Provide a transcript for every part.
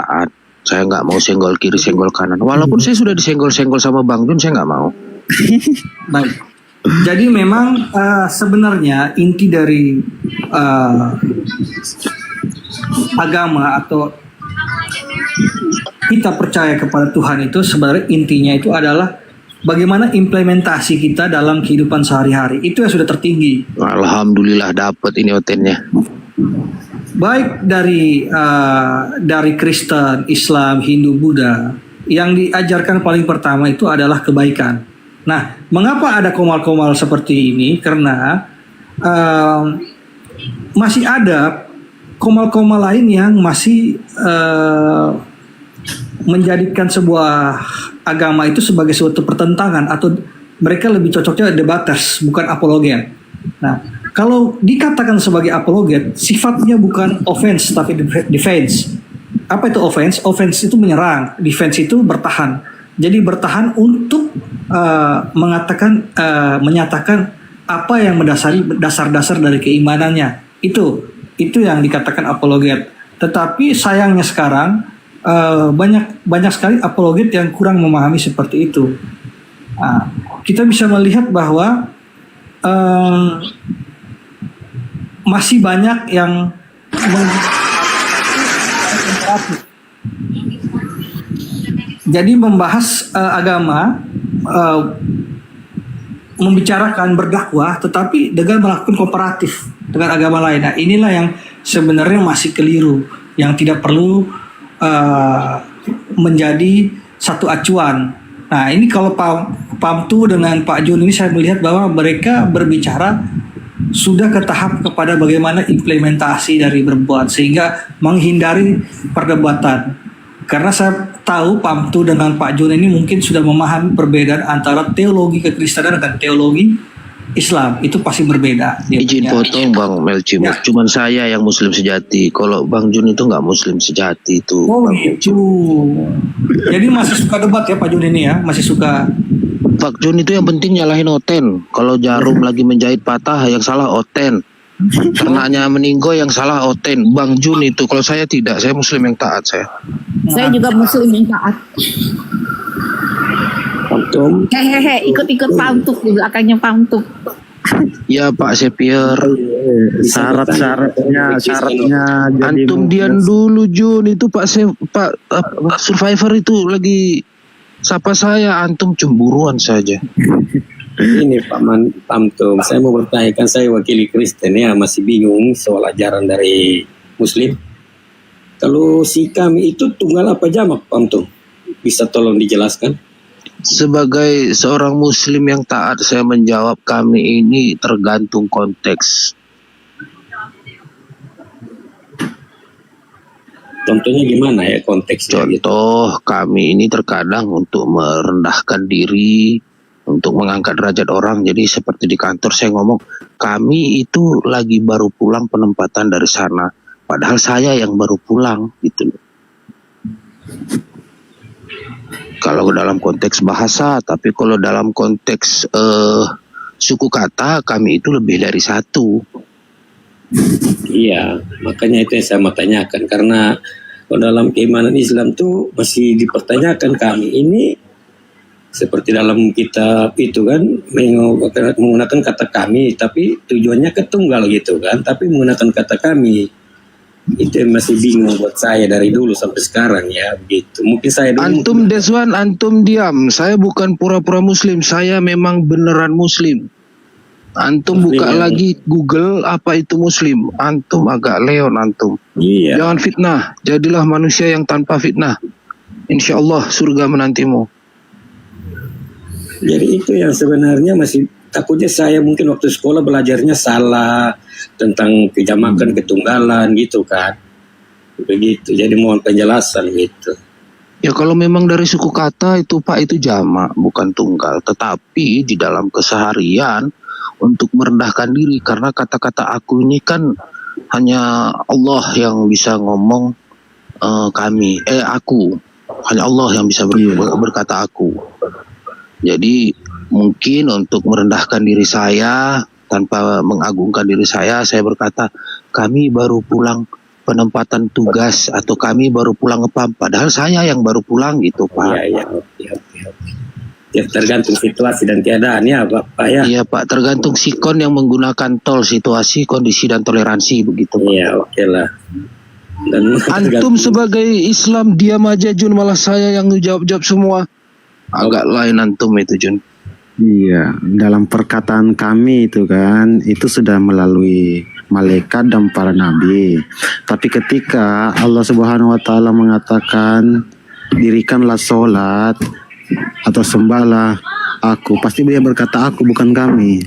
taat. Saya nggak mau senggol kiri, senggol kanan. Walaupun saya sudah disenggol-senggol sama Bang Jun, saya nggak mau. Baik. Jadi memang sebenarnya inti dari agama atau kita percaya kepada Tuhan itu sebenarnya intinya itu adalah bagaimana implementasi kita dalam kehidupan sehari-hari. Itu yang sudah tertinggi. Alhamdulillah dapat ini otennya. Baik dari Kristen, Islam, Hindu, Buddha, yang diajarkan paling pertama itu adalah kebaikan. Nah, mengapa ada komal-komal seperti ini? Karena masih ada komal-komal lain yang masih menjadikan sebuah agama itu sebagai suatu pertentangan, atau mereka lebih cocoknya debaters, bukan apologet. Nah, kalau dikatakan sebagai apologet, sifatnya bukan offense tapi defense. Apa itu offense? Offense itu menyerang, defense itu bertahan. Jadi bertahan untuk menyatakan apa yang mendasari dasar-dasar dari keimanannya. Itu yang dikatakan apologet. Tetapi sayangnya sekarang banyak sekali apologet yang kurang memahami seperti itu. Kita bisa melihat bahwa masih banyak yang jadi membahas agama, membicarakan berdakwah, tetapi dengan melakukan komparatif dengan agama lain. Nah, inilah yang sebenarnya masih keliru, yang tidak perlu menjadi satu acuan. Nah, ini kalau Pak Pamtu dengan Pak Jun ini saya melihat bahwa mereka berbicara sudah ke tahap kepada bagaimana implementasi dari berbuat, sehingga menghindari perdebatan. Karena saya tahu Pamtu dengan Pak Jun ini mungkin sudah memahami perbedaan antara teologi kekristenan dengan teologi Islam. Itu pasti berbeda. Izin potong Bang Melci, cuman saya yang Muslim sejati. Kalau Bang Jun itu nggak Muslim sejati itu. Oh itu. Jadi masih suka debat ya Pak Jun ini ya, masih suka. Pak Jun itu yang penting nyalahin Oten. Kalau jarum lagi menjahit patah, yang salah Oten. Ternaknya meninggoy, yang salah Oten. Bang Jun itu, kalau saya tidak, saya Muslim yang taat saya. Saya juga Muslim yang taat. Pamtum. Hehehe, ikut-ikut Pamtuk di belakangnya Pamtuk. Ya Pak Sepier. Syaratnya Antum dian dulu Jun, itu Pak Survivor itu lagi sapa saya, antum cemburuan saja. Ini Pak Pamtum, saya mau bertanyakan, saya wakili Kristen ya, masih bingung soal ajaran dari Muslim. Kalau si kami itu tunggal apa jamak Pamtum? Bisa tolong dijelaskan? Sebagai seorang Muslim yang taat, saya menjawab kami ini tergantung konteks. Contohnya gimana ya konteksnya? Contoh, kami ini terkadang untuk merendahkan diri, untuk mengangkat derajat orang. Jadi seperti di kantor saya ngomong, kami itu lagi baru pulang penempatan dari sana. Padahal saya yang baru pulang gitu. Kalau dalam konteks bahasa, tapi kalau dalam konteks suku kata, kami itu lebih dari satu. Iya, makanya itu yang saya mau tanyakan, karena dalam keimanan Islam tuh masih dipertanyakan kami ini seperti dalam kitab itu kan menggunakan kata kami, tapi tujuannya ketunggal gitu kan, tapi menggunakan kata kami. Itu yang masih bingung buat saya dari dulu sampai sekarang ya begitu. Mungkin saya dulu. Antum Deswan, antum diam. Saya bukan pura-pura Muslim, saya memang beneran Muslim. Antum Muslim, buka lagi Google apa itu Muslim. Antum agak leon antum. Iya. Jangan fitnah. Jadilah manusia yang tanpa fitnah. Insya Allah surga menantimu. Jadi itu yang sebenarnya masih takutnya saya mungkin waktu sekolah belajarnya salah tentang kejamakan ketunggalan gitu kan. Begitu. Jadi mohon penjelasan gitu. Ya kalau memang dari suku kata itu Pak itu jamak bukan tunggal. Tetapi di dalam keseharian untuk merendahkan diri, karena kata-kata aku ini kan hanya Allah yang bisa ngomong aku, hanya Allah yang bisa berkata aku. Jadi mungkin untuk merendahkan diri saya tanpa mengagungkan diri saya berkata kami baru pulang penempatan tugas atau kami baru pulang ke PAM, padahal saya yang baru pulang gitu Pak. Iya, oke. Ya tergantung situasi dan keadaan ya Pak ya. Iya Pak, tergantung sikon yang menggunakan tol, situasi, kondisi dan toleransi begitu Pak. Iya, oke lah. Dan Antum sebagai Islam diam aja Jun, malah saya yang jawab semua. Agak lain antum itu Jun. Iya, dalam perkataan kami itu kan, itu sudah melalui malaikat dan para nabi. Tapi ketika Allah Subhanahu wa taala mengatakan dirikanlah sholat atau sembahlah aku, pasti dia berkata aku, bukan kami.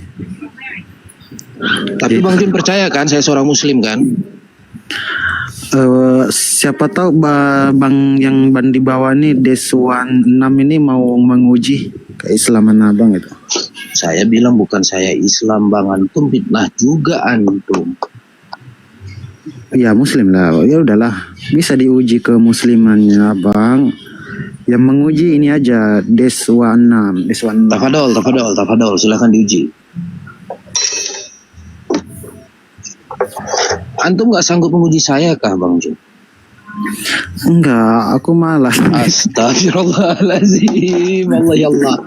Tapi Bang Jun percaya kan saya seorang muslim kan? Siapa tahu bang yang di bawah ini Deswan 6 ini mau menguji keislaman abang itu. Saya bilang bukan saya Islam Bang, antum fitnah juga antum. Ya muslim lah, ya udahlah, bisa diuji kemuslimannya abang. Yang menguji ini aja Deswan 6. Tafadol, silakan diuji. Antum nggak sanggup menguji saya kah Bang Jun? Enggak, aku malas. Astagfirullahaladzim, Allah ya Allah.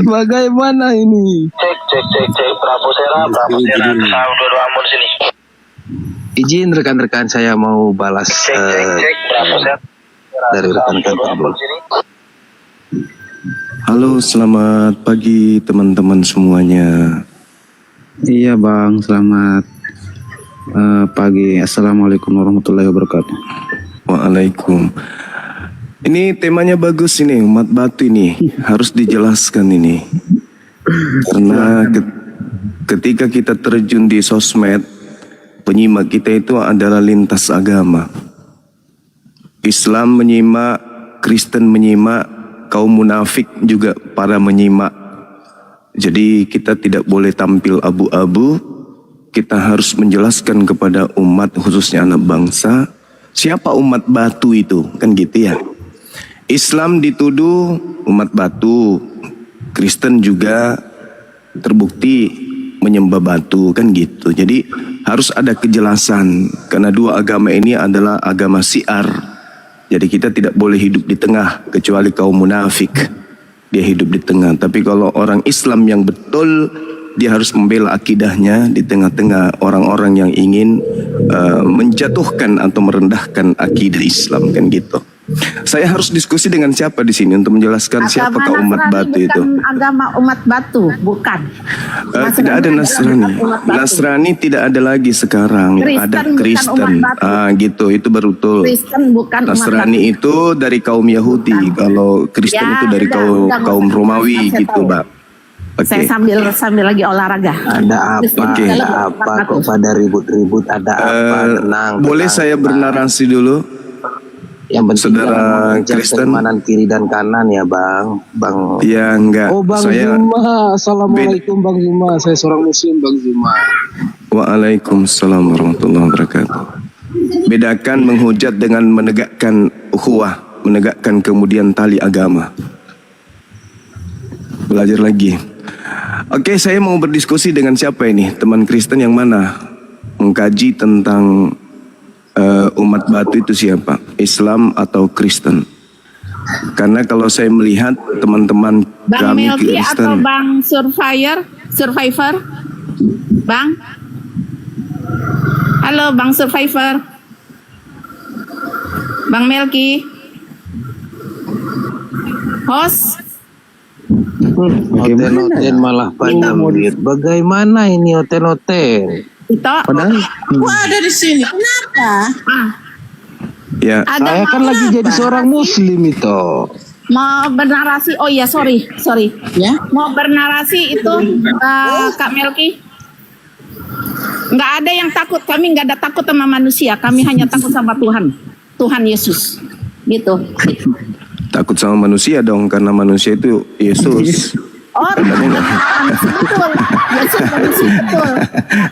Bagaimana ini? Cek. Prabu Sera, sound 22 Ambon sini. Izin rekan-rekan saya mau balas Cek, Prabu Sera. dari rekan-rekan Ambon. Halo, selamat pagi teman-teman semuanya. Iya bang, selamat pagi. Assalamualaikum warahmatullahi wabarakatuh. Waalaikum. Ini temanya bagus ini, umat batu ini harus dijelaskan ini. Karena ketika kita terjun di sosmed, penyimak kita itu adalah lintas agama. Islam menyimak, Kristen menyimak, kaum munafik juga para menyimak. Jadi kita tidak boleh tampil abu-abu. Kita harus menjelaskan kepada umat, khususnya anak bangsa, siapa umat batu itu, kan gitu ya. Islam dituduh umat batu, Kristen juga terbukti menyembah batu, kan gitu. Jadi harus ada kejelasan, karena dua agama ini adalah agama syiar. Jadi kita tidak boleh hidup di tengah, kecuali kaum munafik. Dia hidup di tengah. Tapi kalau orang Islam yang betul, dia harus membela akidahnya di tengah-tengah orang-orang yang ingin menjatuhkan atau merendahkan akidah Islam, kan gitu. Saya harus diskusi dengan siapa di sini untuk menjelaskan siapakah umat batu itu? Agama umat batu, bukan. Tidak ada Nasrani. Nasrani tidak ada lagi sekarang. Ada Kristen. Gitu, itu betul. Kristen bukan Nasrani itu dari kaum Yahudi. Kalau Kristen itu dari kaum Romawi gitu, Mbak. Saya sambil lagi olahraga. Ada apa kok pada ribut-ribut, ada apa? Tenang. Boleh saya bernarasi dulu? Yang penting Saudara Kristen, kanan kiri dan kanan ya Bang. Ya enggak. Oh Bang Zuma, assalamualaikum Bang Zuma. Saya seorang muslim Bang Zuma. Waalaikumsalam warahmatullahi wabarakatuh. Bedakan menghujat dengan menegakkan ukhuwah, menegakkan kemudian tali agama. Belajar lagi. Oke, saya mau berdiskusi dengan siapa ini? Teman Kristen yang mana? Mengkaji tentang umat batu itu siapa? Islam atau Kristen? Karena kalau saya melihat teman-teman Bang kami Melki Kristen, atau Bang Survivor? Bang? Halo Bang Survivor. Bang Melki. Host. Oten malah pada murid. Bagaimana ini oten? Itu Aku ada di sini. Kenapa? ya, Saya kan lagi jadi seorang muslim itu. mau bernarasi. Oh iya, sorry. Ya. Mau bernarasi itu Kak Melki. Nggak ada yang takut. Kami nggak ada takut sama manusia. Kami hanya takut sama Tuhan Yesus. Gitu. takut sama manusia dong, karena manusia itu Yesus. Oh, betul. Yesus manusia betul.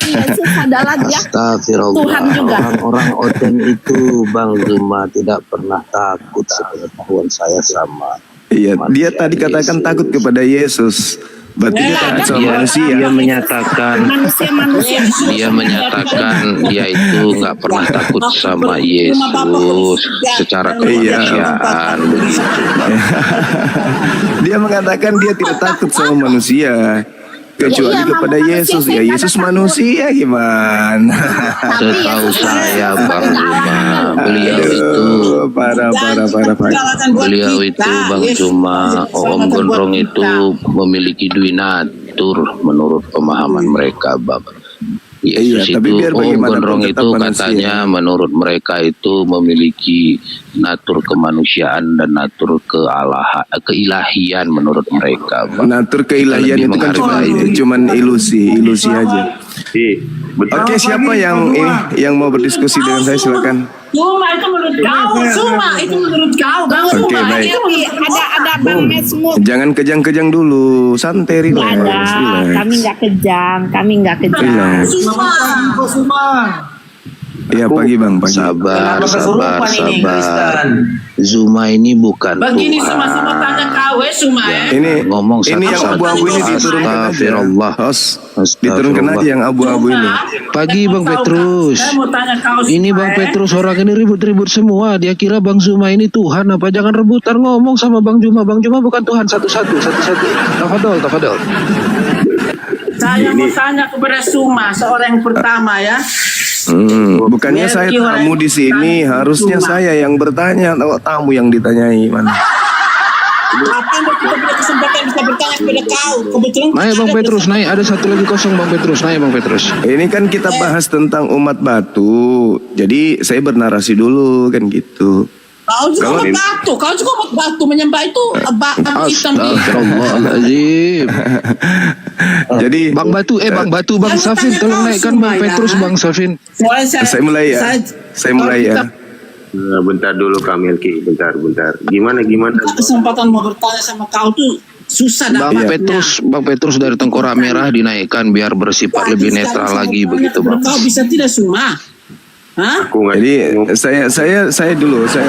Yesus adalah dia Astagfirullah. Tuhan juga. Orang-orang oten itu Bang Zuma tidak pernah takut, sepengetahuan saya sama. Iya, dia tadi katakan takut kepada Yesus. Berarti dia taat sama Dia, manusia. dia menyatakan dia itu nggak pernah takut sama Yesus secara kemanusiaan begitu. Dia mengatakan dia tidak takut sama manusia kecuali kepada Yesus. Ya Yesus manusia gimana? Setahu saya Bang Juma, beliau itu parah. beliau itu Bang Juma, Om Gondrong itu memiliki dominatur menurut pemahaman mereka Bang. Yesus Iya, tapi itu biar Om bagaimanapun Gondrong tetap itu manusia. katanya menurut mereka itu memiliki natur kemanusiaan dan natur keilahian menurut mereka Bang. Natur keilahian Kita lebih itu kan menghargai itu cuman ilusi aja. Oke, siapa yang mau berdiskusi dengan saya, silakan. Cuma itu menurut kau. Oke, baik. Ada Bang Mesmuk. Jangan kejang-kejang dulu, santai, Nggak relax. ada, kami nggak kejang. Relax. Iya, pagi Bang, pagi. Sabar. Zuma ini bukan Begini Tuhan. Suma tanya kau Suma Ini Ngomong ini yang satu-satu. abu-abu ini diturunkan aja. Astagfirullah. Host, diturunkan aja yang abu-abu ini. Pagi Bang Petrus. Saya mau tanya kau Ini Bang Petrus orang ini ribut-ribut semua. Dia kira Bang Zuma ini Tuhan apa? Jangan rebutan ngomong sama Bang Juma. Bang Juma bukan Tuhan satu-satu. Tafadol. Saya mau tanya kepada Suma, seorang yang pertama ya. Bukannya saya tamu di sini, harusnya saya yang bertanya. Tamu yang ditanyai mana? Apa yang kita punya kesempatan bisa bertanya kepada kau? Kebetulan Naik Bang Petrus, naik. Ada satu lagi kosong Bang Petrus. Naik Bang Petrus. Ini kan kita bahas tentang umat batu. Jadi saya bernarasi dulu kan gitu. kau juga Kalau mau ini- batu, kau juga mau batu menyembah itu hitam di Astagfirullahaladzim. Jadi Bang Batu, Bang Safin, tolong naikkan Bang Petrus, Bang Safin. Soalnya saya mulai ya. Saya mulai ya. Bentar dulu Kak Melki, bentar. Gimana? kesempatan mau bertanya sama kau tuh susah Bang dapatnya. Bang Petrus dari tengkorak merah dinaikkan biar bersifat lebih netral lagi begitu Bang. Kau bisa tidak Suma? Hah? Jadi saya dulu. Saya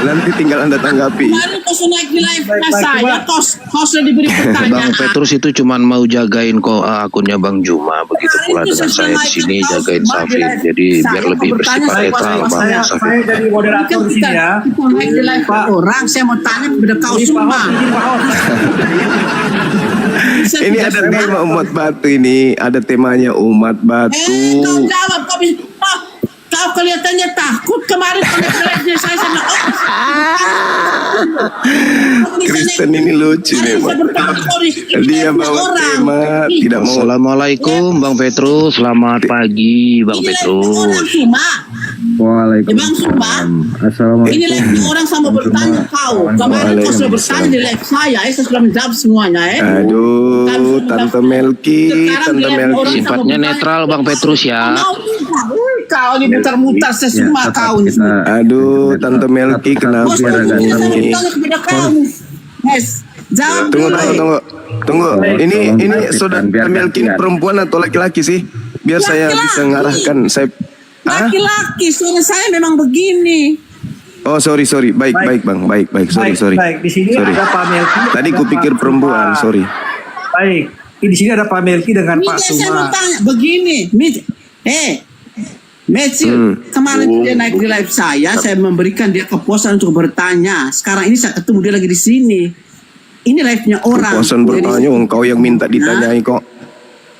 nanti tinggal Anda tanggapi. Kemarin kau sudah naik di live saya, kau sudah diberi pertanyaan. Bang Petrus itu cuman mau jagain akunnya Bang Juma, begitu pula dengan saya di sini jagain Safin. Jadi biar lebih bersifat netral Bang Safin. Saya jadi moderator di sini ya. Kita naik di live orang, saya mau tanya kepada kau Suma. Ini ada tema umat batu ini. Ada temanya umat batu. Kau jawab, kau bisa. Kau kelihatannya takut kemarin kau naik di live saya sama Kristen ini lucu nih, Pak. Dia bawa tema tidak mau. Assalamualaikum Bang Petrus, selamat pagi Bang Petrus. Waalaikumsalam. Ini lagi orang sama bertanya kau. Kemarin kau sudah bertanya di live saya sudah menjawab semuanya Aduh, Tante Melki. Sifatnya netral Bang Petrus ya. Kau ini mutar-mutar sesuma kau ini. Aduh, Tante Melki kenapa Bos, saya ini? bertanya kepada kamu. Yes, jawab Tunggu. Ini saudara Melki perempuan atau laki-laki sih? Biar saya bisa ngarahkan. Laki-laki, suara saya memang begini. Oh, sorry. Baik Bang. Baik. Sorry. Baik, di sini Sorry. ada Pak Melki. Tadi kupikir perempuan, sorry. Baik, di sini ada Pak Melki dengan Pak Saya Suma. mau tanya begini, Metsil, kemarin dia naik di live saya memberikan dia kepuasan untuk bertanya. Sekarang ini saya ketemu dia lagi di sini. Ini live-nya orang. Kepuasan bertanya, engkau yang minta ditanyai kok.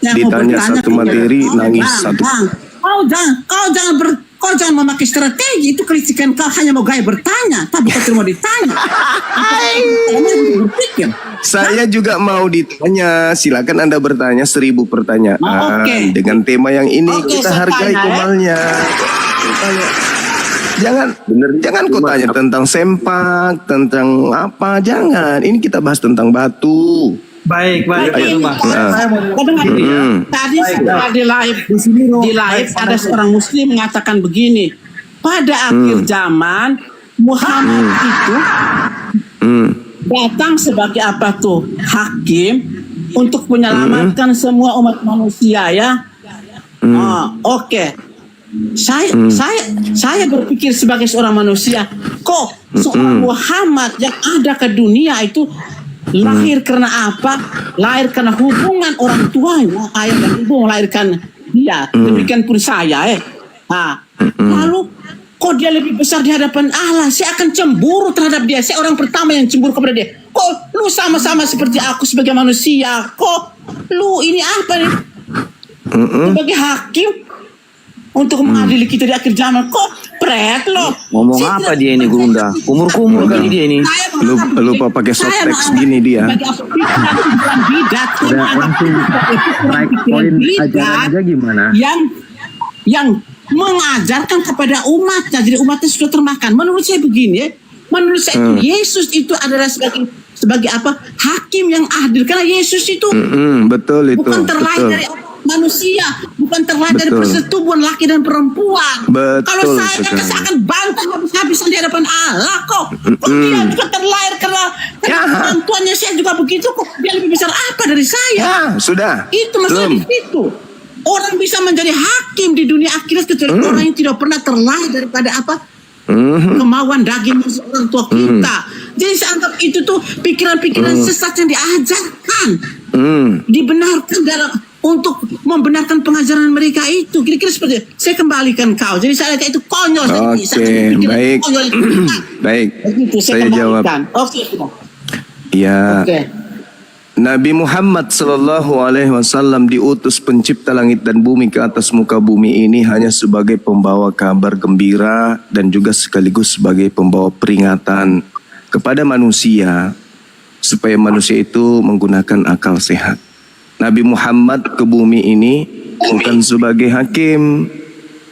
Saya mau Ditanya bertanya satu kepada materi, kau, nangis Bang, satu. Bang, kau jangan memakai strategi. Itu kelicikan kau hanya mau gaya bertanya, tapi kau tidak mau ditanya. Berpikir. Saya juga mau ditanya, silakan Anda bertanya 1000 pertanyaan. Oke. Dengan tema yang ini Oke, kita saya hargai tanya, komalnya. Jangan kau tanya tentang sempak, tentang apa, jangan. Ini kita bahas tentang batu. Baik, Pak Suma. Saya mau Kau dengar ini ya? Tadi saya di live ada seorang muslim mengatakan begini, pada akhir zaman Muhammad itu datang sebagai apa tuh hakim untuk menyelamatkan semua umat manusia ya. Oke. Saya berpikir sebagai seorang manusia, kok seorang Muhammad yang ada ke dunia itu Lahir karena apa? Lahir karena hubungan orang tua, ayah dan ibu melahirkan dia. Demikian pun saya. Lalu kok dia lebih besar di hadapan Allah? Saya akan cemburu terhadap dia. Saya orang pertama yang cemburu kepada dia. Kok lu sama-sama seperti aku sebagai manusia? Kok lu ini apa nih? Sebagai hakim untuk mengadili kita di akhir zaman, kok pret lo? Ngomong apa dia ini, Gunda? Kumur-kumur kali dia ini. Lupa pakai softtext gini dia. Ajarannya gimana? Yang mengajarkan kepada umatnya, jadi umatnya sudah termakan. Menurut saya begini ya, menurut saya itu Yesus itu adalah sebagai apa? Hakim yang adil, karena Yesus itu betul itu. Bukan terlahir dari manusia, bukan terlahir dari persetubuhan laki dan perempuan. Kalau saya akan bantah habis-habisan di hadapan Allah kok. Kok dia juga terlahir karena orang tuanya saya juga begitu, kok dia lebih besar apa dari saya? Sudah. Itu masalah di situ. Orang bisa menjadi hakim di dunia akhirat kecuali orang yang tidak pernah terlahir daripada apa? Kemauan daging orang tua kita. Jadi saya anggap itu tuh pikiran-pikiran sesat yang diajarkan, dibenarkan untuk membenarkan pengajaran mereka itu. Kira-kira seperti itu. Saya kembalikan kau. Jadi saya kata itu konyol. Baik. Baik. Saya jawab. Ya. Nabi Muhammad SAW diutus pencipta langit dan bumi ke atas muka bumi ini hanya sebagai pembawa kabar gembira dan juga sekaligus sebagai pembawa peringatan kepada manusia supaya manusia itu menggunakan akal sehat. Nabi Muhammad ke bumi ini bukan sebagai hakim.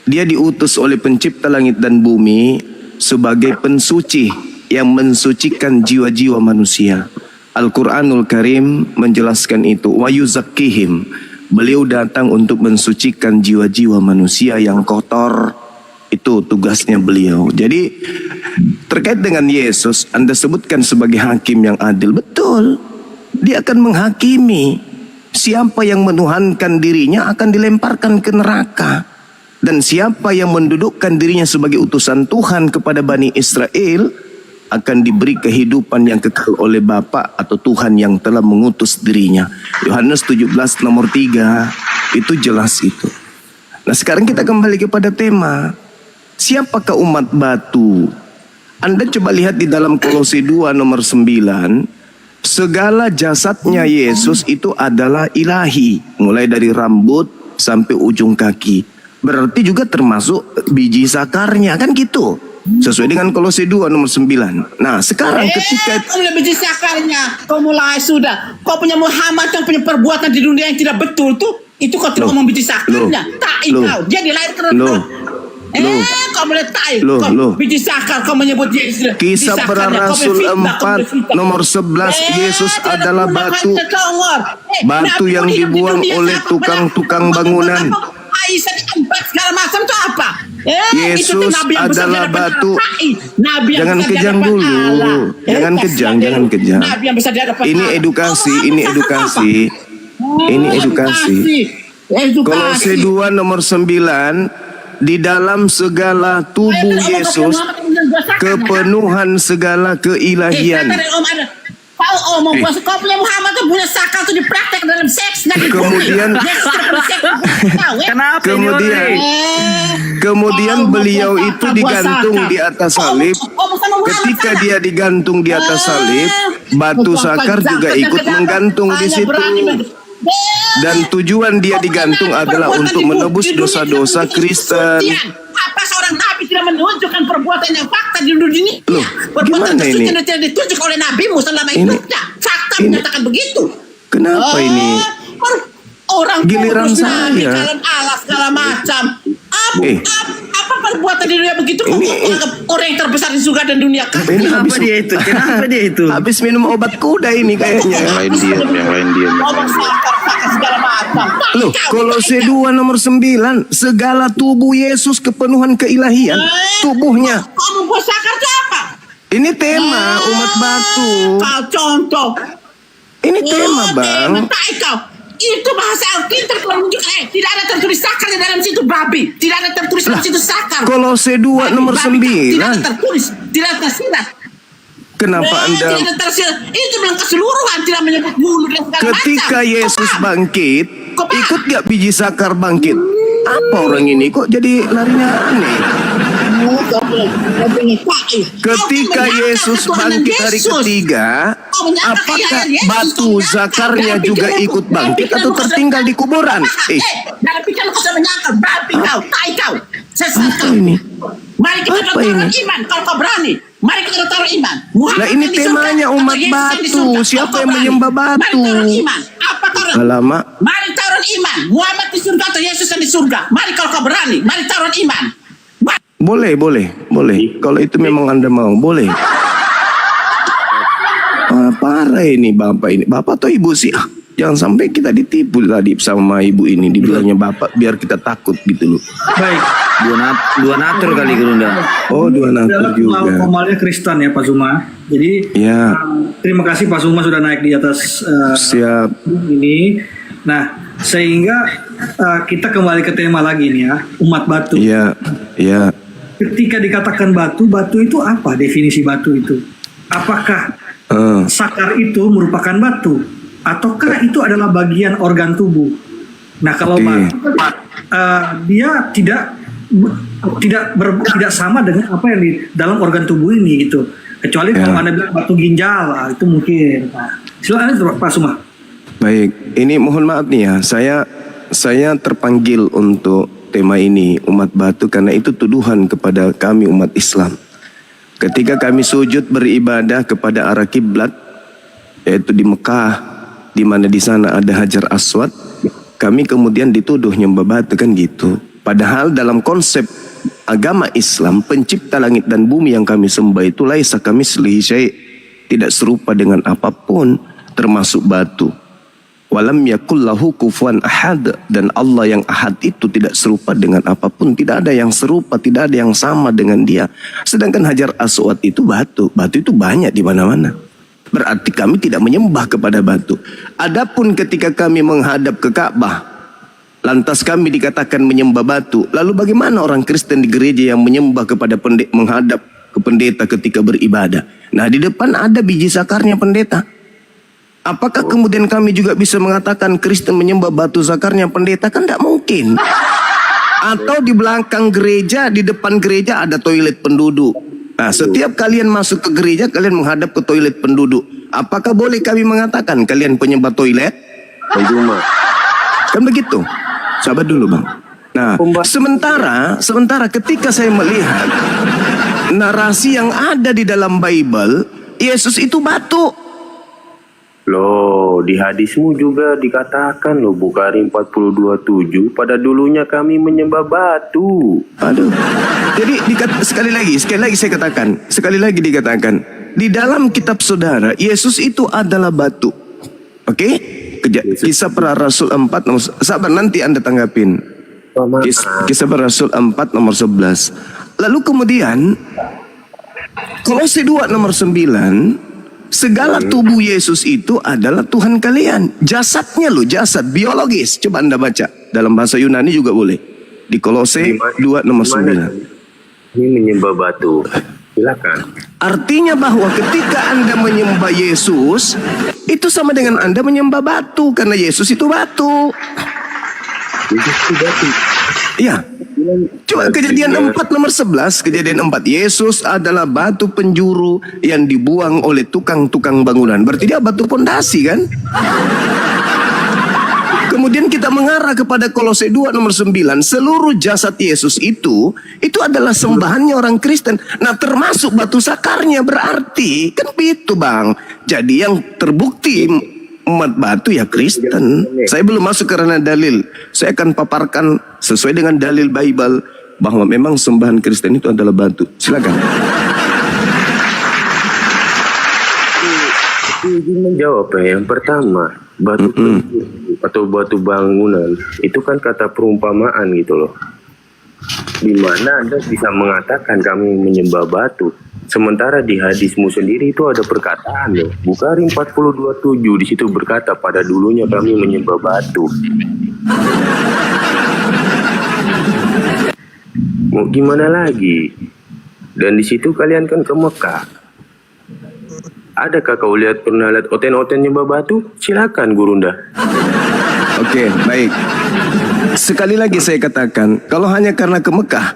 Dia diutus oleh pencipta langit dan bumi sebagai pensuci yang mensucikan jiwa-jiwa manusia. Al-Quranul Karim menjelaskan itu. Wa yuzakkihim. Beliau datang untuk mensucikan jiwa-jiwa manusia yang kotor. Itu tugasnya beliau. Jadi terkait dengan Yesus, Anda sebutkan sebagai hakim yang adil. Betul. Dia akan menghakimi. Siapa yang menuhankan dirinya akan dilemparkan ke neraka. Dan siapa yang mendudukkan dirinya sebagai utusan Tuhan kepada Bani Israel akan diberi kehidupan yang kekal oleh Bapa atau Tuhan yang telah mengutus dirinya. Yohanes 17 nomor 3 itu jelas itu. Nah sekarang kita kembali kepada tema. Siapakah umat batu? Anda coba lihat di dalam Kolose 2 nomor 9. Segala jasadnya Yesus itu adalah ilahi. Mulai dari rambut sampai ujung kaki. Berarti juga termasuk biji sakarnya, kan gitu. Sesuai dengan Kolose 2 nomor 9. Nah sekarang ketika kau mulai biji sakarnya, kau mulai sudah. Kau punya Muhammad yang punya perbuatan di dunia yang tidak betul tuh. Itu kau tidak ngomong biji sakarnya. Tak kau, dia dilahirkan kau boleh tai. Biji sakar kau menyebut Yesus. Kisah para Rasul 4 nomor 11 Yesus adalah batu. Batu yang dibuang oleh tukang-tukang bangunan. Segala macam itu apa? Yesus adalah batu. Jangan kejang dulu. Jangan kejang. Ini edukasi. Kolose 2 nomor 9. Di dalam segala tubuh Yesus kepenuhan segala keilahian. Kau punya Muhammad tuh punya sakal tuh dipraktek dalam seks. Kemudian beliau itu digantung di atas salib. Ketika dia digantung di atas salib, batu sakar juga ikut menggantung di situ. Dan tujuan dia digantung adalah untuk menebus dosa-dosa Kristen. Apa seorang nabi tidak menunjukkan perbuatan yang fakta di dunia ini? Gimana ini? Tidak ditunjuk oleh nabimu selama hidupnya. Fakta menyatakan begitu. Kenapa ini? Orang giliran kudus saya nabi, kalam Allah segala macam. Apa perbuatan di dunia begitu? Orang yang terbesar di surga dan dunia. Kenapa dia itu? Habis minum obat kuda ini kayaknya. Yang lain diam. Segala macam. Loh, Kolose 2 nomor 9, segala tubuh Yesus kepenuhan keilahian. Tubuhnya. Kau membuat sakar itu apa? Ini tema umat batu. Kau contoh. Ini tema, Bang. Itu bahasa Alkitab menunjukkan tidak ada tertulis sakar di dalam situ, babi. Tidak ada tertulis dalam situ sakar. Kolose 2 nomor 9. Tidak ada tertulis, tidak ada tersirat. Kenapa Anda itu bilang keseluruhan tidak menyebut bunuh dan segala ketika macam. Yesus Kok, Pak? bangkit, Kok, Pak? ikut gak biji sakar bangkit? Apa orang ini kok jadi larinya aneh? Ketika Yesus bangkit hari ketiga, apakah batu zakarnya juga ikut bangkit atau tertinggal di kuburan? Dalam pikiran kau sudah menyangkal, berarti kau, tai kau. Apa ini? Mari kita Apa taruh ini? iman, kalau kau berani. Mari kita taruh iman. Nah, ini di surga, temanya atau umat Yesus yang di batu. surga. Siapa Kau yang berani. menyembah batu? Mari taruh iman. Apa kau? Alamak. Mari taruh iman. Muhammad di surga atau Yesus yang di surga. Mari kalau kau berani. Mari taruh iman. Boleh. Kalau itu memang Anda mau, boleh. Parah ini Bapak ini. Bapak atau Ibu sih? Jangan sampai kita ditipu tadi sama Ibu ini. Dibilangnya Bapak biar kita takut gitu loh. Baik. Dua natur kali Gerunda. Oh, dua natur juga. Formalnya Kristen ya Pak Zuma. Jadi Ya. terima kasih Pak Zuma sudah naik di atas Siap. ini. Nah, sehingga kita kembali ke tema lagi nih ya, umat batu. Iya. Ketika dikatakan batu itu apa definisi batu itu? Apakah sakar itu merupakan batu ataukah itu adalah bagian organ tubuh? Nah, kalau batu dia tidak sama dengan apa yang di dalam organ tubuh ini gitu. Kecuali kalau Anda bilang batu ginjal, itu mungkin. Nah, silakan Pak Suma. Baik, ini mohon maaf nih ya, saya terpanggil untuk tema ini umat batu karena itu tuduhan kepada kami umat Islam. Ketika kami sujud beribadah kepada arah kiblat, yaitu di Mekah, di mana di sana ada Hajar Aswad, kami kemudian dituduh nyembah batu kan gitu. Padahal dalam konsep agama Islam, pencipta langit dan bumi yang kami sembah itu laisa kamitslihi syai', tidak serupa dengan apapun, termasuk batu. Walam yakul lahu kufuwan ahad, dan Allah yang ahad itu tidak serupa dengan apapun, tidak ada yang serupa, tidak ada yang sama dengan dia. Sedangkan Hajar Aswad itu batu itu banyak di mana-mana. Berarti kami tidak menyembah kepada batu. Adapun ketika kami menghadap ke Ka'bah, lantas kami dikatakan menyembah batu. Lalu bagaimana orang Kristen di gereja yang menyembah kepada menghadap ke pendeta ketika beribadah? Nah, di depan ada biji sakarnya pendeta. Apakah kemudian kami juga bisa mengatakan Kristen menyembah batu zakarnya pendeta? Kan tidak mungkin. Atau di belakang gereja, di depan gereja ada toilet penduduk. Nah, setiap kalian masuk ke gereja, kalian menghadap ke toilet penduduk. Apakah boleh kami mengatakan kalian penyembah toilet? Kan begitu. Sabar dulu Bang. Nah, sementara ketika saya melihat narasi yang ada di dalam Bible, Yesus itu batu. Loh, di hadismu juga dikatakan loh, Bukhari 42:7, pada dulunya kami menyembah batu. Aduh. Jadi sekali lagi dikatakan di dalam kitab saudara, Yesus itu adalah batu. Oke? Kisah Para Rasul 4 nomor, sabar nanti Anda tanggapin. Kisah Para Rasul 4 nomor 11. Lalu kemudian Kolose 2 nomor 9, segala tubuh Yesus itu adalah Tuhan kalian. Jasadnya loh, jasad biologis. Coba Anda baca. Dalam bahasa Yunani juga boleh. Di Kolose 2 nomor 9. Ini menyembah batu. Silakan. Artinya bahwa ketika Anda menyembah Yesus, itu sama dengan Anda menyembah batu. Karena Yesus itu batu. Yesus itu batu. Iya. Coba Kejadian 4 nomor 11, Kejadian 4, Yesus adalah batu penjuru yang dibuang oleh tukang-tukang bangunan. Berarti dia batu pondasi kan? Kemudian kita mengarah kepada Kolose 2 nomor 9, seluruh jasad Yesus itu adalah sembahannya orang Kristen. Nah, termasuk batu sakarnya, berarti kan begitu Bang. Jadi yang terbukti umat batu ya Kristen. Saya belum masuk karena dalil. Saya akan paparkan sesuai dengan dalil Bible bahwa memang sembahan Kristen itu adalah batu. Silakan. Izin menjawab ya. Yang pertama, batu atau batu bangunan itu kan kata perumpamaan gitu loh. Di mana Anda bisa mengatakan kami menyembah batu. Sementara di hadismu sendiri itu ada perkataan loh. Bukhari 42:7 di situ berkata pada dulunya kami menyembah batu. Mau gimana lagi? Dan di situ kalian kan ke Mekah. Adakah kau pernah lihat oten-oten nyembah batu? Silakan Gurunda. Oke, baik. Sekali lagi saya katakan, kalau hanya karena ke Mekah,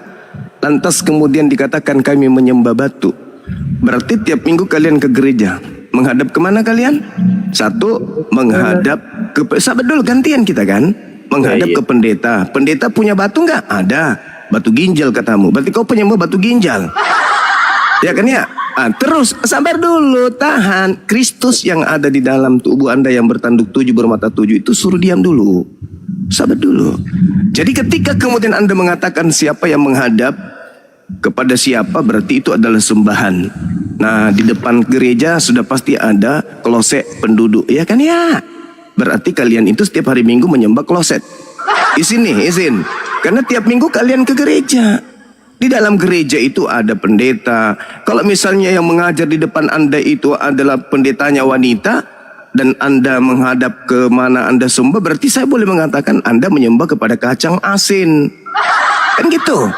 lantas kemudian dikatakan kami menyembah batu, berarti tiap minggu kalian ke gereja. Menghadap kemana kalian? Satu, menghadap ke... Sabar dulu, gantian kita kan? Menghadap ke pendeta. Pendeta punya batu nggak? Ada. Batu ginjal katamu. Berarti kau penyembah batu ginjal. Ya kan ya? Terus, sabar dulu, tahan. Kristus yang ada di dalam tubuh Anda yang bertanduk 7 bermata 7 itu suruh diam dulu. Sabar dulu. Jadi ketika kemudian Anda mengatakan siapa yang menghadap kepada siapa, berarti itu adalah sembahan. Nah, di depan gereja sudah pasti ada kloset penduduk, ya kan ya? Berarti kalian itu setiap hari Minggu menyembah kloset. Izin nih, izin. Karena tiap minggu kalian ke gereja. Di dalam gereja itu ada pendeta. Kalau misalnya yang mengajar di depan Anda itu adalah pendetanya wanita, dan Anda menghadap ke mana Anda sembah, berarti saya boleh mengatakan Anda menyembah kepada kacang asin. Kan gitu.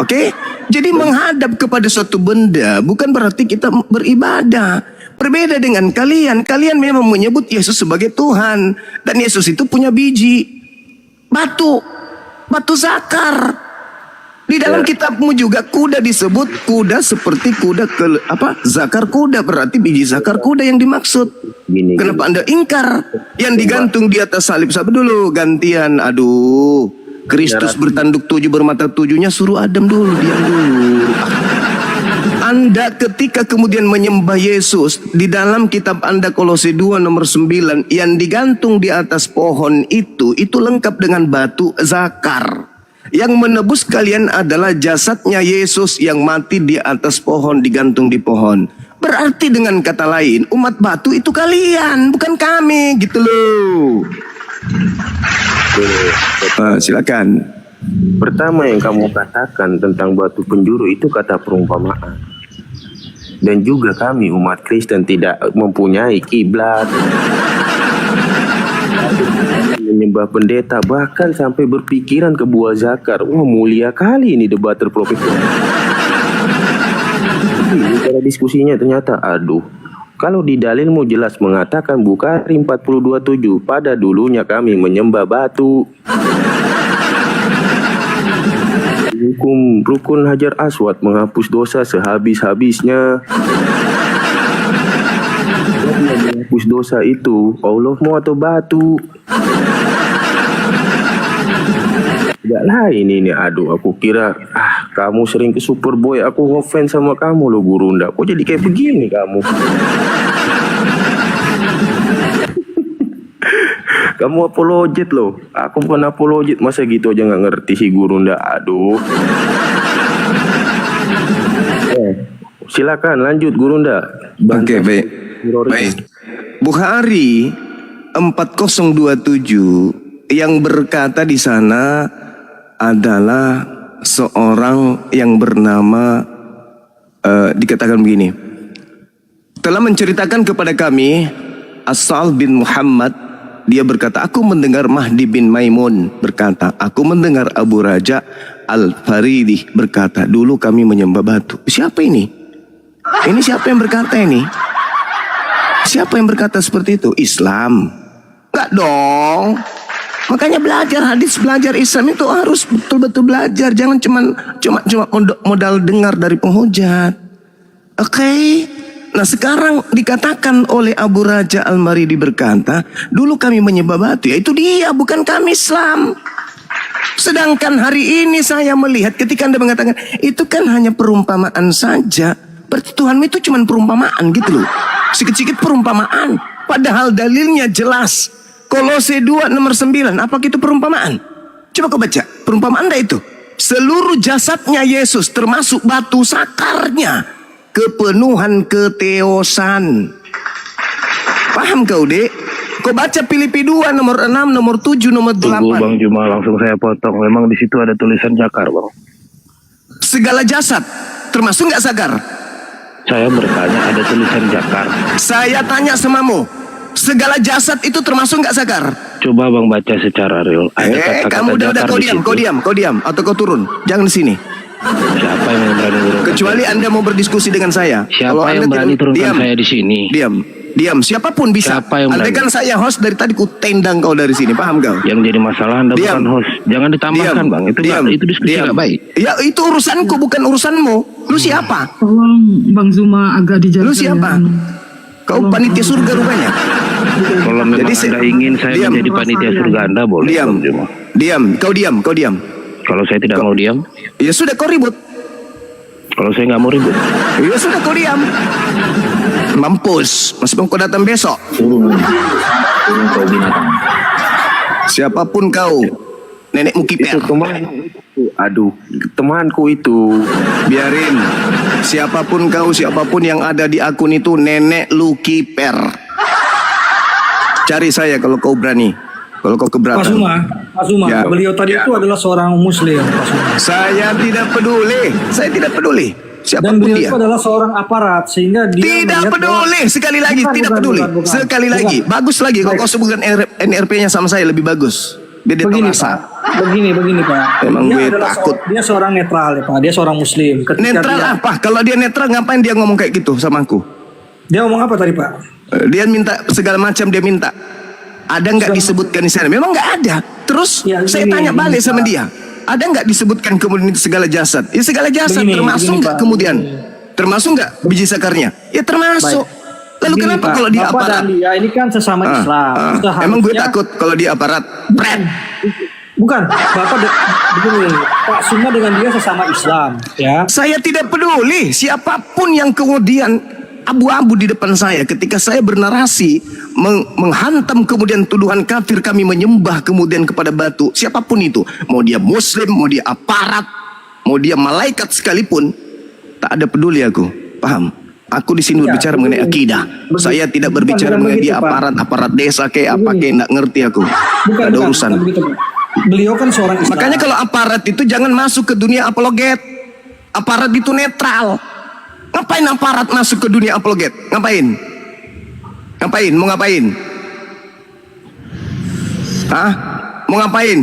Oke? Jadi menghadap kepada suatu benda bukan berarti kita beribadah. Berbeda dengan kalian. Kalian memang menyebut Yesus sebagai Tuhan. Dan Yesus itu punya biji. Batu. Batu zakar. Di dalam kitabmu juga kuda disebut kuda seperti kuda zakar kuda. Berarti biji zakar kuda yang dimaksud. Kenapa Anda ingkar? Yang digantung di atas salib. Sabar dulu, gantian. Aduh. Kristus bertanduk 7 bermata 7-nya suruh Adam dulu, diam dulu. Anda ketika kemudian menyembah Yesus, di dalam kitab Anda Kolose 2 nomor 9, yang digantung di atas pohon itu lengkap dengan batu zakar. Yang menebus kalian adalah jasadnya Yesus yang mati di atas pohon, digantung di pohon. Berarti dengan kata lain, umat batu itu kalian, bukan kami, gitu loh. Silakan. Pertama yang kamu katakan tentang batu penjuru itu kata perumpamaan. Dan juga kami umat Kristen tidak mempunyai kiblat. Menyembah pendeta, bahkan sampai berpikiran ke buah zakar. Wah, mulia kali ini debater profesor. Cara diskusinya ternyata aduh. Kalau di dalilmu jelas mengatakan Bukhari 42:7, pada dulunya kami menyembah batu. Hukum rukun Hajar Aswad menghapus dosa sehabis-habisnya. Menghapus dosa itu Allahmu atau batu? Tidak lain ini. Aduh, aku kira kamu sering ke Superboy, aku ngefans sama kamu loh Gurunda. Kok jadi kayak begini kamu? Kamu apologet loh. Aku bukan apologet, masa gitu aja nggak ngerti si Gurunda. Aduh. Silakan lanjut Gurunda. Oke, baik. Baik. Bukhari 4027 yang berkata di sana adalah seorang yang bernama dikatakan begini, telah menceritakan kepada kami Asal bin Muhammad, dia berkata, aku mendengar Mahdi bin Maimun berkata, aku mendengar Abu Raja Al-Faridi berkata, dulu kami menyembah batu. Siapa ini? Ini siapa yang berkata ini? Siapa yang berkata seperti itu? Islam? Enggak dong. Makanya belajar hadis, belajar Islam itu harus betul-betul belajar. Jangan cuma modal dengar dari penghujat. Oke. Nah sekarang dikatakan oleh Abu Raja Al-Maridi berkata, dulu kami menyembah batu. Ya itu dia, bukan kami Islam. Sedangkan hari ini saya melihat ketika Anda mengatakan, itu kan hanya perumpamaan saja. Berarti Tuhanmu itu cuma perumpamaan gitu loh. Sikit-sikit perumpamaan. Padahal dalilnya jelas. Kolose 2 nomor 9. Apa itu perumpamaan? Coba kau baca. Perumpamaan dah itu. Seluruh jasadnya Yesus termasuk batu sakarnya. Kepenuhan keteosan. Paham kau dek? Kau baca Filipi 2 nomor 6, nomor 7, nomor 8. Tunggu Bang Juma, langsung saya potong. Memang di situ ada tulisan zakar Bang. Segala jasad termasuk nggak zakar? Saya bertanya ada tulisan zakar. Saya tanya samamu, segala jasad itu termasuk nggak zakar? Coba Bang baca secara real. Ada kata-kata kamu udah zakar kau di situ. diam, atau kau turun. Jangan di sini. Siapa yang berani turunkan? Kecuali Anda mau berdiskusi dengan saya. Siapa yang berani turunkan saya di sini? Diam. Siapapun bisa. Siapa yang Andai berani? kan saya host dari tadi ku tendang kau dari sini, paham kau? Yang jadi masalah Anda bukan host. Jangan ditambahkan, Bang. Itu diskusi nggak baik. Ya itu urusanku, bukan urusanmu. Lu siapa? Tolong Bang Zuma agak dijaga. Lu siapa? Kau panitia surga rupanya. Kalau memang Anda ingin saya menjadi panitia surga Anda, boleh. Diam. Kau diam. Kalau saya tidak mau diam, Ya sudah, kau ribut. kalau saya nggak mau ribut, Ya sudah, kau diam. Mampus. Meskipun kau datang besok. Turun kau binatang. Siapapun kau, nenekmu kiper. Itu temanku itu. Biarin. Siapapun kau, siapapun yang ada di akun itu, nenek lu kiper. Cari saya kalau kau berani. Kalau kau keberatan. Pak Zuma, Ya. beliau tadi itu adalah seorang muslim, Pak Zuma. Saya tidak peduli. Dan Siapapun beliau dia. itu adalah seorang aparat, sehingga dia Tidak melihat peduli. bahwa- Sekali lagi, Bukan, tidak bukan, peduli. bukan, bukan. Sekali lagi. Bukan. Bagus lagi kalau Baik. kau sebutkan NRP-nya sama saya lebih bagus. Biar dia tahu Begini rasa. Pak, begini Pak. Emang Dia gue adalah takut. dia seorang netral ya Pak, dia seorang muslim. Ketika Netral dia, apa? Kalau dia netral, ngapain dia ngomong kayak gitu sama aku? Dia ngomong apa tadi Pak? Dia minta segala macam, dia minta. Ada nggak disebutkan di sana? Memang nggak ada. Terus Ya, saya begini, tanya balik sama Pak. dia. Ada nggak disebutkan kemudian itu segala jasad? Ya segala jasad Begini, termasuk begini, nggak Pak. kemudian? Termasuk nggak biji sakarnya? Ya termasuk. Lalu Begini, kenapa Pak, kalau dia Bapak aparat? dan dia ini kan sesama Islam. Seharusnya- Emang gue takut kalau dia aparat? Pret. Bukan, begini, Pak Zuma dengan dia sesama Islam, ya. Saya tidak peduli siapapun yang kemudian abu-abu di depan saya ketika saya bernarasi menghantam kemudian tuduhan kafir, kami menyembah kemudian kepada batu, siapapun itu, mau dia muslim, mau dia aparat, mau dia malaikat sekalipun, tak ada peduli aku, paham? Aku di sini berbicara mengenai akidah. Saya tidak berbicara bukan mengenai begitu, dia Pak. aparat desa kayak apa kayak, nggak ngerti aku. Tak ada urusan. bukan begitu, Pak. Beliau kan seorang Islam. Makanya kalau aparat itu jangan masuk ke dunia apologet. Aparat itu netral. Ngapain aparat masuk ke dunia apologet? Ngapain? Mau ngapain? Hah? Mau ngapain?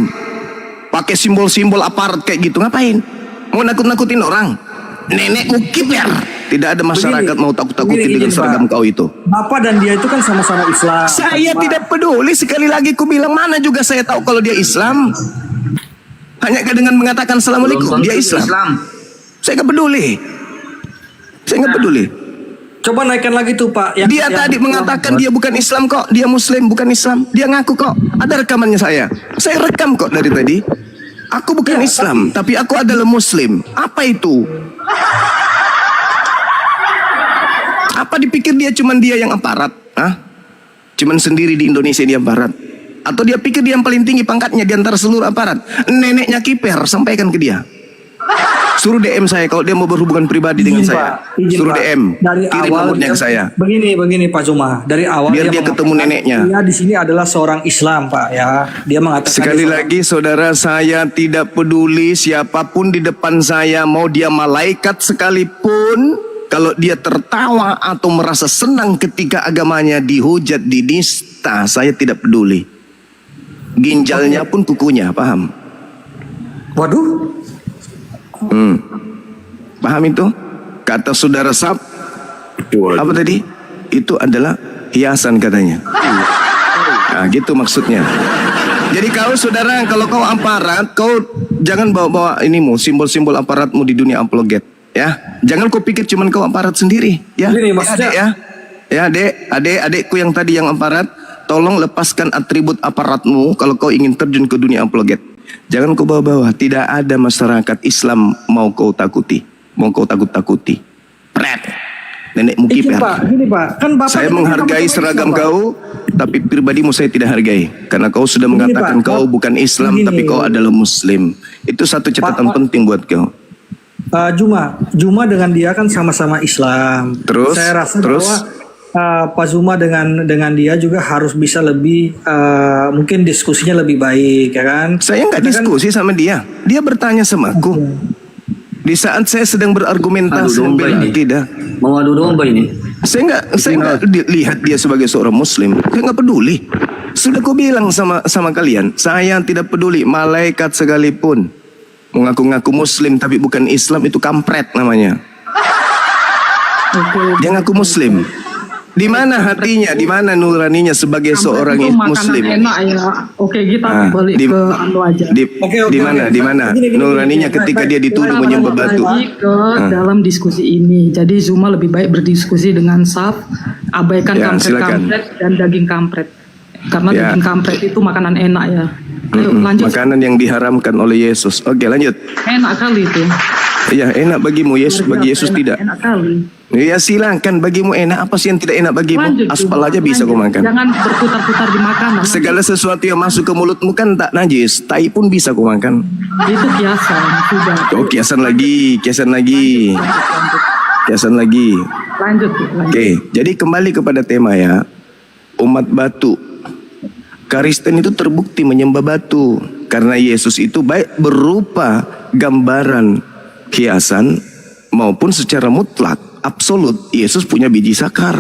Pakai simbol-simbol aparat kayak gitu, ngapain? Mau nakut-nakutin orang? Nenekmu kiper. Tidak ada masyarakat Begini, mau takut-takutin begini, dengan Pak. seragam kau itu. Bapak dan dia itu kan sama-sama Islam. Saya tidak peduli, sekali lagi ku bilang, mana juga saya tahu kalau dia Islam. Hanya dengan mengatakan assalamualaikum dia Islam. Saya nggak peduli. Coba naikkan lagi tuh Pak. Dia tadi mengatakan dia bukan Islam kok, dia Muslim bukan Islam. Dia ngaku kok, ada rekamannya saya. Saya rekam kok dari tadi. Aku bukan Islam, tapi aku adalah Muslim. Apa itu? Apa dipikir dia cuman dia yang aparat? Hah? Cuman sendiri di Indonesia dia aparat? Atau dia pikir dia yang paling tinggi pangkatnya di antara seluruh aparat? Neneknya kiper, sampaikan ke dia. Suruh DM saya kalau dia mau berhubungan pribadi dengan saya. Suruh Pak. DM, Dari kirim awal nomornya ke saya. Begini Pak Zuma. Dari awal Biar dia ketemu mengatakan neneknya. Dia di sini adalah seorang Islam Pak ya. Dia mengatakan Sekali dia seorang- lagi saudara, saya tidak peduli siapapun di depan saya, mau dia malaikat sekalipun, kalau dia tertawa atau merasa senang ketika agamanya dihujat, dinista, saya tidak peduli. Ginjalnya pun kukunya, paham? Waduh. Paham itu? Kata saudara Sab, apa tadi? Itu adalah hiasan katanya. Nah, gitu maksudnya. Jadi kau saudara, kalau kau aparat, kau jangan bawa-bawa inimu, simbol-simbol aparatmu di dunia apologet, ya. Jangan kau pikir cuman kau aparat sendiri, ya. Begini, maksudnya- Adek, ya. Ya, adekku yang tadi yang aparat, tolong lepaskan atribut aparatmu kalau kau ingin terjun ke dunia apologet. Jangan kau bawa-bawa. Tidak ada masyarakat Islam mau kau takuti, mau kau takut-takuti. Pret. Nenekmu kiper. Gini Pak, kan Bapak Saya ini menghargai sama-sama seragam Islam, Pak. kau, tapi pribadimu saya tidak hargai. Karena kau sudah Begini, mengatakan Pak, kau bukan Islam, begini. tapi kau adalah Muslim. Itu satu catatan Pak, penting buat kau. Juma dengan dia kan sama-sama Islam. Terus? Saya rasa Terus? bahwa Pak Zuma dengan dia juga harus bisa lebih mungkin diskusinya lebih baik, ya kan? Saya nggak Karena kan- diskusi sama dia. Dia bertanya sama aku. Di saat saya sedang berargumentasi Aduh, domba membela ini. akidah. Mau adu domba ini. Saya nggak lihat dia sebagai seorang Muslim. Saya nggak peduli. Sudah aku bilang sama kalian, saya tidak peduli malaikat sekalipun Mengaku-ngaku Muslim tapi bukan Islam itu kampret namanya. Dia ngaku Muslim. Di mana hatinya, di mana nuraninya sebagai seorang Muslim? Enak ya. Oke, kita balik ke anu aja. Di mana nuraninya ketika dia dituduh menyembah batu? Ke dalam diskusi ini. Jadi Zuma lebih baik berdiskusi dengan Saf, abaikan kampret dan daging kampret. Karena daging kampret itu makanan enak ya. Ayo lanjut. Makanan yang diharamkan oleh Yesus. Oke, lanjut. Enak kali itu. Iya, enak bagimu, bagi Yesus tidak. Enak kali. Ya silakan, bagimu enak, apa sih yang tidak enak bagimu? Lanjut, aspal aja bisa kau makan. Jangan berputar-putar di makanan. Segala sesuatu yang masuk ke mulutmu kan tak najis, tai pun bisa kau makan. Itu kiasan, sudah. Oh, kiasan lagi. Lanjut. Oke, jadi kembali kepada tema ya. Umat batu. Kristen itu terbukti menyembah batu karena Yesus itu baik berupa gambaran hiasan maupun secara mutlak absolut Yesus punya biji sakar,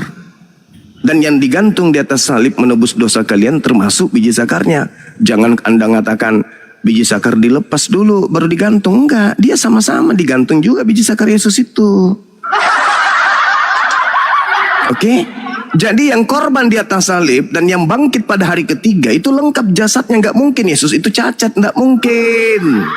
dan yang digantung di atas salib menebus dosa kalian termasuk biji sakarnya. Jangan Anda mengatakan biji sakar dilepas dulu baru digantung, enggak, dia sama-sama digantung juga biji sakar Yesus itu. Oke? Jadi yang korban di atas salib dan yang bangkit pada hari ketiga itu lengkap jasadnya. Nggak mungkin Yesus itu cacat, nggak mungkin.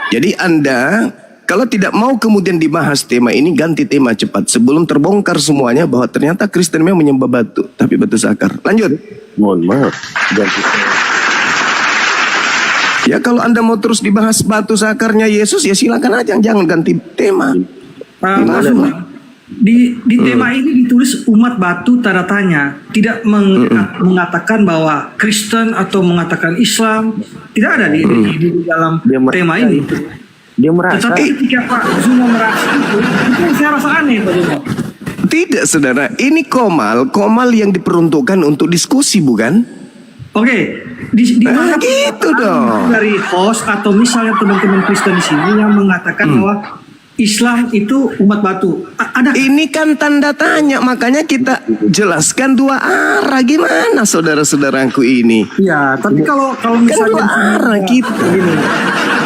Jadi Anda kalau tidak mau kemudian dibahas tema ini, ganti tema cepat sebelum terbongkar semuanya bahwa ternyata Kristen memang menyembah batu, tapi batu sakar. Lanjut. Mohon maaf, ganti. Ya kalau Anda mau terus dibahas batu sakarnya Yesus, ya silakan aja, jangan ganti tema. Di tema ini ditulis umat batu tanda tanya, tidak mengatakan bahwa Kristen atau mengatakan Islam, tidak ada di dalam tema ini. Dia merasa. Tetapi ketika Pak Zuma merasa itu saya rasa aneh Pak Zuma. Tidak saudara, ini komal yang diperuntukkan untuk diskusi bukan? Oke, di mana gitu dong dari host atau misalnya teman-teman Kristen di sini yang mengatakan bahwa Islam itu umat batu. Ada. Ini kan tanda tanya, makanya kita jelaskan dua arah. Gimana saudara-saudaraku ini? Ya, tapi kalau misalnya kan dua arah kita.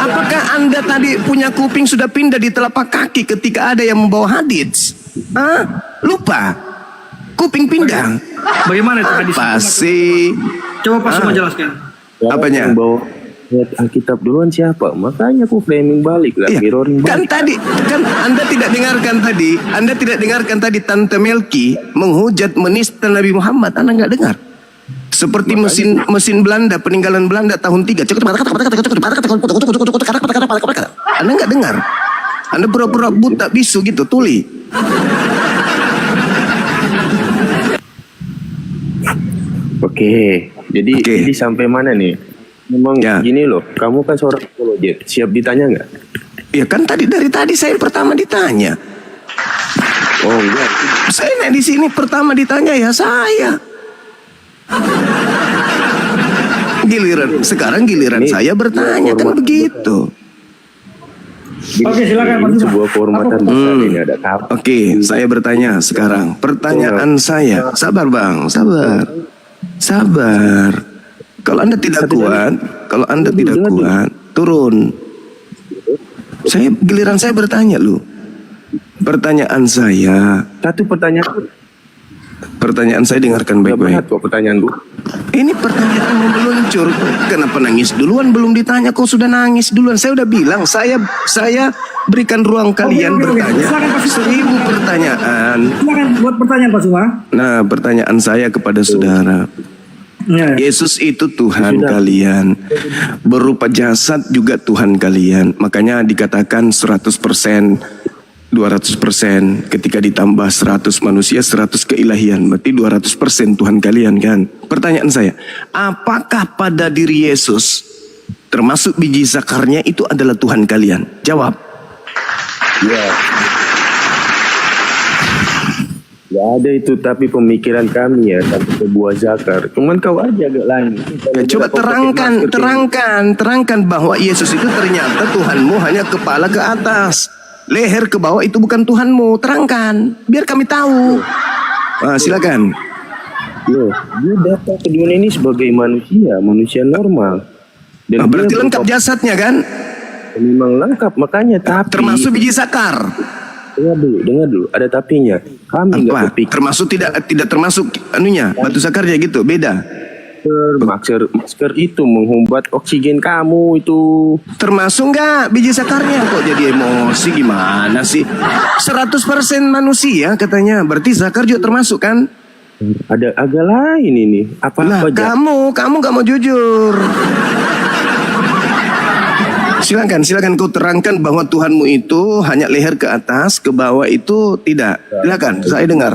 Apakah Anda tadi punya kuping sudah pindah di telapak kaki ketika ada yang membawa hadits? Lupa? Kuping pindah. Bagaimana itu hadis? Pasti. Coba Pak Suma jelaskan. Apanya? Alkitab duluan siapa? Makanya aku framing balik lah, mirroring balik. Kan tadi, kan Anda tidak dengarkan tadi Tante Melki menghujat menista Nabi Muhammad. Anda nggak dengar? Seperti mesin Belanda, peninggalan Belanda tahun 3. Anda nggak dengar? Anda pura-pura buta bisu gitu, tuli. Oke, jadi sampai mana nih? Memang gini loh, kamu kan seorang apologet, siap ditanya nggak? Ya kan dari tadi saya pertama ditanya. Oh enggak. Saya di sini pertama ditanya ya saya. Sekarang giliran saya bertanya, kan begitu. Oke, silakan Pak Zuma. Sebuah kehormatan besar ini ada kapan. Oke, saya bertanya sekarang. Pertanyaan saya, sabar Bang, sabar. Kalau Anda tidak kuat, turun. Giliran saya bertanya lu. Pertanyaan saya. Satu pertanyaan saya dengarkan baik-baik. Pertanyaan lu. Ini pertanyaan meluncur. Kenapa nangis duluan? Belum ditanya kok sudah nangis duluan. Saya udah bilang saya berikan ruang kalian bertanya. 1000 pertanyaan. Silakan buat pertanyaan Pak Suma. Nah, pertanyaan saya kepada saudara. Yesus itu Tuhan kalian, berupa jasad juga Tuhan kalian. Makanya dikatakan 100%, 200%. Ketika ditambah 100 manusia, 100 keilahian, berarti 200% Tuhan kalian kan. Pertanyaan saya, apakah pada diri Yesus termasuk biji sakarnya itu adalah Tuhan kalian? Jawab. Ya. Gak ada itu, tapi pemikiran kami ya sampai ke buah zakar. Cuman kau aja agak lain. Ya, coba terangkan bahwa Yesus itu ternyata Tuhanmu hanya kepala ke atas, leher ke bawah itu bukan Tuhanmu. Terangkan, biar kami tahu. Silakan. Loh, dia datang ke dunia ini sebagai manusia normal. Dan berarti dia lengkap jasadnya kan? Memang lengkap, makanya tapi Termasuk biji sakar. dengar dulu, ada tapinya. Kami nggak Apa? berpikir Termasuk tidak termasuk anunya batu sakarnya gitu, beda. masker itu menghumbat oksigen kamu itu. Termasuk nggak biji sakarnya? Kok jadi emosi gimana sih? 100% manusia katanya, berarti sakar juga termasuk kan? Ada agak lain ini. Nah, kamu nggak mau jujur. Silakan kau terangkan bahwa Tuhanmu itu hanya leher ke atas, ke bawah itu tidak. Silakan, saya dengar.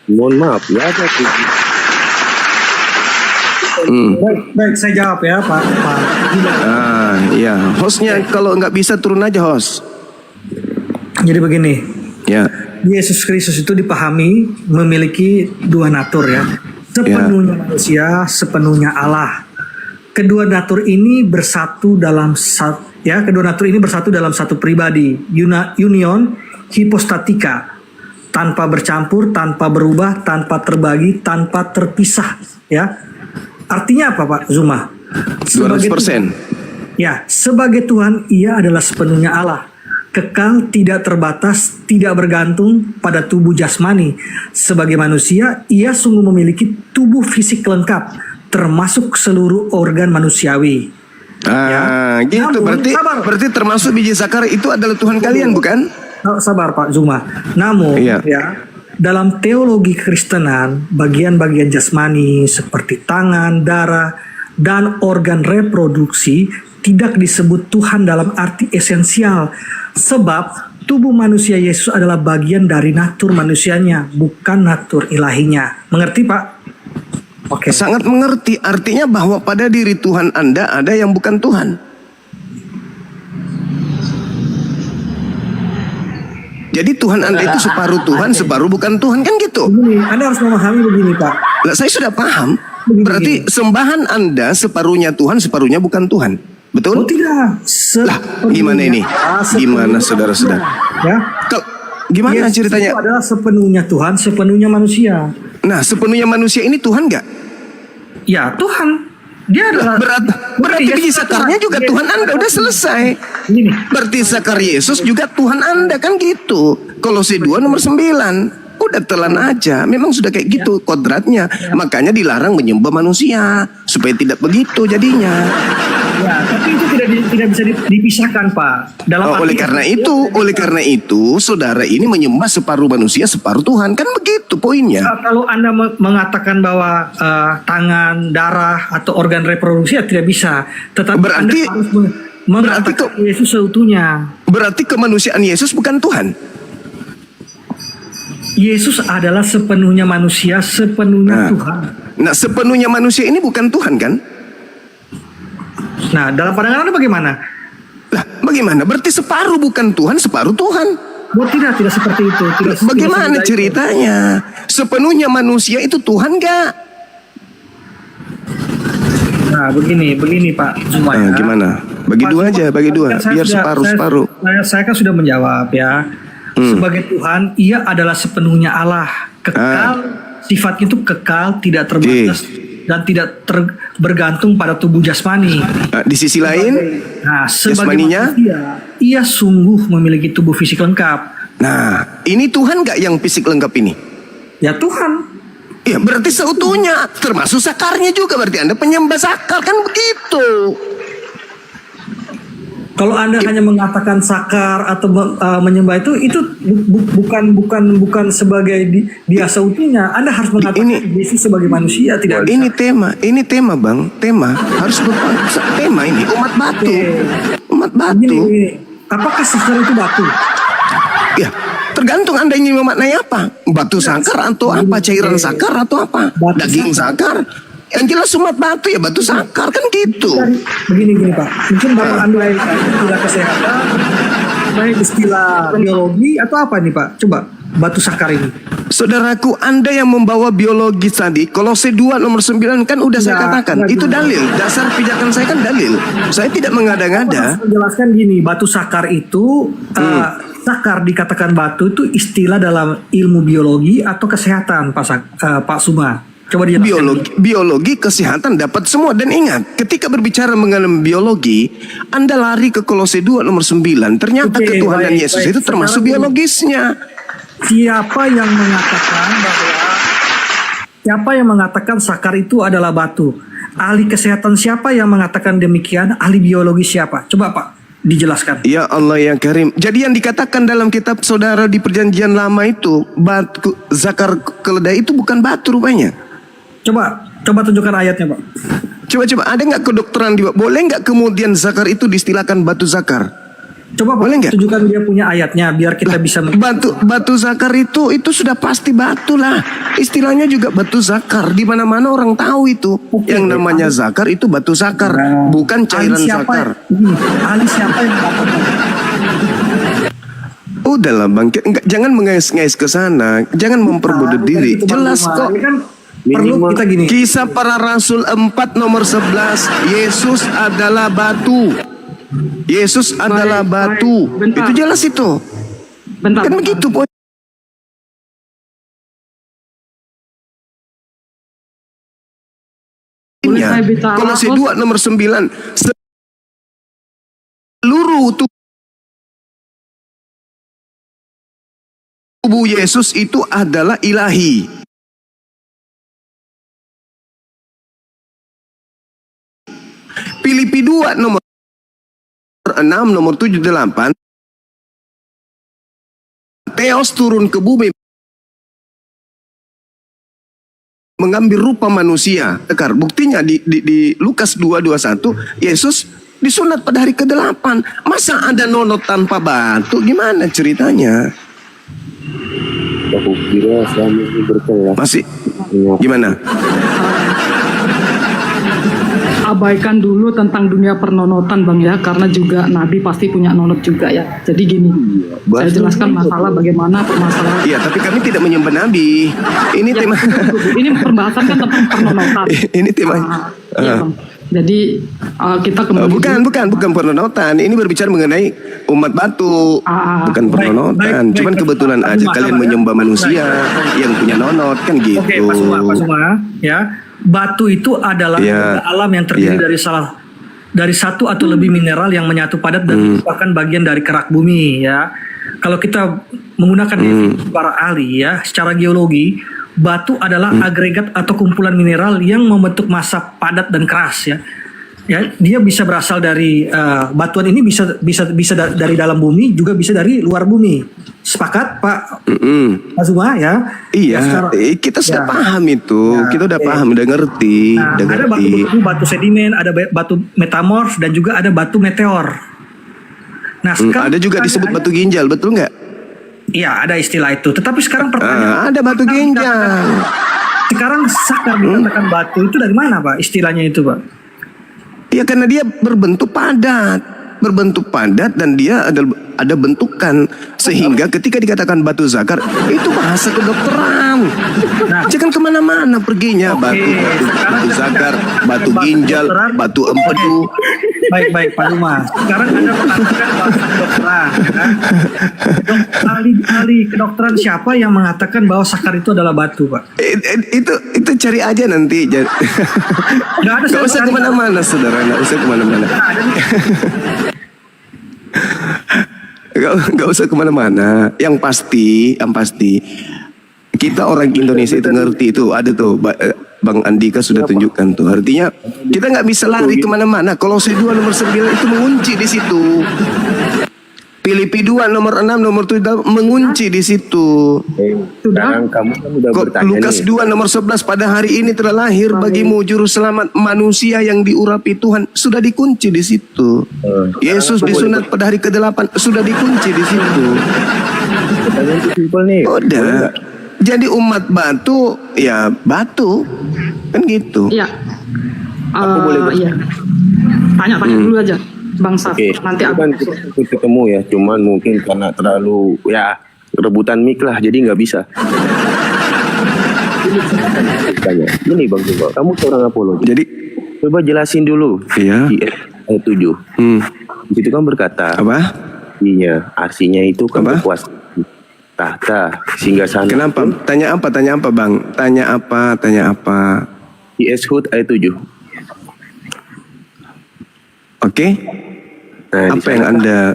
Mohon maaf, ya ada Baik, saya jawab ya Pak. Iya. Hostnya kalau nggak bisa turun aja host. Jadi begini. Ya. Yesus Kristus itu dipahami memiliki dua natur ya. Sepenuhnya manusia, sepenuhnya Allah. Kedua natur ini bersatu dalam satu pribadi, union hipostatika, tanpa bercampur, tanpa berubah, tanpa terbagi, tanpa terpisah, ya. Artinya apa Pak Zuma? 200%. Sebagai Tuhan ia adalah sepenuhnya Allah, kekal, tidak terbatas, tidak bergantung pada tubuh jasmani. Sebagai manusia ia sungguh memiliki tubuh fisik lengkap, termasuk seluruh organ manusiawi. Gitu. Berarti termasuk biji sakar itu adalah Tuhan kalian, bukan? Sabar Pak Zuma. Namun dalam teologi Kristenan, bagian-bagian jasmani seperti tangan, darah, dan organ reproduksi tidak disebut Tuhan dalam arti esensial, sebab tubuh manusia Yesus adalah bagian dari natur manusianya, bukan natur ilahinya. Mengerti Pak? Oke. Sangat mengerti. Artinya bahwa pada diri Tuhan Anda ada yang bukan Tuhan. Jadi Tuhan Anda itu separuh Tuhan, separuh bukan Tuhan, kan gitu? Begini, Anda harus memahami begini Pak. Lah, saya sudah paham. Berarti sembahan Anda separuhnya Tuhan, separuhnya bukan Tuhan. Betul? Oh tidak. Lah, gimana ini? Gimana saudara-saudara? Ya. Gimana ceritanya? Itu adalah sepenuhnya Tuhan, sepenuhnya manusia. Nah, sepenuhnya manusia ini Tuhan nggak? Ya, Tuhan. Dia adalah berarti biji sakarnya juga Tuhan Anda, udah selesai. Berarti sakar Yesus juga Tuhan Anda, kan gitu. Kolose 2 nomor 9. Udah telan aja, memang sudah kayak gitu kodratnya. Makanya dilarang menyembah manusia supaya tidak begitu jadinya. Ya, tapi itu tidak bisa dipisahkan Pak. Oleh karena itu, saudara ini menyembah separuh manusia, separuh Tuhan, kan begitu poinnya. Kalau Anda mengatakan bahwa tangan, darah atau organ reproduksi ya tidak bisa. Tetapi Anda harus mengatakan Yesus seutuhnya. Berarti kemanusiaan Yesus bukan Tuhan. Yesus adalah sepenuhnya manusia, sepenuhnya Tuhan. Nah, sepenuhnya manusia ini bukan Tuhan kan? Nah, dalam pandangan Anda bagaimana? Lah, bagaimana? Berarti separuh bukan Tuhan, separuh Tuhan. Oh, tidak seperti itu. Bagaimana ceritanya? Sepenuhnya manusia itu Tuhan nggak? Nah, begini Pak Zuma ya. Gimana? Bagi dua aja, biar separuh-separuh. Saya kan sudah menjawab ya. Sebagai Tuhan, ia adalah sepenuhnya Allah, kekal, sifatnya itu kekal, tidak terbatas dan tidak bergantung pada tubuh jasmani. Di sisi lain, sebagai manusia, ia sungguh memiliki tubuh fisik lengkap. Nah, ini Tuhan nggak yang fisik lengkap ini? Ya Tuhan. Ya berarti seutuhnya, termasuk sakarnya juga. Berarti Anda penyembah sakar, kan begitu? Kalau Anda hanya mengatakan sakar atau menyembah itu bukan sebagai dia seutuhnya. Anda harus mengatakan Yesus sebagai manusia, tidak bisa. Ini tema Bang, harus tema ini umat batu. Umat batu. Gini. Apakah sakar itu batu? Ya, tergantung Anda ingin memaknai apa. Batu sakar atau apa? Cairan sakar atau apa? Daging sakar. Yang jelas umat batu ya batu sakar, kan gitu. Begini Pak, mungkin Bapak ambil istilah kesehatan, baik istilah biologi atau apa nih Pak? Coba batu sakar ini. Saudaraku, Anda yang membawa biologi tadi, Kolose 2 nomor 9 kan udah saya katakan, itu dalil. Dasar pijakan saya kan dalil. Saya tidak mengada-ngada. Saya menjelaskan gini, batu sakar itu sakar dikatakan batu itu istilah dalam ilmu biologi atau kesehatan Pak Suma. Coba dijelaskan. Biologi, kesehatan dapat semua. Dan ingat, ketika berbicara mengenai biologi, Anda lari ke Kolose 2 nomor 9. Ternyata Oke, ketuhanan baik, Yesus baik. itu termasuk Sekarang biologisnya. Siapa yang mengatakan sakar itu adalah batu? Ahli kesehatan siapa yang mengatakan demikian? Ahli biologi siapa? Coba Pak dijelaskan. Ya Allah yang Karim. Jadi yang dikatakan dalam kitab saudara di perjanjian lama itu, batu zakar keledai itu bukan batu rupanya. Coba tunjukkan ayatnya Pak. Coba ada nggak kedokteran boleh nggak kemudian zakar itu distilahkan batu zakar? Coba Pak, boleh nggak? tunjukkan dia punya ayatnya biar kita bisa batu zakar itu sudah pasti batu lah. Istilahnya juga batu zakar. Di mana-mana orang tahu itu. Yang namanya zakar itu batu zakar, bukan cairan zakar. Ahli siapa yang mengatakan? Udahlah Bang, jangan mengais-ngais ke sana, jangan memperbodoh diri. Jelas kok. Perlu kita gini. Kisah Para Rasul 4 nomor 11, Yesus adalah batu. Yesus adalah batu. Itu jelas itu. Bentar. Kan begitu poinnya. Boleh saya bicara, Kolose Host? 2 nomor 9. Seluruh tubuh Yesus itu adalah ilahi. Filipi 2 nomor 6 nomor 7 8. Theos turun ke bumi mengambil rupa manusia. Buktinya di Lukas 2:21 Yesus disunat pada hari ke-8. Masa ada nonot tanpa batu? Gimana ceritanya? Aku kira selama ini berkelas. Masih gimana? Abaikan dulu tentang dunia pernonotan Bang ya, karena juga Nabi pasti punya nonot juga ya. Jadi gini, saya jelaskan masalah bagaimana permasalahan. Iya, tapi kami tidak menyembah Nabi. Ini Ya, tema. ini pembahasan kan tentang pernonotan. Ini tema. Iya Bang. Jadi kita kembali. Bukan pernonotan. Ini berbicara mengenai umat batu. Bukan pernonotan. Cuman kebetulan aja kalian menyembah manusia yang punya nonot kan gitu. Oke, Pak Suma, ya. Batu itu adalah benda alam yang terdiri dari satu atau lebih mineral yang menyatu padat dan merupakan bagian dari kerak bumi ya. Kalau kita menggunakan definisi para ahli ya, secara geologi, batu adalah agregat atau kumpulan mineral yang membentuk massa padat dan keras ya. Ya, dia bisa berasal dari batuan ini bisa dari dalam bumi, juga bisa dari luar bumi. Sepakat Pak Azuma ya? Iya, kita sudah paham itu. Kita udah paham, udah ngerti. Ada batu sedimen, ada batu metamorf, dan juga ada batu meteor. Nah, ada juga disebut batu ginjal, betul nggak? Iya, ada istilah itu. Tetapi sekarang pertanyaan, ada batu ginjal. Sekarang sakar dikatakan batu itu dari mana Pak? Istilahnya itu Pak? Ya karena dia berbentuk padat dan dia ada bentukan, sehingga ketika dikatakan batu zakar itu bahasa kedokteran. Jangan kemana-mana perginya. Batu zakar, batu ginjal, batu empedu. Baik Pak Zuma. Sekarang Anda mengatakan bahasa kedokteran. Ahli kedokteran siapa yang mengatakan bahwa sakar itu adalah batu Pak? Itu cari aja nanti. Gak usah kemana-mana saudara, gak usah kemana-mana. Gak usah kemana-mana. Yang pasti kita orang Indonesia itu ngerti itu. Ada tuh Bang Andika sudah tunjukkan tuh. Artinya kita nggak bisa lari kemana-mana. Kolose 2 nomor 9 itu mengunci di situ. Filipi 2 nomor 6 nomor 7 mengunci di situ. Sekarang kamu kan udah bertanya Lukas 2 nomor 11 pada hari ini telah lahir bagimu juru selamat manusia yang diurapi Tuhan, sudah dikunci di situ. Yesus disunat pada hari ke-8 sudah dikunci di situ. Udah. Jadi umat batu ya batu kan gitu. Iya. Iya. Tanya dulu aja. Bang Saf, nanti aku kan ketemu ya, cuman mungkin karena terlalu ya rebutan mic lah, jadi nggak bisa. Tanya, ini Bang Jumbo, kamu seorang apologi. Jadi coba jelasin dulu. Iya. Di ayat 7. Di situ kan berkata apa? Arsinya itu kan berkuasa. tahta singgasana. Kenapa? Tanya apa Bang? Tanya apa? IS Hud ayat 7. Oke. Nah, Apa yang Anda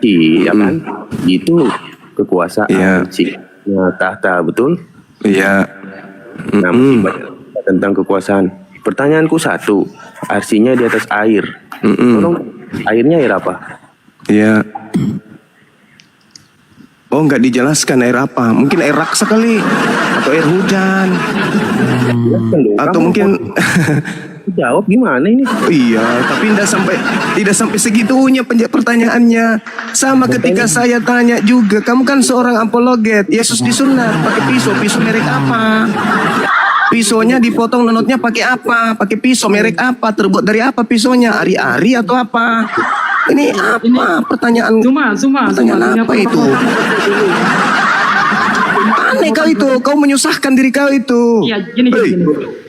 iya kan? Itu kekuasaan Iya. tahta, betul? Iya. Nah, masih banyak tentang kekuasaan. Pertanyaanku satu, arsinya di atas air. Tolong, airnya air apa? Iya. Oh, nggak dijelaskan air apa? Mungkin air raksa kali, atau air hujan, atau mungkin jawab gimana ini? iya, tapi tidak sampai segitunya pertanyaannya. Sama ketika saya tanya juga, kamu kan seorang apologet, Yesus disunat pakai pisau merek apa? Pisaunya dipotong nonotnya pakai apa? Pakai pisau merek apa? Terbuat dari apa pisaunya? Ari-ari atau apa? Ini apa pertanyaan? Pertanyaan apa itu? Aneh kau itu, kau menyusahkan diri kau itu. Iya, gini.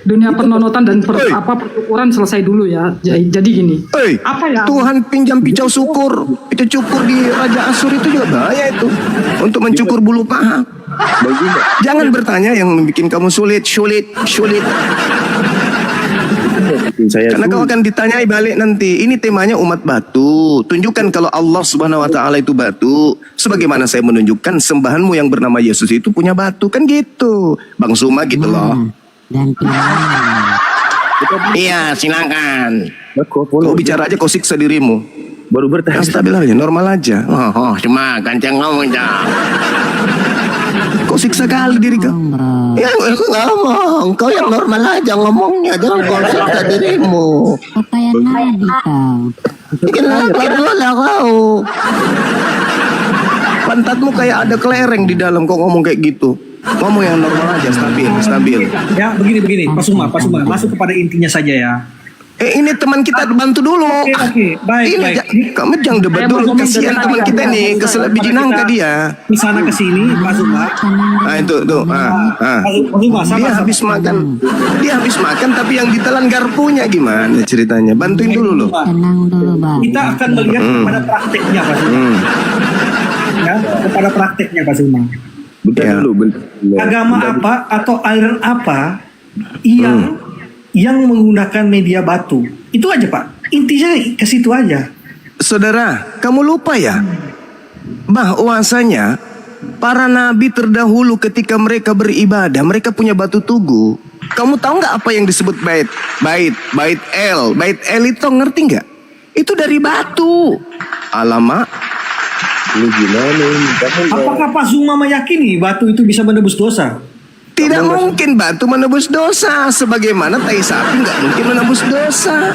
Dunia pernonotan dan persyukuran selesai dulu ya. Jadi gini. Apa ya? Tuhan pinjam pisau cukur di Raja Asur itu juga bahaya itu. Untuk mencukur bulu paha. Jangan bertanya yang bikin kamu sulit. Karena kau akan ditanyai balik nanti. Ini temanya umat batu. Tunjukkan kalau Allah Subhanahu Wa Taala itu batu. Sebagaimana saya menunjukkan sembahanmu yang bernama Yesus itu punya batu, kan gitu, Bang Suma gitu loh. Iya, silakan. Kau bicara aja, kau siksa dirimu. Baru bertanya. Stabil aja, normal aja. Cuma kancang ngomong Kau siksa kali diri kau. Ya, aku ngomong. Kau yang normal aja ngomongnya. Jangan kau siksa dirimu. Apa yang nabi kau? Kenapa dulu kau? Pantatmu kayak ada kelereng di dalam kau ngomong kayak gitu. Ngomong yang normal aja, stabil. Ya, begini, Pak Suma, masuk kepada intinya saja ya. Ini teman kita bantu dulu. Oke, baik. Kamu jangan debat dulu, kasihan teman kita nih, keselak biji nangka dia. Di sana ke sini, Pak Suma. Itu tuh. Dia habis makan tapi yang ditelan garpunya gimana ceritanya? Bantuin dulu loh. Kita akan melihat kepada prakteknya, Pak Suma. Ya, kepada prakteknya, Pak Suma. Bentar. Agama apa atau aliran apa yang menggunakan media batu? Itu aja, Pak. Intinya ke situ aja. Saudara, kamu lupa ya bahwasanya para nabi terdahulu ketika mereka beribadah, mereka punya batu tugu. Kamu tahu nggak apa yang disebut bait El itu, ngerti nggak? Itu dari batu. Alamak. Lu gimana ini? Apakah Pak Suma meyakini batu itu bisa menebus dosa? Tidak mungkin batu menebus dosa. Sebagaimana tai sapi nggak mungkin menebus dosa.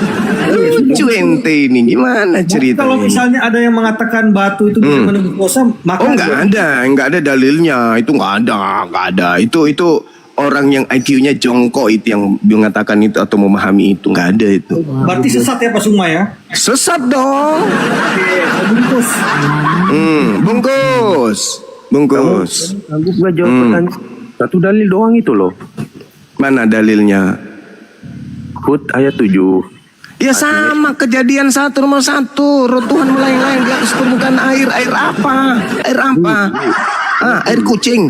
Lucu ente ini, gimana ceritanya? Kalau misalnya ada yang mengatakan batu itu bisa menebus dosa, maka nggak ada dalilnya. Itu nggak ada. Itu orang yang IQ-nya jongkok itu yang mengatakan itu atau memahami itu, nggak ada itu. Berarti sesat ya Pak Suma ya? Sesat dong. Bungkus. Bungkus. Aku nggak jawab pertanyaan. Satu dalil doang itu loh. Mana dalilnya? Hud ayat 7. Ya sama, Kejadian 1 nomor 1. Roh Tuhan melayang-layang di atas permukaan air. Air apa? Air kucing.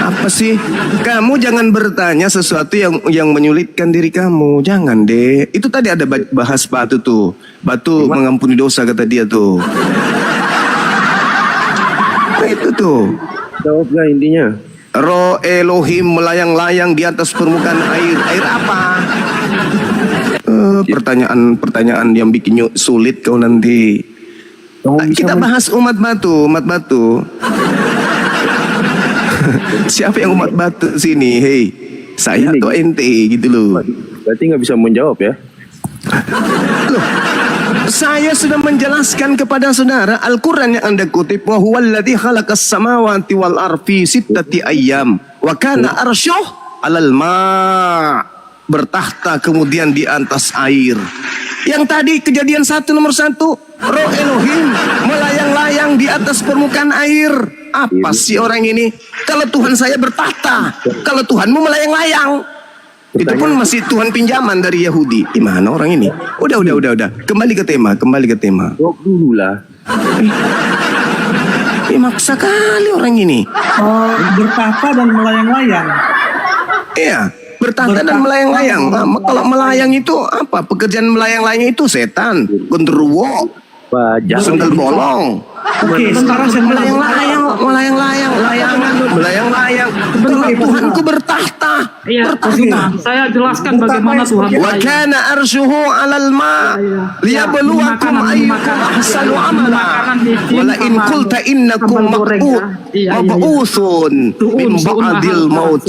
Apa sih? Kamu jangan bertanya sesuatu yang menyulitkan diri kamu. Jangan deh. Itu tadi ada bahas batu tuh. Batu mengampuni dosa kata dia tuh. Nah itu tuh. Jawab gak intinya? Roh Elohim melayang-layang di atas permukaan air. Air apa? Pertanyaan yang bikin sulit kau nanti. Kita bahas umat batu. Siapa yang umat batu sini? Hei, saya atau ente gitu loh. Berarti nggak bisa menjawab ya? Loh, saya sudah menjelaskan kepada saudara Al-Quran yang anda kutip, wa huwallazi khalaqas samawati wal ardi sittati ayyam wa kana arsyuh 'alal ma', bertahta kemudian di atas air. Yang tadi Kejadian 1 nomor 1, Roh Elohim melayang-layang di atas permukaan air. Apa sih orang ini? Kalau Tuhan saya bertahta, kalau Tuhanmu melayang-layang. Itu pun masih Tuhan pinjaman dari Yahudi. Gimana orang ini? Udah. Kembali ke tema. Jawab dulu lah. maksa kali orang ini. Oh, bertahta dan melayang-layang. Iya, bertahta dan melayang-layang. Kalau melayang itu apa? Pekerjaan melayang-layang itu setan, genderuwo, sendal bolong. Oke, sekarang saya melayang-layang, melayang-layang. Kalau Tuhanku bertahta. Iya, saya jelaskan bagaimana Tuhan. Wa kana arshuhu 'alal ma liyabluwakum ayyukum ahsanu amala. Wa la in qulta innakum mab'utsun min ba'dil maut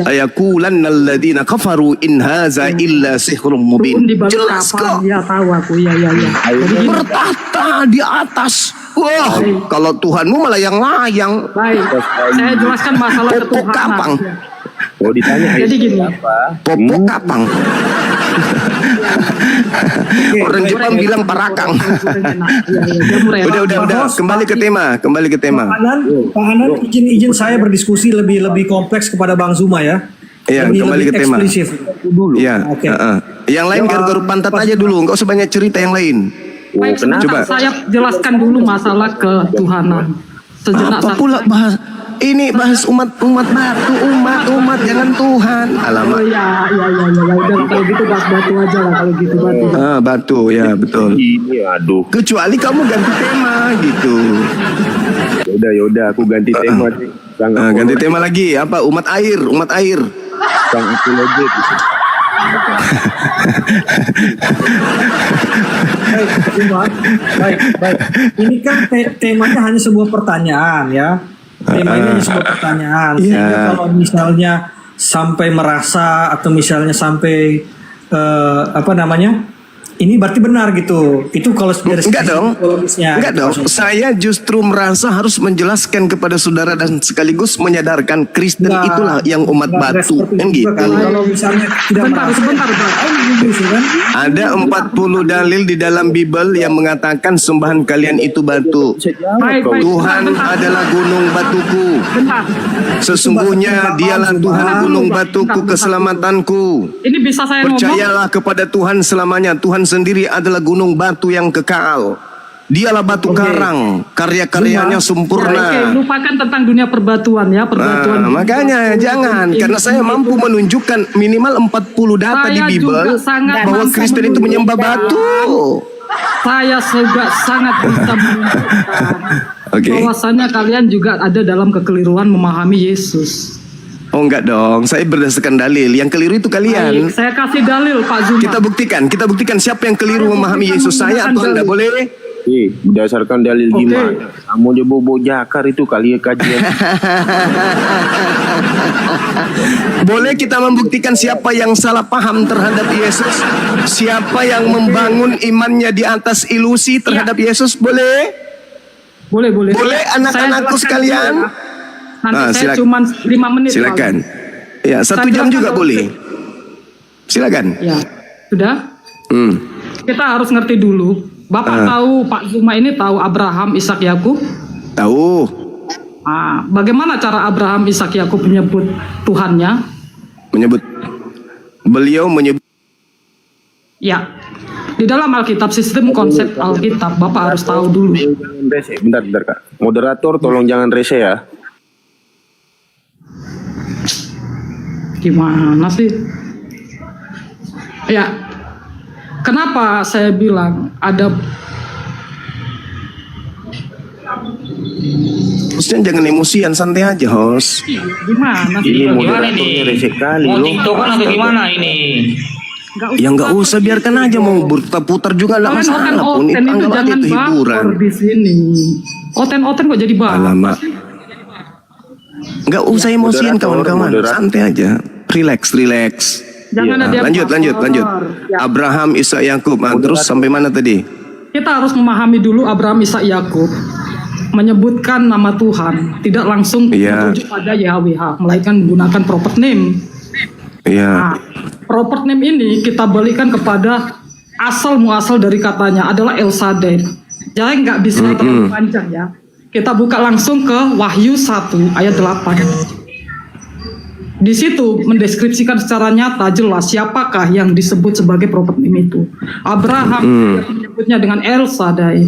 ayaqulanna alladziina kafaru in hadza illa sihrun mubin. Jelas kok. Ya tahu aku. Ya. Bertahta di atas. Wah, kalau Tuhanmu melayang-layang. Baik, saya jelaskan masalah ketuhanan. Oh, ditanya. Jadi gini. Popok kapang. Orang Jepang bilang parakang. Udah. Kembali ke tema. Pak Anan, izin saya berdiskusi lebih kompleks kepada Bang Zuma ya. Iya, kembali ke tema. Iya. Yang lain garuk-garuk pantat aja dulu, nggak usah banyak cerita yang lain. Baik, coba saya jelaskan dulu masalah ketuhanan. Sejenak. Apa pula bahas umat batu, umat jangan Tuhan. Alamak. Ya. Udah kalau gitu bahas batu aja lah kalau gitu batu. Batu ya betul. Ini aduh. Kecuali kamu ganti tema gitu. Yaudah, aku ganti tema. Ganti tema lagi. Apa? Umat air. Sang ekologi. Baik. Ini kan temanya hanya sebuah pertanyaan ya. Temanya hanya sebuah pertanyaan. Sehingga kalau misalnya sampai merasa atau misalnya sampai ini berarti benar gitu. Itu kalau dari enggak dong. Saya justru merasa harus menjelaskan kepada saudara dan sekaligus menyadarkan Kristen itulah yang umat batu kan gitu. Kalau misalnya tidak sebentar. Ada 40 dalil di dalam Bible yang mengatakan sembahan kalian itu batu. Tuhan adalah gunung batuku. Sesungguhnya dialah Tuhan gunung batuku keselamatanku. Ini bisa saya percayalah kepada Tuhan selamanya. Tuhan sendiri adalah gunung batu yang kekal. Dialah batu karang, karya-karyanya sempurna. Lupakan tentang dunia perbatuan ya, makanya jangan, karena saya mampu menunjukkan minimal 40 data di Bible bahwa Kristen itu menyembah batu. Saya juga sangat bisa menunjukkan bahwasannya kalian juga ada dalam kekeliruan memahami Yesus. Oh enggak dong, saya berdasarkan dalil. Yang keliru itu kalian. Baik, saya kasih dalil Pak Zuma. Kita buktikan siapa yang keliru memahami Yesus. Saya atau Anda boleh? Berdasarkan dalil gimana? Kamu dia bobo jakar itu kali ya kajian. Boleh kita membuktikan siapa yang salah paham terhadap Yesus? Siapa yang membangun imannya di atas ilusi terhadap Yesus? Boleh? Boleh. Boleh anak-anakku sekalian? Nanti saya cuma 5 menit. Silakan. Ya, 1 jam juga boleh. Silakan. Ya, sudah. Kita harus ngerti dulu. Bapak tahu Pak Zuma ini tahu Abraham, Ishak, Yakub? Tahu. Bagaimana cara Abraham, Ishak, Yakub menyebut Tuhannya? Beliau menyebut. Ya. Di dalam Alkitab, sistem konsep Alkitab, Bapak harus tahu dulu. Bentar Kak. Moderator tolong jangan rese ya. Gimana sih? Ya, kenapa saya bilang ada? Hostnya jangan emosian, santai aja host. Gimana sih? Ini moderatornya rese kali loh. TikTokan atau gimana ini? Ya nggak usah, biarkan aja, mau berputar juga nggak masalah pun. Itu jangan itu hiburan di sini. Oten kok jadi Alamak. Nggak usah emosian kawan-kawan, santai aja, relax. Jangan ada lanjut. Ya. Abraham, Ishak, Yakub. Terus sampai mana tadi? Kita harus memahami dulu Abraham, Ishak, Yakub menyebutkan nama Tuhan tidak langsung merujuk pada YHWH, melainkan menggunakan proper name. Proper name ini kita balikan kepada asal muasal dari katanya adalah El Shaddai. Jadi nggak bisa terlalu panjang ya. Kita buka langsung ke Wahyu 1 ayat 8. Di situ mendeskripsikan secara nyata jelas siapakah yang disebut sebagai proper name itu. Abraham menyebutnya dengan El Shaddai.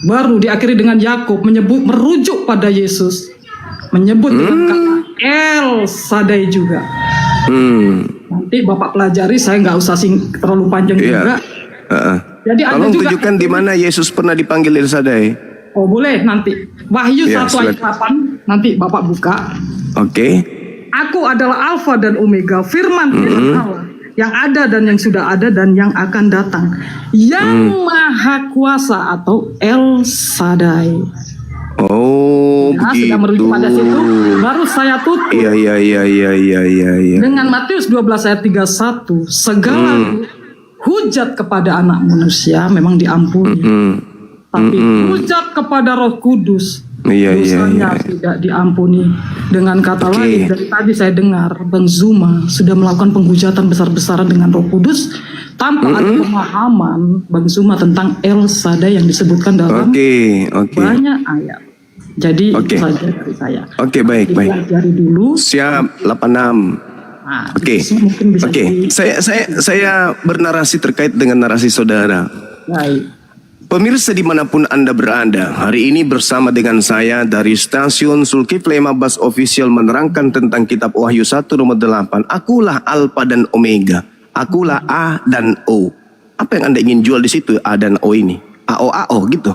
baru diakhiri dengan Yakub merujuk pada Yesus, menyebut dengan kata El Shaddai juga. Nanti Bapak pelajari, saya nggak usah terlalu panjang juga. Jadi tolong tunjukkan di mana Yesus pernah dipanggil El Shaddai. Oh boleh, nanti Wahyu 1 ayat 8 nanti Bapak buka. Oke. Aku adalah Alfa dan Omega, firman Allah yang ada dan yang sudah ada dan yang akan datang, yang maha kuasa atau El Shaddai. Oh, nah, begitu. Sudah merujuk pada situ, baru saya tutup. Iya. Dengan Matius 12 ayat 31, segala hujat kepada anak manusia memang diampuni. Tapi hujat kepada Roh Kudus dosanya tidak diampuni. Dengan kata lain, dari tadi saya dengar Bang Zuma sudah melakukan penghujatan besar-besaran dengan Roh Kudus tanpa ada pemahaman Bang Zuma tentang El Shaddai yang disebutkan dalam banyak ayat. Jadi itu saja dari saya. Baik. Pelajari dulu. Siap, 86. Saya bernarasi terkait dengan narasi saudara. Baik. Pemirsa dimanapun Anda berada, hari ini bersama dengan saya dari stasiun Zulkifli Mabas Official menerangkan tentang kitab Wahyu 1 nomor 8. Akulah Alfa dan Omega, akulah A dan O. Apa yang Anda ingin jual di situ A dan O ini? AO gitu.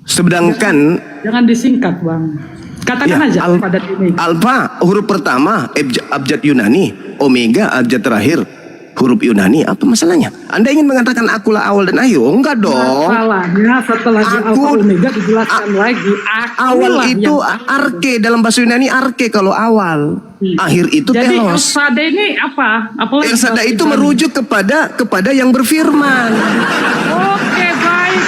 Sedangkan jangan disingkat, Bang. Katakan aja Alfa dan Omega. Alfa huruf pertama abjad Yunani, Omega abjad terakhir huruf Yunani. Apa masalahnya? Anda ingin mengatakan akulah awal dan akhir? Enggak dong. Masalahnya setelah Alfa Omega dijelaskan lagi. Awal itu arke, dalam bahasa Yunani arke kalau awal. Akhir itu telos. Jadi El Shaddai ini apa? El Shaddai itu merujuk kepada yang berfirman. Oke, baik.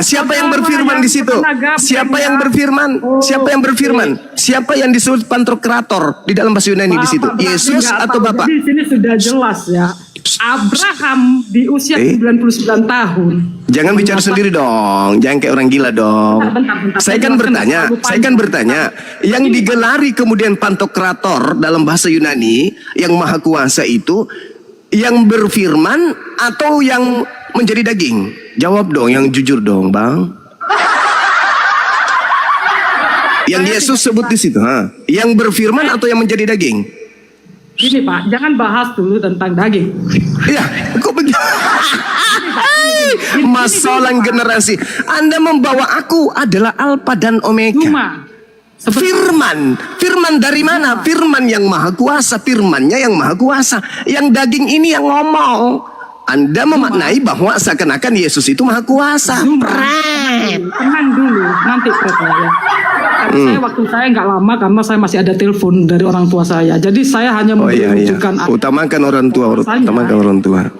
Siapa yang berfirman di situ? Siapa yang berfirman? Siapa yang berfirman? Siapa yang disebut Pantokrator di dalam bahasa Yunani di situ? Yesus atau Bapak? Di sini sudah jelas ya. Abraham di usia 99 tahun. Jangan bicara sendiri dong. Jangan kayak orang gila dong. Bentar, Saya kan bertanya, yang digelari kemudian Pantokrator dalam bahasa Yunani yang maha kuasa itu yang berfirman atau yang menjadi daging? Jawab dong, yang jujur dong, Bang. Yang Yesus sebut di situ, yang berfirman atau yang menjadi daging? Gini Pak, jangan bahas dulu tentang daging. Iya, kok begitu? Masalah generasi. Anda membawa aku adalah Alfa dan Omega. Firman dari mana? Firman yang maha kuasa, firmannya yang maha kuasa. Yang daging ini yang ngomong. Anda memaknai bahwa seakan-akan Yesus itu maha kuasa. Tenang dulu, nanti ya. Saya waktu saya nggak lama karena saya masih ada telepon dari orang tua saya. Jadi saya hanya menunjukkan. Utamakan orang tua.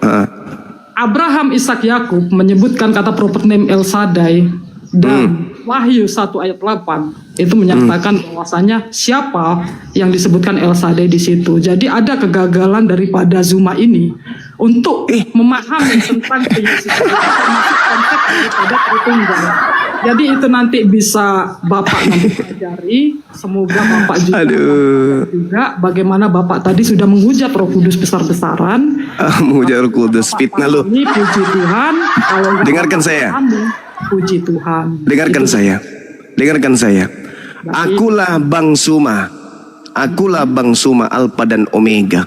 Abraham, Ishak, Yakub menyebutkan kata proper name El Shaddai dan Wahyu 1 ayat 8 itu menyatakan bahwasanya siapa yang disebutkan El Shaddai di situ. Jadi ada kegagalan daripada Zuma ini untuk memahami tentang Yesus termasuk konsep daripada Tritunggal. Jadi itu nanti bisa Bapak nanti pelajari. Semoga Bapak juga bagaimana Bapak tadi sudah menghujat Roh Kudus besar-besaran. Menghujat Roh Kudus, fitnah lu. Puji Tuhan. Dengarkan saya. Puji Tuhan. Dengarkan saya. Akulah Bang Suma. Akulah Bang Suma, Alfa dan Omega.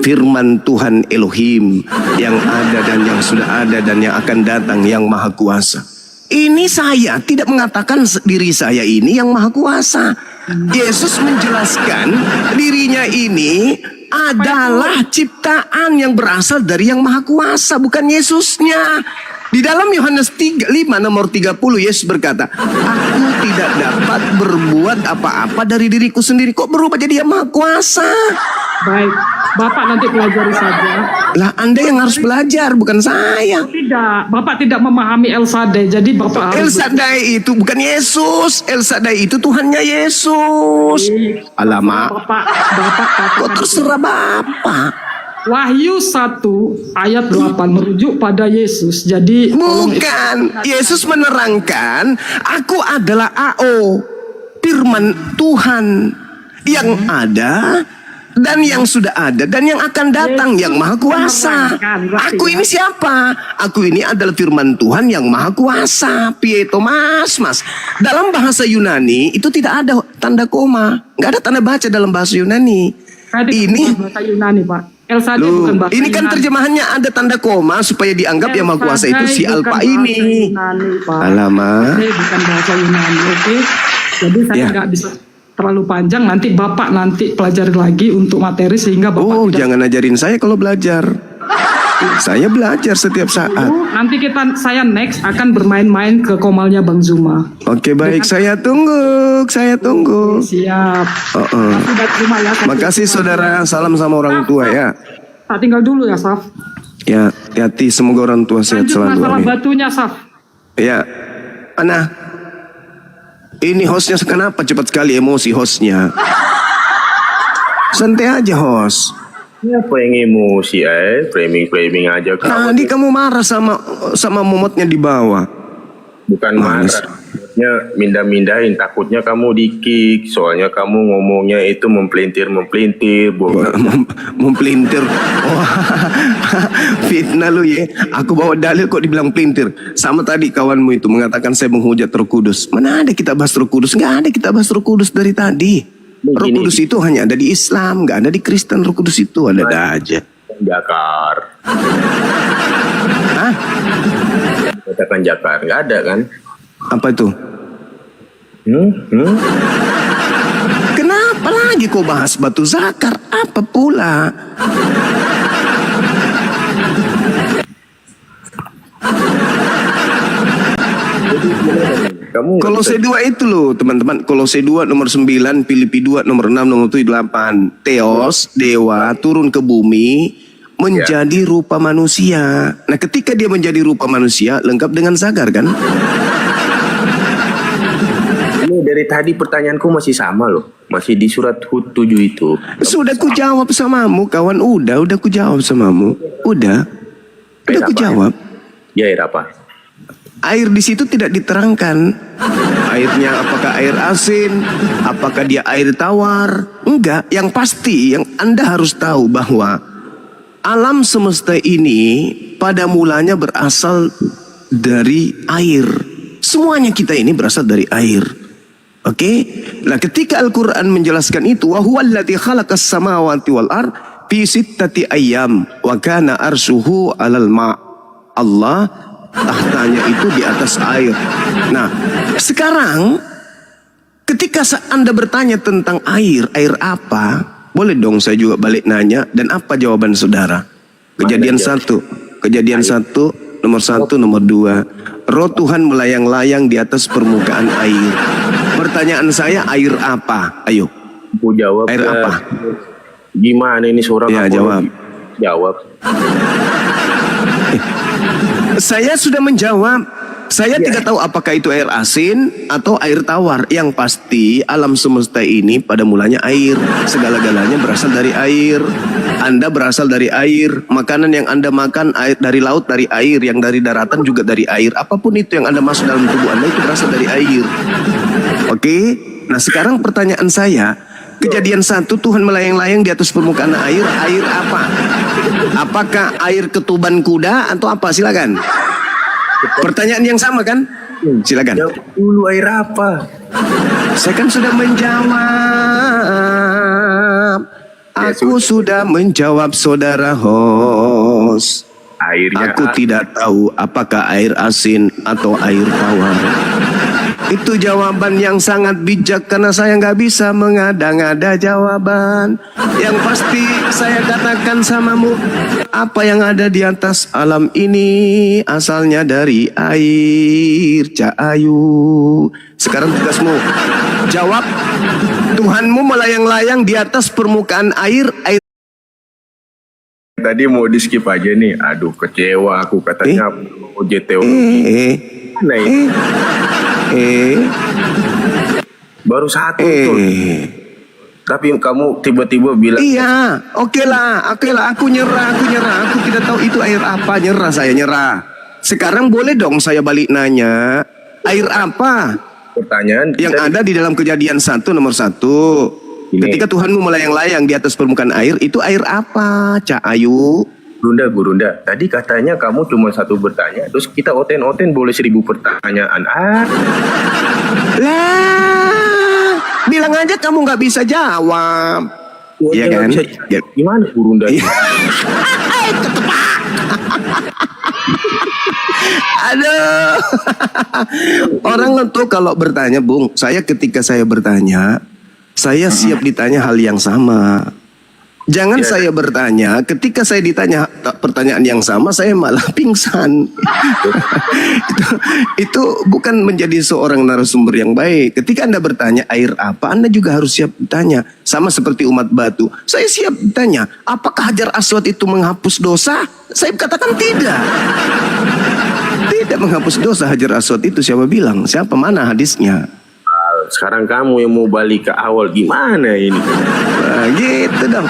Firman Tuhan Elohim yang ada dan yang sudah ada dan yang akan datang, yang maha kuasa. Ini saya tidak mengatakan diri saya ini yang maha kuasa. Yesus menjelaskan dirinya ini adalah ciptaan yang berasal dari yang maha kuasa, bukan Yesusnya. Di dalam Yohanes 5 nomor 30 Yesus berkata, aku tidak dapat berbuat apa-apa dari diriku sendiri. Kok berubah jadi yang maha kuasa? Baik, Bapak nanti pelajari saja. Lah Anda yang harus belajar, bukan saya. Tidak, Bapak tidak memahami El Shaddai. Jadi Bapak El Shaddai itu bukan Yesus. El Shaddai itu Tuhannya Yesus. Alamak. Bapak kok terserah Bapak. Wahyu 1 ayat 8 merujuk pada Yesus. Jadi bukan. Yesus menerangkan, aku adalah AO, firman Tuhan yang ada dan yang sudah ada dan yang akan datang yang maha kuasa. Aku ini siapa? Aku ini adalah firman Tuhan yang maha kuasa. Pieto mas. Dalam bahasa Yunani itu tidak ada tanda koma, nggak ada tanda baca dalam bahasa Yunani. Ini bahasa Yunani, Pak. El Shaddai bukan bahasa ini kan Yunani. terjemahannya ada tanda koma supaya dianggap yang maha kuasa itu si Shaddai Alpha bukan ini. bahasa Yunani, Pak. Alamak. El Shaddai bukan bahasa Yunani, oke? Jadi saya Ya. nggak bisa terlalu panjang. Nanti Bapak pelajari lagi untuk materi sehingga Bapak Oh, jangan ajarin saya kalau belajar. Saya belajar setiap saat. nanti saya next akan bermain-main ke komalnya Bang Zuma. Oke, baik, saya tunggu. Siap. Makasih saudara, salam sama orang tua ya. Tak tinggal dulu ya, Saf. Ya, hati, semoga orang tua sehat Lanjut selalu. masalah Amin. batunya, Saf. Ya, Ana. Ini hostnya kenapa cepat sekali emosi hostnya? Santai aja host. Siapa yang emosi framing aja Tadi kamu marah sama momotnya di bawah. Bukan marah, maksudnya mindah-mindahin, takutnya kamu di-kick, soalnya kamu ngomongnya itu mempelintir, mempelintir. Wah, fitnah lu ya. Aku bawa dalil kok dibilang pelintir. Sama tadi kawanmu itu mengatakan saya menghujat Roh Kudus. Mana ada kita bahas Roh Kudus? Nggak ada kita bahas Roh Kudus dari tadi. Roh Kudus itu hanya ada di Islam, nggak ada di Kristen. Roh Kudus itu ada aja. Jakar. Hah? Katakan Jakar, nggak ada kan? Apa itu? Kenapa lagi kau bahas batu zakar? Apa pula? Kolose 2 itu loh teman-teman. Kolose 2 nomor 9, Filipi 2 nomor 6, nomor 7, 8. Theos, dewa, turun ke bumi menjadi rupa manusia. Nah ketika dia menjadi rupa manusia lengkap dengan zagar kan? Ini dari tadi pertanyaanku masih sama loh. Masih di surat Hud 7 itu. Sudah ku jawab samamu kawan. Udah ku jawab samamu. Udah ku jawab. Ya air apa? Air di situ tidak diterangkan. Airnya apakah air asin, apakah dia air tawar? Enggak, yang pasti yang Anda harus tahu bahwa alam semesta ini pada mulanya berasal dari air. Semuanya kita ini berasal dari air. Oke? Nah, ketika Al-Qur'an menjelaskan itu, wa huwallazi khalaqas samawati wal ard fi sittati ayyam wa kana arshuhu 'alal ma'. Allah tahtanya itu di atas air. Nah, sekarang ketika Anda bertanya tentang air apa? Boleh dong saya juga balik nanya, dan apa jawaban saudara? Kejadian 1, nomor 1, nomor 2. Roh Tuhan melayang-layang di atas permukaan air. Pertanyaan saya, air apa? Ayo. Aku jawab. Air apa? Gimana ini seorang? Ya, jawab. Jawab. Saya sudah menjawab. Saya tidak tahu apakah itu air asin atau air tawar. Yang pasti alam semesta ini pada mulanya air. Segala-galanya berasal dari air. Anda berasal dari air. Makanan yang Anda makan air dari laut, dari air. Yang dari daratan juga dari air. Apapun itu yang Anda masuk dalam tubuh Anda itu berasal dari air. Oke? Nah sekarang pertanyaan saya, Kejadian 1, Tuhan melayang-layang di atas permukaan air. Air apa? Apakah air ketuban kuda atau apa? Silakan. Pertanyaan yang sama kan? Silakan. Dulu air apa? Saya kan sudah menjawab. Aku sudah menjawab saudara host. Airnya Aku tidak tahu apakah air asin atau air tawar. Itu jawaban yang sangat bijak karena saya nggak bisa mengada-ngada jawaban. Yang pasti saya katakan samamu, apa yang ada di atas alam ini asalnya dari air, Cahayu. Sekarang tugasmu, jawab. Tuhanmu melayang-layang di atas permukaan air. Tadi mau di skip aja nih. Aduh kecewa aku katanya OJT. Baru satu tuh. Tapi kamu tiba-tiba bilang iya, oke lah, aku nyerah, aku tidak tahu itu air apa, saya nyerah. Sekarang boleh dong saya balik nanya, air apa? Pertanyaan yang ada di dalam Kejadian 1 nomor 1. Ketika Tuhanmu melayang-layang di atas permukaan air, itu air apa, Cak Ayu? Gurunda, tadi katanya kamu cuma satu bertanya, terus kita oten-oten boleh 1000 pertanyaan. Lah, bilang aja kamu nggak bisa jawab. Iya kan? Gimana Gurunda? Aduh. Orang tuh kalau bertanya, Bung, ketika saya bertanya, saya siap ditanya hal yang sama. Jangan saya bertanya, ketika saya ditanya pertanyaan yang sama, saya malah pingsan. itu bukan menjadi seorang narasumber yang baik. Ketika Anda bertanya air apa, Anda juga harus siap ditanya. Sama seperti umat batu. Saya siap ditanya, apakah Hajar Aswad itu menghapus dosa? Saya katakan tidak. Tidak menghapus dosa Hajar Aswad itu. Siapa bilang? Siapa, mana hadisnya? Sekarang kamu yang mau balik ke awal, gimana ini? Nah, gitu dong.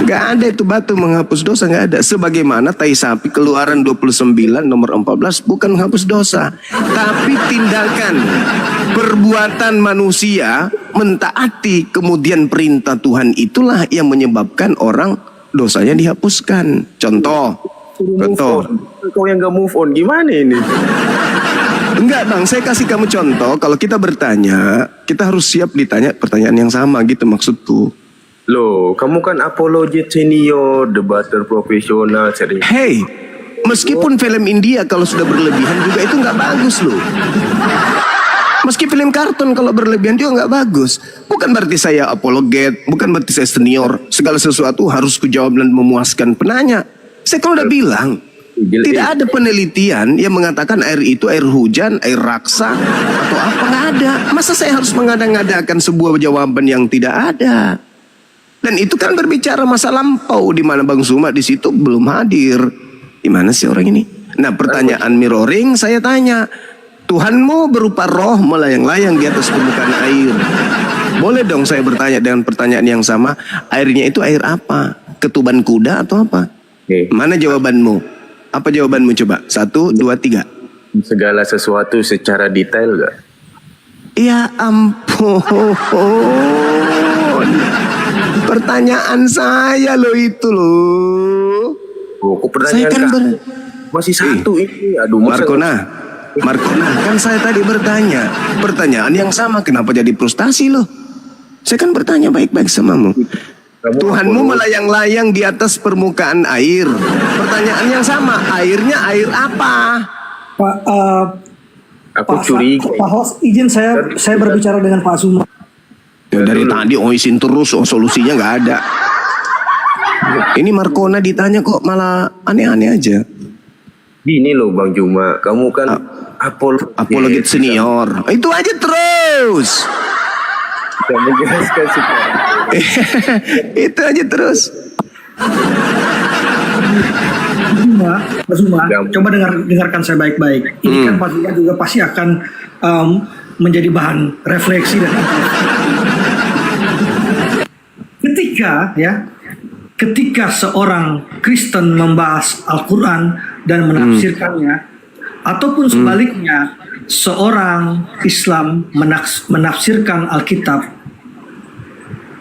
Gak ada itu batu menghapus dosa, gak ada. Sebagaimana tai sapi Keluaran 29 nomor 14 bukan menghapus dosa, tapi tindakan perbuatan manusia mentaati kemudian perintah Tuhan itulah yang menyebabkan orang dosanya dihapuskan. Contoh. Kau yang gak move on, gimana ini? Enggak bang, saya kasih kamu contoh. Kalau kita bertanya, kita harus siap ditanya pertanyaan yang sama gitu maksudku. Loh, kamu kan apologet senior, debater profesional, sering. Hey, meskipun film India kalau sudah berlebihan juga itu nggak bagus loh. Meski film kartun kalau berlebihan juga nggak bagus. Bukan berarti saya apologet, bukan berarti saya senior. Segala sesuatu harus kujawab dan memuaskan penanya. Saya kalau udah bilang, tidak ada penelitian yang mengatakan air itu air hujan, air raksa, atau apa, nggak ada. Masa saya harus mengada-ngadakan sebuah jawaban yang tidak ada? Dan itu kan berbicara masa lampau, di mana Bang Zuma di situ belum hadir. Di mana sih orang ini? Nah, pertanyaan mirroring saya tanya, Tuhanmu berupa roh melayang-layang di atas permukaan air. Boleh dong saya bertanya dengan pertanyaan yang sama, airnya itu air apa? Ketuban kuda atau apa? Mana jawabanmu? Apa jawabanmu coba? 1, 2, 3. Segala sesuatu secara detail gak? Ya ampun. Pertanyaan saya loh itu loh. Kok pertanyaan saya kan masih satu ini. Aduh, Markona, kan saya tadi bertanya pertanyaan yang sama, kenapa jadi frustasi loh? Saya kan bertanya baik-baik samamu. Tuhanmu melayang-layang di atas permukaan air. Pertanyaan yang sama, airnya air apa? Aku curiga. Pak Host, izin saya berbicara dengan Pak Zuma. Ya, dari tadi izin terus, solusinya nggak ada. Ini Markona ditanya kok malah aneh-aneh aja. Gini loh Bang Juma, kamu kan apologet senior. Itu aja terus. Tidak menjelaskan sih. Itu aja terus. Pak Zuma, coba dengarkan saya baik-baik. Ini kan Pak Zuma juga pasti akan menjadi bahan refleksi dan ketika seorang Kristen membahas Al-Quran dan menafsirkannya, ataupun sebaliknya seorang Islam menafsirkan Alkitab,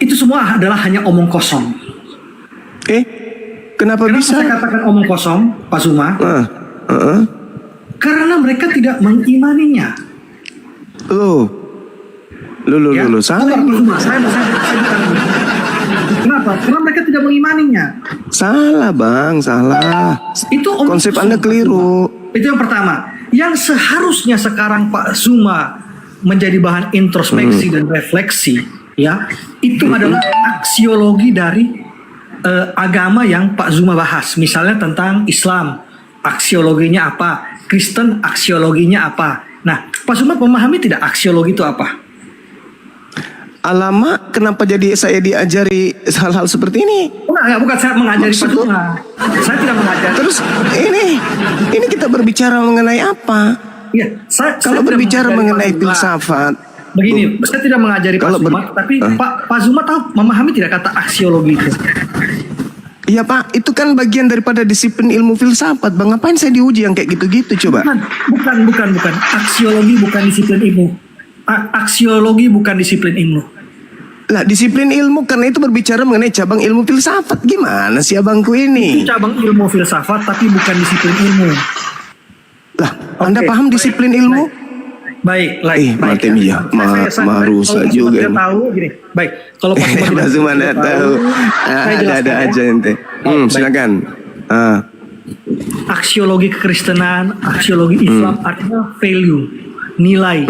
itu semua adalah hanya omong kosong. Kenapa bisa? Saya katakan omong kosong, Pak Zuma? Karena mereka tidak mengimaninya. Loh, salah. Saya kenapa? Karena mereka tidak mengimaninya. Salah bang, salah. Itu konsep Anda keliru. Itu yang pertama. Yang seharusnya sekarang Pak Zuma menjadi bahan introspeksi dan refleksi, ya, itu adalah aksiologi dari agama yang Pak Zuma bahas. Misalnya tentang Islam, aksiologinya apa? Kristen, aksiologinya apa? Nah, Pak Zuma memahami tidak aksiologi itu apa? Alamak, kenapa jadi saya diajari hal-hal seperti ini? Bukan saya mengajari Pak Zuma. Saya tidak mengajari. Terus ini kita berbicara mengenai apa? Ya, kalau berbicara mengenai filsafat. Begini, saya tidak mengajari Pak Zuma, tapi Pak Zuma tahu memahami tidak kata aksiologi itu? Iya Pak, itu kan bagian daripada disiplin ilmu filsafat. Bang, ngapain saya diuji yang kayak gitu-gitu coba? Bukan. Aksiologi bukan disiplin ilmu. Aksiologi bukan disiplin ilmu. Lah disiplin ilmu karena itu berbicara mengenai cabang ilmu filsafat. Gimana sih abangku ini? Itu cabang ilmu filsafat tapi bukan disiplin ilmu. Lah, Anda paham disiplin ilmu? Baik, Matemia, Marusa juga. Tahu gini. Baik, kalau Pak Suma Mas mana tahu. Ada aja ente. Silakan. Aksiologi kekristenan, aksiologi Islam artinya value, nilai.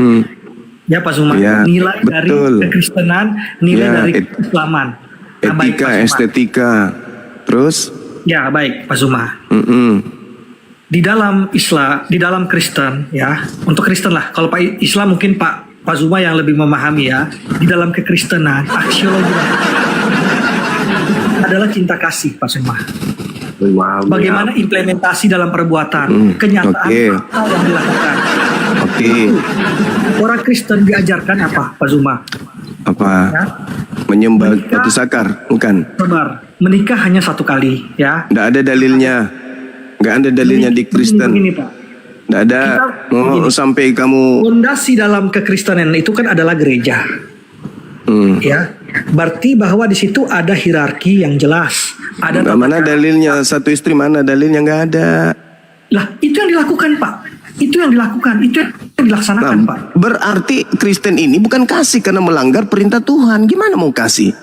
Ya Pak Suma, nilai dari kekristenan, nilai dari keislaman. Etika, estetika. Terus? Ya, baik Pak Suma. Di dalam Islam, di dalam Kristen ya, untuk Kristen lah. Kalau Pak Islam mungkin Pak Zuma yang lebih memahami ya. Di dalam kekristenan, aksiologi adalah cinta kasih Pak Zuma. Bagaimana implementasi dalam perbuatan, kenyataan apa yang dilakukan. Orang Kristen diajarkan apa Pak Zuma? Apa? Ya? Menyembah batu sakar, bukan? Sabar. Menikah hanya satu kali ya. Tidak ada dalilnya. Nggak ada dalilnya di Kristen. Nggak ada. Sampai kamu. Fondasi dalam kekristenan itu kan adalah gereja. Ya, berarti bahwa di situ ada hierarki yang jelas. Ada mana dalilnya satu istri, mana dalilnya? Nggak ada. Lah itu yang dilakukan Pak. Itu yang dilakukan, itu yang dilaksanakan Pak. Berarti Kristen ini bukan kasih karena melanggar perintah Tuhan. Gimana mau kasih?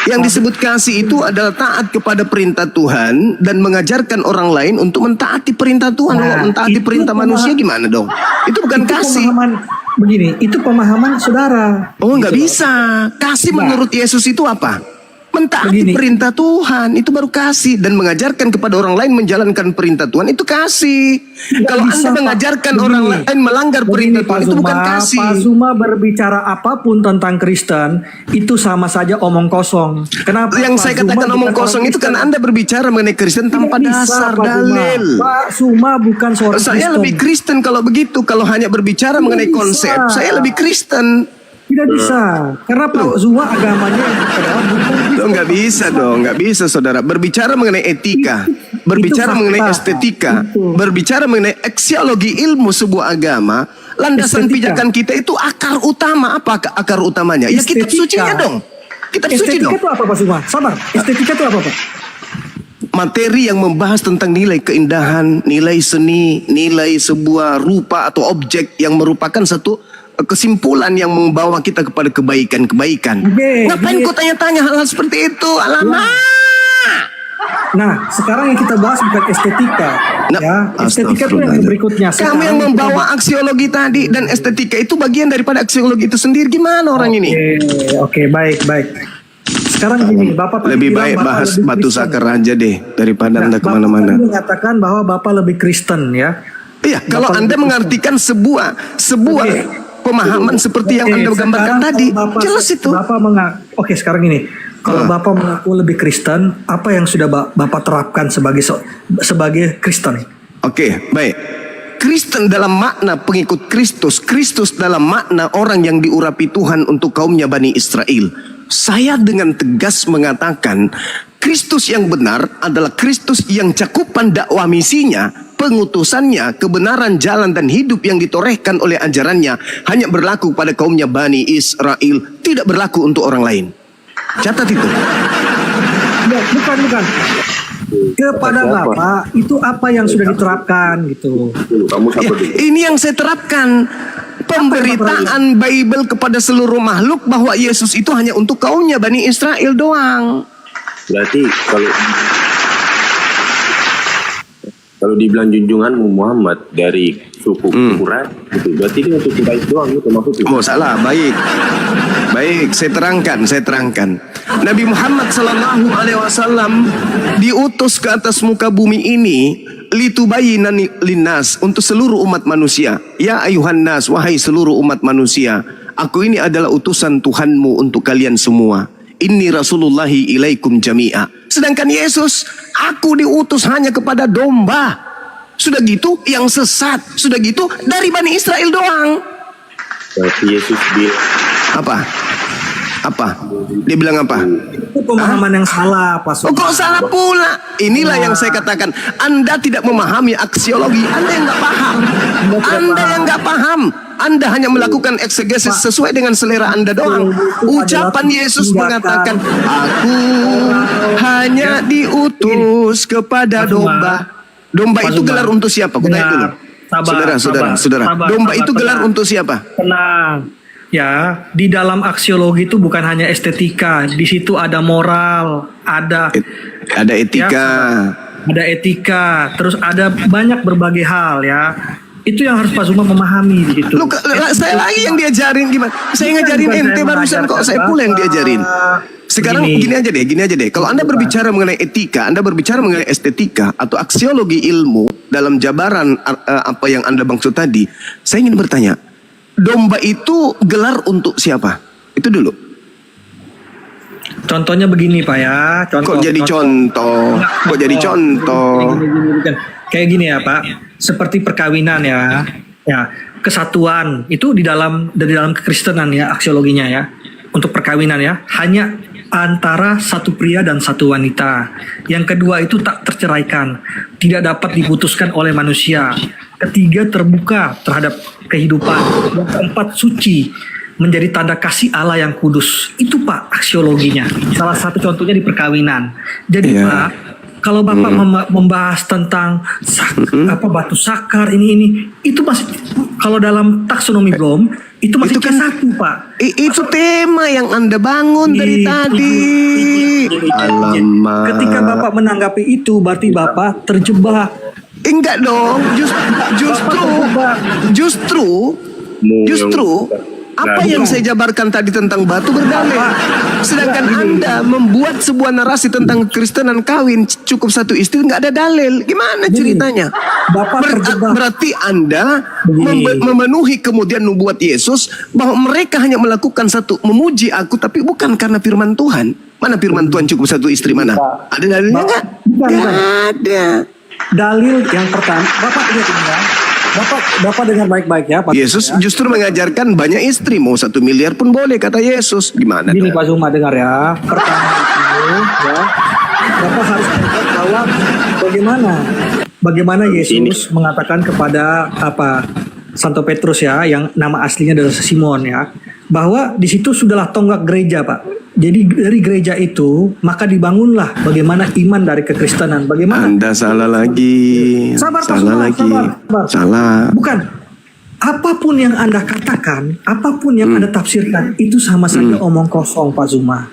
Yang disebut kasih itu adalah taat kepada perintah Tuhan dan mengajarkan orang lain untuk mentaati perintah Tuhan. Kalau mentaati perintah manusia gimana dong? Itu bukan kasih. Begini, itu pemahaman saudara. Oh, nggak bisa. Kasih menurut Yesus itu apa? Mentaati perintah Tuhan, itu baru kasih. Dan mengajarkan kepada orang lain menjalankan perintah Tuhan, itu kasih. Kalau Anda mengajarkan orang lain melanggar perintah Tuhan, itu bukan kasih. Pak Zuma berbicara apapun tentang Kristen, itu sama saja omong kosong. Kenapa? Yang saya katakan omong kosong itu karena Anda berbicara mengenai Kristen tanpa dasar dalil. Pak Zuma bukan seorang Kristen. Saya lebih Kristen kalau begitu. Kalau hanya berbicara mengenai konsep, saya lebih Kristen. Tidak bisa, karena Pak Zuma agamanya nggak bisa dong, nggak bisa saudara. Berbicara mengenai etika, berbicara mengenai estetika, berbicara mengenai aksiologi ilmu sebuah agama, landasan pijakan kita itu akar utama. Apa akar utamanya? Ya kitab sucinya dong. Kitab suci dong. Estetika itu apa Pak Zuma? Sabar, estetika itu apa Pak? Materi yang membahas tentang nilai keindahan, nilai seni, nilai sebuah rupa atau objek yang merupakan satu kesimpulan yang membawa kita kepada kebaikan-kebaikan. Ngapain kau tanya-tanya hal-hal seperti itu? Alamak. Nah, sekarang yang kita bahas bukan estetika. Ya, estetika itu yang berikutnya. Kamu yang membawa aksiologi tadi, dan estetika itu bagian daripada aksiologi itu sendiri. Gimana orang ini? Oke, baik. Sekarang gini, Bapak lebih baik bahas batu sakar aja deh daripada Anda kemana-mana. Bapak mengatakan bahwa Bapak lebih Kristen ya. Iya, kalau Anda mengartikan sebuah pemahaman seperti yang Anda gambarkan tadi, jelas itu. Oke, sekarang ini, kalau Bapak mengaku lebih Kristen, apa yang sudah Bapak terapkan sebagai Kristen? Oke, baik. Kristen dalam makna pengikut Kristus, Kristus dalam makna orang yang diurapi Tuhan untuk kaumnya Bani Israel. Saya dengan tegas mengatakan, Kristus yang benar adalah Kristus yang cakupan dakwah misinya, pengutusannya, kebenaran jalan dan hidup yang ditorehkan oleh ajarannya hanya berlaku pada kaumnya Bani Israel, tidak berlaku untuk orang lain. Catat itu. Bukan. Kepada Bapak itu apa yang sudah diterapkan gitu. Ini yang saya terapkan. Pemberitaan Bible kepada seluruh makhluk bahwa Yesus itu hanya untuk kaumnya Bani Israel doang. Berarti kalau dibilang junjunganmu Muhammad dari suku Quraisy gitu, berarti ini untuk Quraisy doang itu maksudnya. Oh salah, baik, saya terangkan. Nabi Muhammad SAW diutus ke atas muka bumi ini litubayyina linnas, untuk seluruh umat manusia. Ya ayuhan nas, wahai seluruh umat manusia, aku ini adalah utusan Tuhanmu untuk kalian semua. Inni rasulullahi ilaikum jami'a. Sedangkan Yesus, aku diutus hanya kepada domba. Sudah gitu yang sesat, sudah gitu dari Bani Israel doang. Berarti Yesus bilang apa? Dia bilang apa? pemahaman yang salah, Pak Suma. Oh, kok salah pula? Inilah yang saya katakan. Anda tidak memahami aksiologi. Anda yang nggak paham. Anda yang nggak paham. Anda hanya melakukan eksegesis sesuai dengan selera Anda doang. Ucapan Yesus mengatakan, aku hanya diutus kepada domba. Domba itu gelar untuk siapa? Aku tanya dulu. Saudara. Domba itu gelar untuk siapa? Tenang. Ya, di dalam aksiologi itu bukan hanya estetika, di situ ada moral, ada etika. Ya, ada etika, terus ada banyak berbagai hal ya. Itu yang harus Pak Zuma memahami gitu. Lu, saya lagi yang diajarin gimana? Saya ngajarin ente barusan kok, saya pula yang diajarin. Sekarang gini aja deh. Kalau Anda berbicara mengenai etika, Anda berbicara mengenai estetika atau aksiologi ilmu dalam jabaran apa yang Anda maksud tadi, saya ingin bertanya, domba itu gelar untuk siapa? Itu dulu. Contohnya begini Pak ya. Kok jadi contoh? Kayak gini ya Pak. Seperti perkawinan ya. Ya, kesatuan itu dari dalam kekristenan ya aksiologinya ya. Untuk perkawinan ya, hanya antara satu pria dan satu wanita. Yang kedua itu tak terceraikan, tidak dapat diputuskan oleh manusia. Ketiga terbuka terhadap kehidupan. Yang keempat suci, menjadi tanda kasih Allah yang kudus. Itu Pak aksiologinya. Salah satu contohnya di perkawinan. Jadi Pak, kalau Bapak membahas tentang batu sakar ini itu masih, kalau dalam taksonomi Bloom itu masih kan satu Pak. Itu tema yang Anda bangun dari tadi. Alamak. Ketika Bapak menanggapi itu berarti Bapak terjebak. Enggak dong, justru apa yang saya jabarkan tadi tentang batu berdalil. Sedangkan Anda membuat sebuah narasi tentang kekristenan kawin cukup satu istri, nggak ada dalil. Gimana ceritanya? Berarti Anda memenuhi kemudian nubuat Yesus bahwa mereka hanya melakukan satu, memuji aku, tapi bukan karena firman Tuhan. Mana firman Tuhan cukup satu istri mana? Ada dalilnya nggak? Nggak ada. Dalil yang pertama, Bapak lihat ini ya. Bapak dengar baik-baik ya Pak. Yesus justru mengajarkan banyak istri, mau 1 miliar pun boleh kata Yesus. Gimana? Gini Pak Zuma dengar ya. Pertama itu ya, Bapak harus melihat bahwa bagaimana Yesus mengatakan kepada Santo Petrus ya, yang nama aslinya adalah Simon ya, bahwa di situ sudahlah tonggak gereja Pak. Jadi dari gereja itu maka dibangunlah bagaimana iman dari kekristenan. Bagaimana? Anda salah lagi. Salah. Bukan. Apapun yang Anda katakan, apapun yang Anda tafsirkan, itu sama saja omong kosong Pak Zuma.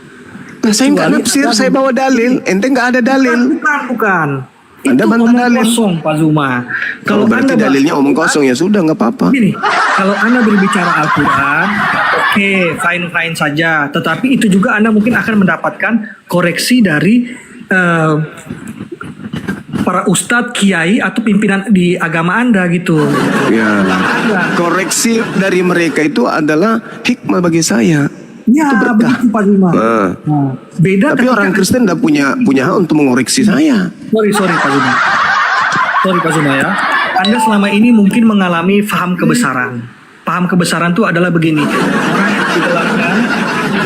Nah, saya nggak nafsir, saya bawa dalil. Ente nggak ada dalil. Bukan. Anda itu bantah omong dalil. kosong Pak Zuma. Kalau berarti Anda dalilnya omong kosong ya sudah nggak apa-apa. Gini, kalau Anda berbicara Al-Quran, oke, fine saja. Tetapi itu juga Anda mungkin akan mendapatkan koreksi dari para ustadz, kiai atau pimpinan di agama Anda gitu. Ya. Koreksi dari mereka itu adalah hikmah bagi saya. Ya, begitu Pak Zuma. Beda. Tapi orang Kristen tidak punya hak untuk mengoreksi saya. Sorry Pak Zuma. Sorry Pak Zuma ya. Anda selama ini mungkin mengalami paham kebesaran. Paham kebesaran itu adalah begini. Orang yang digelarkan.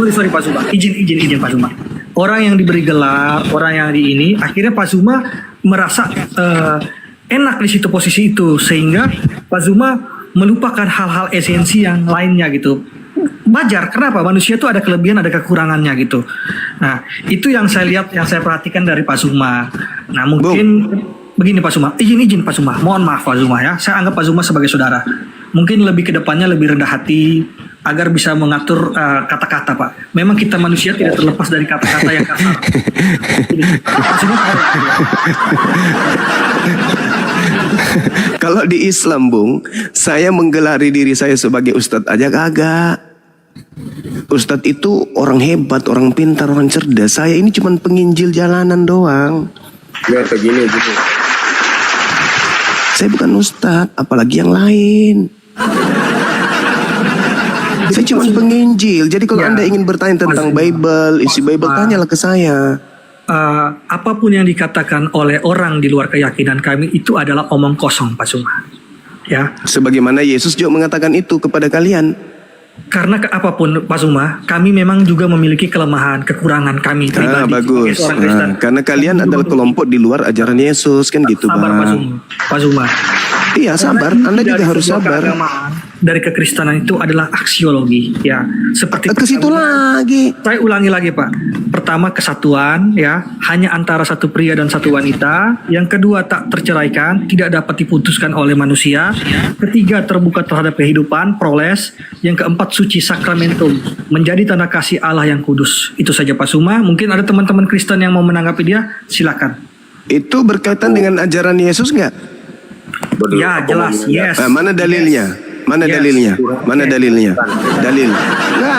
Sorry Pak Zuma. Izin Pak Zuma. Orang yang diberi gelar, orang yang di ini, akhirnya Pak Zuma merasa enak di situ posisi itu, sehingga Pak Zuma melupakan hal-hal esensi yang lainnya gitu. Wajar, kenapa? Manusia itu ada kelebihan, ada kekurangannya gitu. Nah, itu yang saya lihat, yang saya perhatikan dari Pak Zuma. Nah, mungkin begini Pak Zuma, izin Pak Zuma, mohon maaf Pak Zuma ya, saya anggap Pak Zuma sebagai saudara. Mungkin lebih ke depannya lebih rendah hati, agar bisa mengatur kata-kata Pak. Memang kita manusia tidak terlepas dari kata-kata yang kasar. Pak Zuma, kalau di Islam, Bung, saya menggelari diri saya sebagai ustadz aja kagak. Ustadz itu orang hebat, orang pintar, orang cerdas. Saya ini cuma penginjil jalanan doang. Ya begini. Saya bukan ustadz, apalagi yang lain. Saya cuma penginjil. Jadi kalau Anda ingin bertanya tentang Bible, isi Bible, tanyalah ke saya. Apapun yang dikatakan oleh orang di luar keyakinan kami itu adalah omong kosong Pak Zuma. Ya. Sebagaimana Yesus juga mengatakan itu kepada kalian. Karena apapun Pak Suma, kami memang juga memiliki kelemahan, kekurangan kami pribadi Bagus. sebagai seorang Kristen. Karena kalian adalah kelompok di luar ajaran Yesus kan gitu, Sabar Bang. Pak Suma. Iya, sabar. Anda juga harus sabar. Dari kekristenan itu adalah aksiologi, ya. Seperti ke situ lagi. Saya ulangi lagi, Pak. Pertama, kesatuan, ya, hanya antara satu pria dan satu wanita. Yang kedua, tak terceraikan, tidak dapat diputuskan oleh manusia. Ketiga, terbuka terhadap kehidupan, proles. Yang keempat, suci sakramentum, menjadi tanda kasih Allah yang kudus. Itu saja Pak Suma. Mungkin ada teman-teman Kristen yang mau menanggapi dia, silakan. Itu berkaitan dengan ajaran Yesus nggak? Ya, jelas. Yes. Mana dalilnya? Mana dalilnya? Mana dalilnya? Dalil. Nggak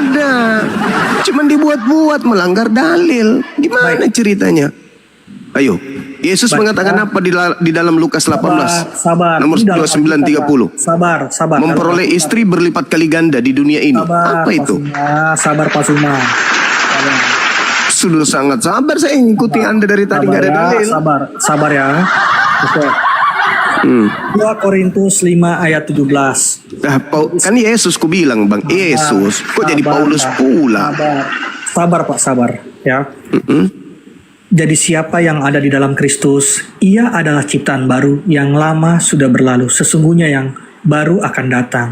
ada. Cuman dibuat-buat, melanggar dalil. Gimana ceritanya? Ayo. Yesus mengatakan apa di dalam Lukas 18? Sabar. Nomor 29:30. Sabar. Memperoleh istri berlipat kali ganda di dunia ini. Sabar, Apa itu? Sabar Pak Suma. Sudah sangat sabar, saya ngikuti Anda dari tadi, nggak ada dalil. Sabar ya. Oke. 2 Korintus 5 ayat 17. Nah, kan Yesus ku bilang, Bang. Yesus. Kok jadi Paulus pula? Sabar Pak, sabar ya. Jadi siapa yang ada di dalam Kristus, ia adalah ciptaan baru, yang lama sudah berlalu, sesungguhnya yang baru akan datang.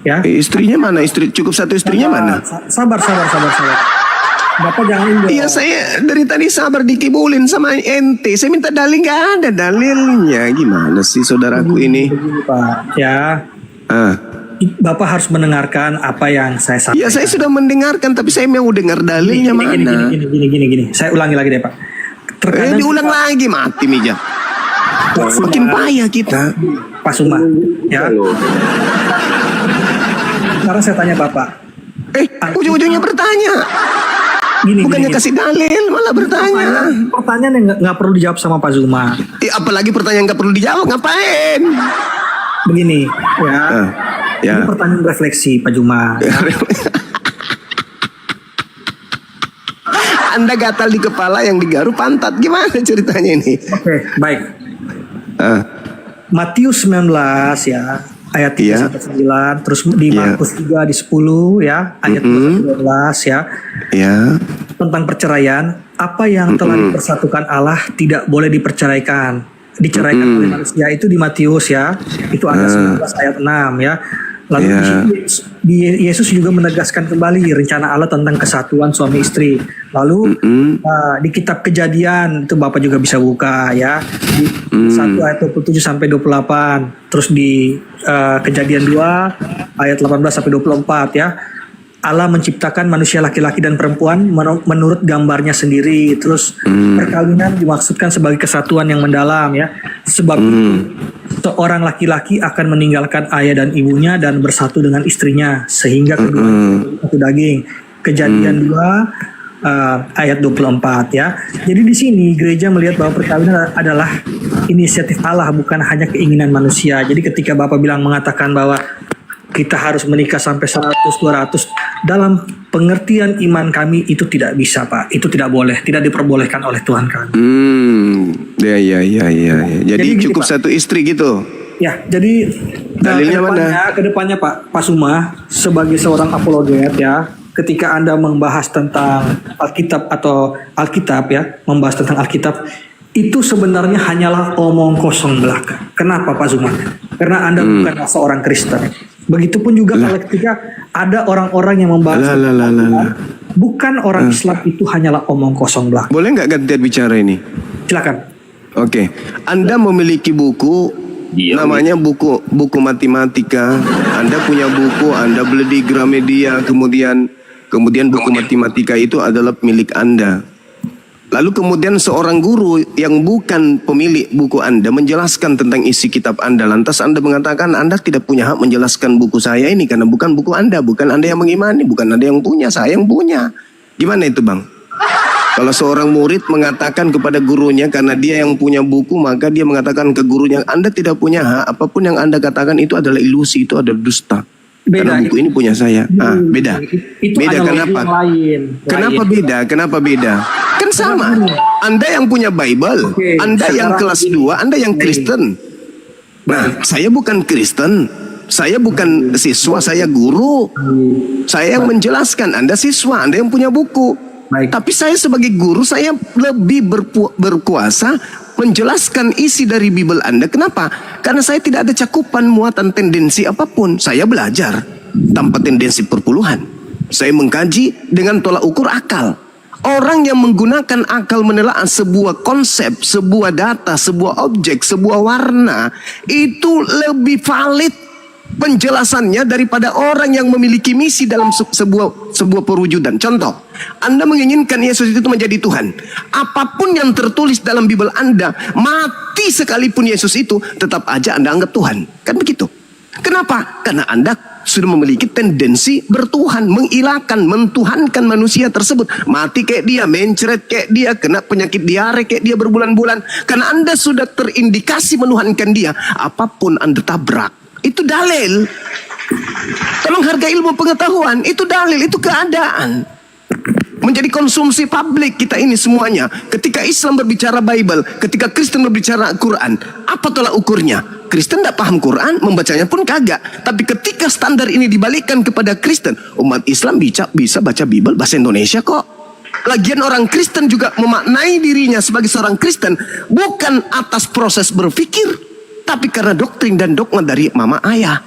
Ya. Istrinya mana? Cukup satu istrinya mana? Sabar. Bapak jangan ingat. Iya, saya dari tadi sabar dikibulin sama ente. Saya minta dalil, nggak ada dalilnya. Gimana sih saudaraku ini? Begini, Pak, ya. Bapak harus mendengarkan apa yang saya sampaikan. Ya, saya sudah mendengarkan, tapi saya mau dengar dalilnya mana? Gini. Saya ulangi lagi deh, Pak. Terkadang diulang lagi, mati meja. Makin payah kita. Pak Suma, ya. Sekarang saya tanya Bapak. Ujung-ujungnya bertanya. Bukannya kasih dalil, malah bertanya. Pertanyaan yang nggak perlu dijawab sama Pak Zuma. Apalagi pertanyaan nggak perlu dijawab, ngapain? Begini, ya. Ini pertanyaan refleksi Pak Zuma. Ya. Anda gatal di kepala, yang digaruk pantat. Gimana ceritanya ini? Oke, baik. Matius 19 ya. Ayat 3-9, terus di Markus 3 di 10 ya, ayat 12 ya. Tentang perceraian, apa yang telah dipersatukan Allah tidak boleh diperceraikan. Diceraikan oleh manusia itu di Matius ya. Itu ada 19 ayat 6 ya. Lalu di Yesus juga menegaskan kembali rencana Allah tentang kesatuan suami istri. Lalu di kitab Kejadian itu Bapak juga bisa buka ya, di 1 ayat 27 sampai 28. Terus di Kejadian 2 ayat 18 sampai 24 ya. Allah menciptakan manusia laki-laki dan perempuan menurut gambarnya sendiri. Terus perkawinan dimaksudkan sebagai kesatuan yang mendalam ya. Sebab seorang laki-laki akan meninggalkan ayah dan ibunya dan bersatu dengan istrinya sehingga keduanya satu daging. Kejadian 2 ayat 24 ya. Jadi di sini gereja melihat bahwa perkawinan adalah inisiatif Allah, bukan hanya keinginan manusia. Jadi ketika Bapak mengatakan bahwa kita harus menikah sampai 100-200, dalam pengertian iman kami itu tidak bisa, Pak. Itu tidak boleh, tidak diperbolehkan oleh Tuhan kami. Ya. Jadi cukup Pak, satu istri gitu. Ya, jadi dalilnya mana? Kedepannya Pak Suma sebagai seorang apologet ya, ketika Anda membahas tentang Alkitab ya, membahas tentang Alkitab, itu sebenarnya hanyalah omong kosong belaka. Kenapa Pak Suma? Karena Anda bukanlah seorang Kristen. Begitupun juga kalau ketika ada orang-orang yang membahas bukan orang Islam, itu hanyalah omong kosong belaka. Boleh nggak gantian bicara ini? Silakan. Oke. Anda memiliki buku namanya buku matematika. Anda punya buku, Anda beli di Gramedia, kemudian buku matematika itu adalah milik Anda. Lalu kemudian seorang guru yang bukan pemilik buku Anda menjelaskan tentang isi kitab Anda. Lantas Anda mengatakan Anda tidak punya hak menjelaskan buku saya ini karena bukan buku Anda. Bukan Anda yang mengimani, bukan Anda yang punya, saya yang punya. Gimana itu Bang? Kalau seorang murid mengatakan kepada gurunya karena dia yang punya buku, maka dia mengatakan ke gurunya, Anda tidak punya hak, apapun yang Anda katakan itu adalah ilusi, itu adalah dusta. Beda, karena buku ini punya saya. Beda. Itu beda kenapa? Kenapa beda? Kenapa beda? Kan sama. Anda yang punya Bible, Anda yang kelas 2, Anda yang Kristen. Nah, saya bukan Kristen. Saya bukan siswa, saya guru. Saya yang menjelaskan, Anda siswa, Anda yang punya buku. Tapi saya sebagai guru, saya lebih berkuasa menjelaskan isi dari Bible Anda. Kenapa? Karena saya tidak ada cakupan muatan tendensi apapun. Saya belajar tanpa tendensi perpuluhan. Saya mengkaji dengan tolak ukur akal. Orang yang menggunakan akal menelaah sebuah konsep, sebuah data, sebuah objek, sebuah warna, itu lebih valid penjelasannya daripada orang yang memiliki misi dalam sebuah perwujudan. Contoh, Anda menginginkan Yesus itu menjadi Tuhan. Apapun yang tertulis dalam Bible Anda, mati sekalipun Yesus itu, tetap aja Anda anggap Tuhan. Kan begitu. Kenapa? Karena Anda sudah memiliki tendensi bertuhan, mengilahkan, mentuhankan manusia tersebut. Mati kayak dia, mencret kayak dia, kena penyakit diare kayak dia berbulan-bulan. Karena Anda sudah terindikasi menuhankan dia, apapun Anda tabrak. Itu dalil. Tolong hargai ilmu pengetahuan. Itu dalil, itu keadaan. Menjadi konsumsi publik kita ini semuanya. Ketika Islam berbicara Bible, ketika Kristen berbicara Quran, apa tolak ukurnya? Kristen tidak paham Quran, membacanya pun kagak. Tapi ketika standar ini dibalikkan kepada Kristen, umat Islam bisa baca Bible bahasa Indonesia kok. Lagian orang Kristen juga memaknai dirinya sebagai seorang Kristen bukan atas proses berpikir, tapi karena doktrin dan dogma dari mama ayah.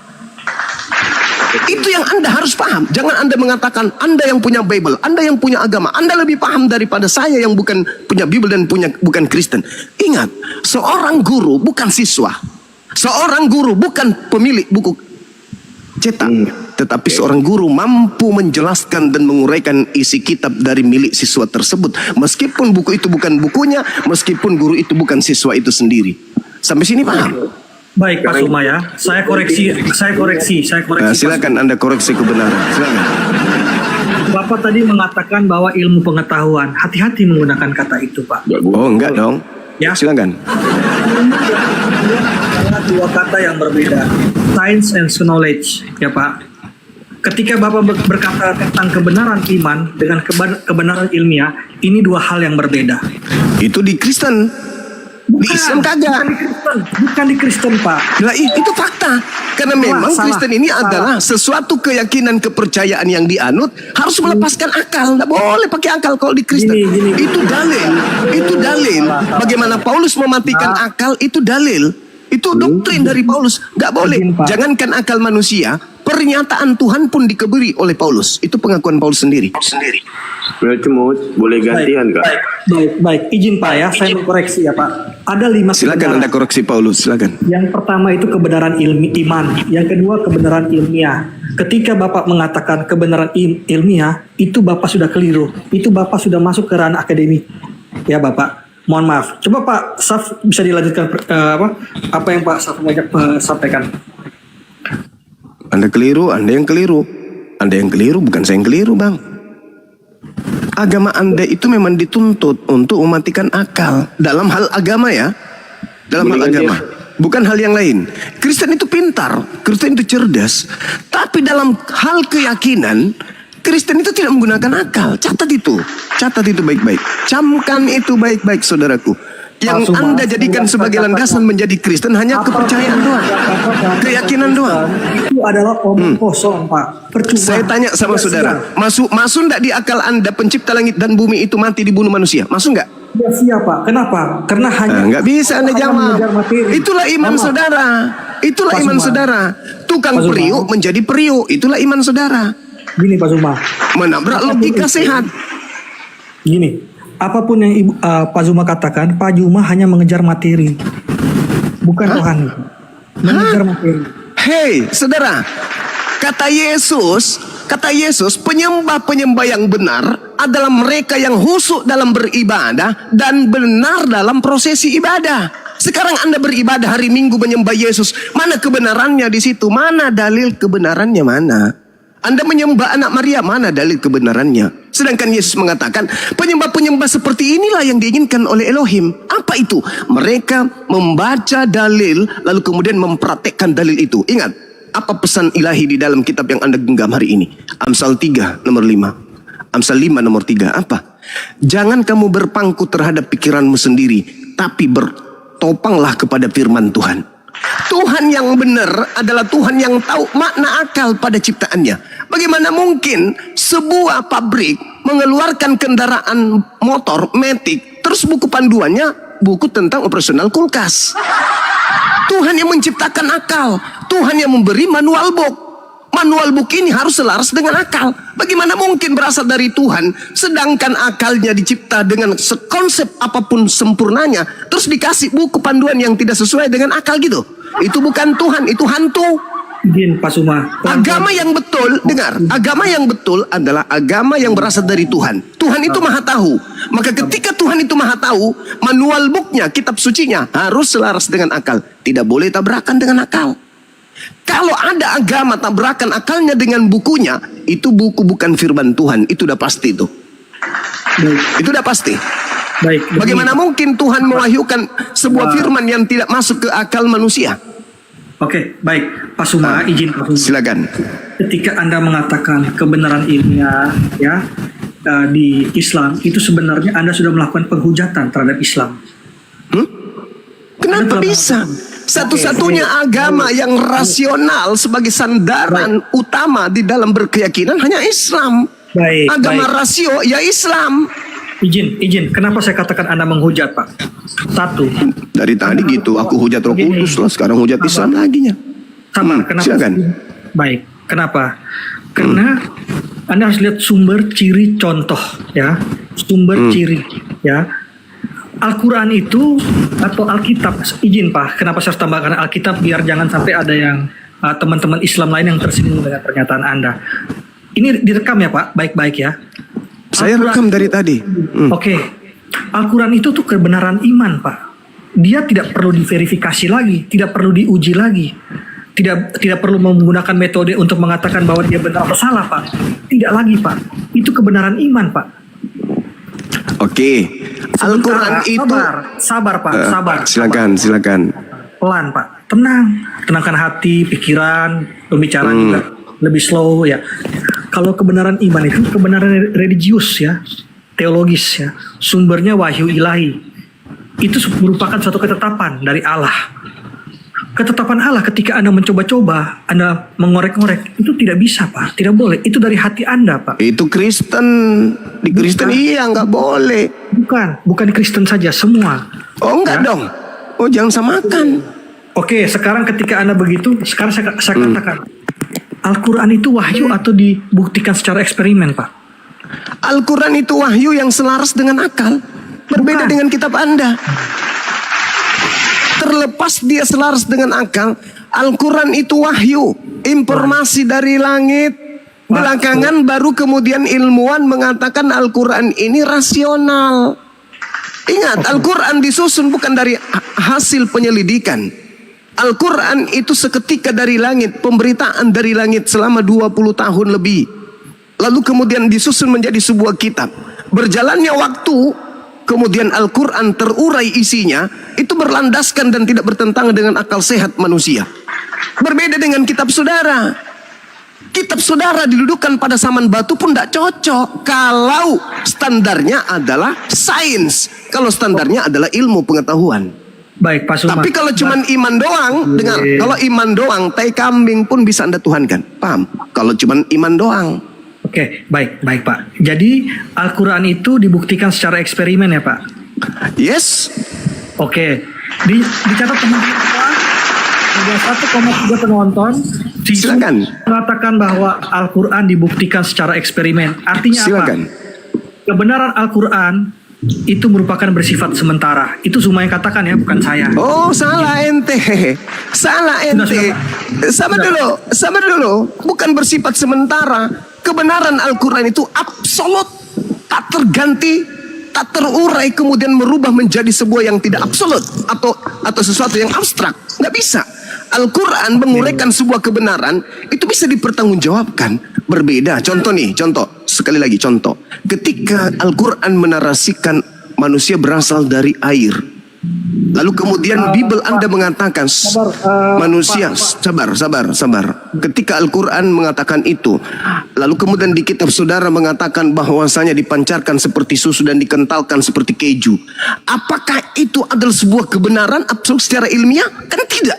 Itu yang Anda harus paham. Jangan Anda mengatakan Anda yang punya Bible, Anda yang punya agama, Anda lebih paham daripada saya yang bukan punya Bible dan bukan Kristen. Ingat, seorang guru bukan siswa. Seorang guru bukan pemilik buku cetak, tetapi seorang guru mampu menjelaskan dan menguraikan isi kitab dari milik siswa tersebut. Meskipun buku itu bukan bukunya, meskipun guru itu bukan siswa itu sendiri. Sampai sini paham? Baik Pak Suma ya, saya koreksi. Silakan Anda koreksi kebenaran. Silakan. Bapak tadi mengatakan bahwa ilmu pengetahuan, hati-hati menggunakan kata itu Pak. Oh enggak dong. Ya. Silakan. Dua kata yang berbeda, science and knowledge, ya Pak. Ketika Bapak berkata tentang kebenaran iman dengan kebenaran ilmiah, ini dua hal yang berbeda. Itu di Kristen. Di Islam kagak. Bukan di Kristen Pak. Nah, itu fakta. Karena memang Kristen ini adalah sesuatu keyakinan, kepercayaan yang dianut harus melepaskan akal. Nggak boleh pakai akal kalau di Kristen. Itu dalil. Itu dalil. Bagaimana Paulus mematikan akal, itu dalil. Itu doktrin dari Paulus. Nggak boleh. Jangankan akal manusia, pernyataan Tuhan pun dikebiri oleh Paulus. Itu pengakuan Paulus sendiri. Boleh gantian Kak? Baik. Izin Pak ya, saya mau koreksi ya Pak. Ada 5 silakan Anda koreksi Paulus, silakan. Yang pertama itu kebenaran iman. Yang kedua kebenaran ilmiah. Ketika Bapak mengatakan kebenaran ilmiah, itu Bapak sudah keliru. Itu Bapak sudah masuk ke ranah akademik. Ya Bapak. Mohon maaf. Coba Pak Saf bisa dilanjutkan apa yang Pak Saf sampaikan. Anda keliru, Anda yang keliru. Anda yang keliru, bukan saya yang keliru, Bang. Agama Anda itu memang dituntut untuk mematikan akal. Dalam hal agama ya. Dalam hal agama. Bukan hal yang lain. Kristen itu pintar. Kristen itu cerdas. Tapi dalam hal keyakinan, Kristen itu tidak menggunakan akal. Catat itu. Catat itu baik-baik. Camkan itu baik-baik, saudaraku. Yang Anda jadikan sebagai landasan menjadi Kristen hanya kepercayaan doang, keyakinan doang. Itu adalah omong kosong Pak. Percuma. Saya tanya sama saudara, masuk enggak di akal Anda pencipta langit dan bumi itu mati dibunuh manusia? Masuk enggak? Ya siapa? Kenapa? Karena hanya enggak bisa Anda jawab. Itulah iman saudara. Itulah iman saudara. Tukang periuk menjadi periuk. Itulah iman saudara. Gini Pak Zuma, menabrak logika sehat. Gini. Apapun yang Pak Zuma katakan, Pak Zuma hanya mengejar materi, bukan rohani. Mengejar materi. Hei, saudara, kata Yesus, penyembah yang benar adalah mereka yang khusyuk dalam beribadah dan benar dalam prosesi ibadah. Sekarang Anda beribadah hari Minggu menyembah Yesus, mana kebenarannya di situ? Mana dalil kebenarannya mana? Anda menyembah anak Maria, mana dalil kebenarannya? Sedangkan Yesus mengatakan, penyembah-penyembah seperti inilah yang diinginkan oleh Elohim. Apa itu? Mereka membaca dalil, lalu kemudian mempraktekkan dalil itu. Ingat, apa pesan ilahi di dalam kitab yang Anda genggam hari ini? Amsal 3 nomor 5. Amsal 5 nomor 3, apa? Jangan kamu berpangku terhadap pikiranmu sendiri, tapi bertopanglah kepada firman Tuhan. Tuhan yang benar adalah Tuhan yang tahu makna akal pada ciptaannya. Bagaimana mungkin sebuah pabrik mengeluarkan kendaraan motor matic, terus buku panduannya buku tentang operasional kulkas? Tuhan yang menciptakan akal, Tuhan yang memberi manual book. Manual book ini harus selaras dengan akal. Bagaimana mungkin berasal dari Tuhan, sedangkan akalnya dicipta dengan sekonsep apapun sempurnanya, terus dikasih buku panduan yang tidak sesuai dengan akal gitu? Itu bukan Tuhan, itu hantu. Izin Pak Suma. Agama yang betul, dengar, agama yang betul adalah agama yang berasal dari Tuhan. Tuhan itu maha tahu. Maka ketika Tuhan itu maha tahu, manual booknya, kitab sucinya harus selaras dengan akal. Tidak boleh tabrakan dengan akal. Kalau ada agama tabrakan akalnya dengan bukunya, itu buku bukan firman Tuhan. Itu udah pasti itu. Itu udah pasti. Baik. Bagaimana mungkin Tuhan mewahyukan sebuah firman yang tidak masuk ke akal manusia? Oke, baik. Pak Suma, izin Pak Suma. Silakan. Ketika Anda mengatakan kebenaran ilmiah ya di Islam, itu sebenarnya Anda sudah melakukan penghujatan terhadap Islam. Kenapa bisa? Satu-satunya agama yang rasional sebagai sandaran utama di dalam berkeyakinan hanya Islam. Baik. Agama rasio ya Islam. Izin. Kenapa saya katakan Anda menghujat, Pak? Satu. Dari tadi gitu, aku hujat Roh Kudus lah, sekarang hujat Islam laginya. Sabar, kenapa? Silakan. Baik, kenapa? Karena Anda harus lihat sumber ciri contoh ya. Sumber ciri ya. Al-Quran itu atau Alkitab, izin Pak, kenapa saya harus tambahkan Alkitab biar jangan sampai ada yang teman-teman Islam lain yang tersinggung dengan pernyataan Anda. Ini direkam ya Pak, baik-baik ya. Saya rekam dari tadi. Oke. Al-Quran itu tuh kebenaran iman Pak. Dia tidak perlu diverifikasi lagi, tidak perlu diuji lagi. Tidak perlu menggunakan metode untuk mengatakan bahwa dia benar atau salah Pak. Tidak lagi Pak. Itu kebenaran iman Pak. Oke. Al-Quran itu sabar Pak, sabar. Silakan. Pelan Pak, tenangkan hati, pikiran, pembicaraan juga lebih slow ya. Kalau kebenaran iman itu kebenaran religius ya, teologis ya, sumbernya wahyu ilahi. Itu merupakan suatu ketetapan dari Allah. Ketetapan Allah ketika Anda mencoba-coba, Anda mengorek-ngorek, itu tidak bisa Pak, tidak boleh. Itu dari hati Anda Pak. Itu Kristen, di Kristen iya nggak boleh. Bukan Kristen saja, semua. Oh enggak dong. Oh jangan samakan. Oke, sekarang ketika Anda begitu, sekarang saya katakan, Al-Quran itu wahyu atau dibuktikan secara eksperimen Pak? Al-Quran itu wahyu yang selaras dengan akal. Berbeda dengan kitab Anda. Terlepas dia selaras dengan akal, Al-Quran itu wahyu, informasi dari langit. Belakangan baru kemudian ilmuwan mengatakan Al-Quran ini rasional. Ingat, Al-Quran disusun bukan dari hasil penyelidikan. Al-Quran itu seketika dari langit, pemberitaan dari langit selama 20 tahun lebih. Lalu kemudian disusun menjadi sebuah kitab. Berjalannya waktu, kemudian Al-Quran terurai isinya, itu berlandaskan dan tidak bertentangan dengan akal sehat manusia. Berbeda dengan kitab saudara. Kitab saudara didudukan pada saman batu pun tidak cocok. Kalau standarnya adalah sains. Kalau standarnya adalah ilmu pengetahuan. Baik Pak Suma. Tapi kalau cuma iman doang, dengar, kalau iman doang, tai kambing pun bisa Anda tuhankan. Paham? Kalau cuma iman doang. Oke, baik Pak. Jadi Al-Quran itu dibuktikan secara eksperimen ya Pak? Yes. Oke, dicatat teman-teman, ada 1,3 penonton. Silakan. Mengatakan bahwa Al-Quran dibuktikan secara eksperimen. Artinya silakan. Apa? Kebenaran Al-Quran itu merupakan bersifat sementara. Itu semua yang katakan ya, bukan saya. Oh, salah ente. Salah ente. Sabar dulu. Bukan bersifat sementara. Kebenaran Al-Quran itu absolut, tak terganti, tak terurai, kemudian merubah menjadi sebuah yang tidak absolut atau sesuatu yang abstrak. Nggak bisa. Al-Quran menguraikan sebuah kebenaran itu bisa dipertanggungjawabkan. Berbeda. Contoh, sekali lagi contoh. Ketika Al-Quran menarasikan manusia berasal dari air, lalu kemudian Bible Anda mengatakan manusia, sabar. Ketika Al-Quran mengatakan itu, lalu kemudian di kitab saudara mengatakan bahwasanya dipancarkan seperti susu dan dikentalkan seperti keju. Apakah itu adalah sebuah kebenaran absolut secara ilmiah? Kan tidak.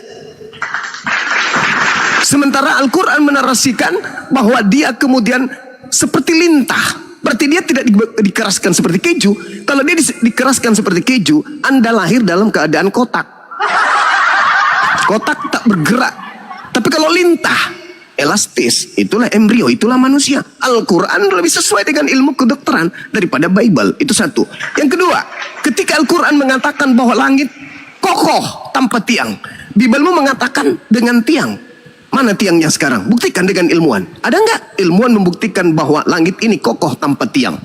Sementara Al-Quran menarasikan bahwa dia kemudian seperti lintah. Berarti dia tidak dikeraskan seperti keju. Kalau dia dikeraskan seperti keju, Anda lahir dalam keadaan kotak. Kotak tak bergerak. Tapi kalau lintah, elastis, itulah embrio, itulah manusia. Al-Quran lebih sesuai dengan ilmu kedokteran daripada Bible. Itu satu. Yang kedua, ketika Al-Quran mengatakan bahwa langit kokoh tanpa tiang, Bibelmu mengatakan dengan tiang. Mana tiangnya sekarang? Buktikan dengan ilmuwan. Ada nggak ilmuwan membuktikan bahwa langit ini kokoh tanpa tiang?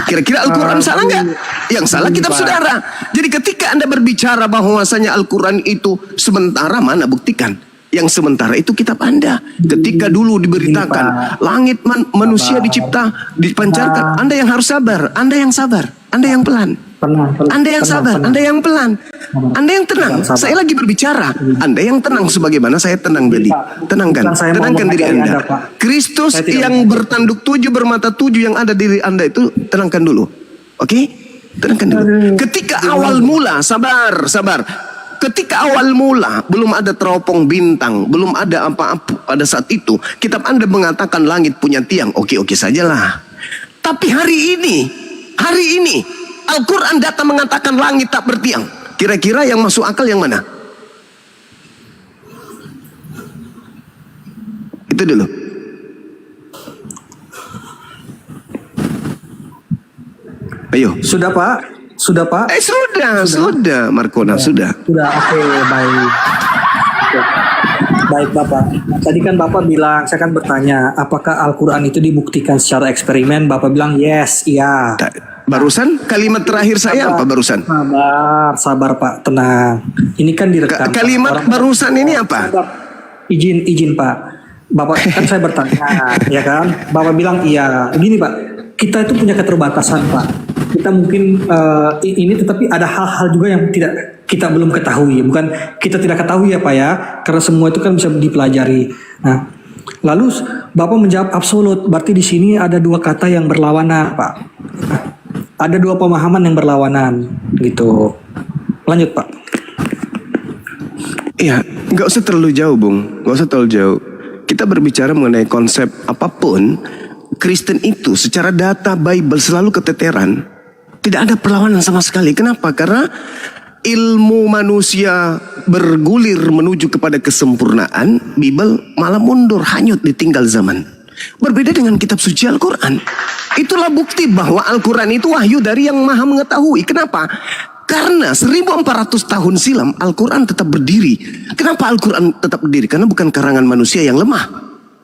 Kira-kira Al-Quran salah nggak? Yang salah kitab saudara. Jadi ketika Anda berbicara bahwasanya Al-Quran itu sementara, mana buktikan? Yang sementara itu kitab Anda. Ketika dulu diberitakan langit manusia dicipta, dipancarkan, Anda yang harus sabar, Anda yang sabar, Anda yang pelan. Anda yang sabar, Anda yang pelan, Anda yang tenang. Saya lagi berbicara, Anda yang tenang sebagaimana saya tenang tadi. Tenangkan diri Anda. Kristus yang bertanduk 7 bermata 7 yang ada diri Anda itu tenangkan dulu. Oke? Tenangkan dulu. Ketika awal mula, sabar. Ketika awal mula belum ada teropong bintang, belum ada apa-apa pada saat itu, kitab Anda mengatakan langit punya tiang. Oke sajalah. Tapi hari ini Al-Quran datang mengatakan langit tak bertiang. Kira-kira yang masuk akal yang mana? Itu dulu. Ayo. Sudah Pak? Sudah Markona, sudah. Oke, baik. Baik Bapak. Tadi kan Bapak bilang, saya kan bertanya, apakah Al-Quran itu dibuktikan secara eksperimen? Bapak bilang yes, iya. Barusan kalimat terakhir saya apa barusan? Sabar Pak, tenang. Ini kan direkam. Kalimat barusan ini apa? Izin Pak. Bapak kan saya bertanya, ya kan? Bapak bilang iya. Gini Pak, kita itu punya keterbatasan Pak. Kita mungkin ini, tetapi ada hal-hal juga yang kita belum ketahui. Bukan kita tidak ketahui ya Pak ya, karena semua itu kan bisa dipelajari. Nah, lalu Bapak menjawab absolut. Berarti di sini ada dua kata yang berlawanan Pak. Ada dua pemahaman yang berlawanan gitu. Lanjut Pak. Iya, nggak usah terlalu jauh Bung, nggak usah terlalu jauh. Kita berbicara mengenai konsep apapun, Kristen itu secara data Bible selalu keteteran. Tidak ada perlawanan sama sekali. Kenapa? Karena ilmu manusia bergulir menuju kepada kesempurnaan, Bible malah mundur, hanyut, ditinggal zaman. Berbeda dengan kitab suci Al-Quran. Itulah bukti bahwa Al-Quran itu wahyu dari yang maha mengetahui. Kenapa? Karena 1400 tahun silam Al-Quran tetap berdiri. Kenapa Al-Quran tetap berdiri? Karena bukan karangan manusia yang lemah,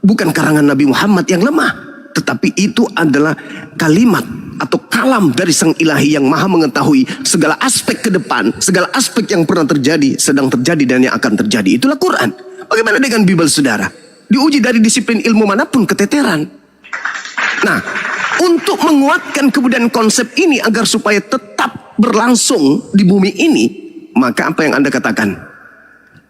bukan karangan Nabi Muhammad yang lemah, tetapi itu adalah kalimat atau kalam dari Sang Ilahi yang maha mengetahui segala aspek ke depan, segala aspek yang pernah terjadi, sedang terjadi, dan yang akan terjadi. Itulah Quran. Bagaimana dengan Bible saudara? Diuji dari disiplin ilmu manapun keteteran. Nah, untuk menguatkan kemudian konsep ini agar supaya tetap berlangsung di bumi ini, maka apa yang Anda katakan?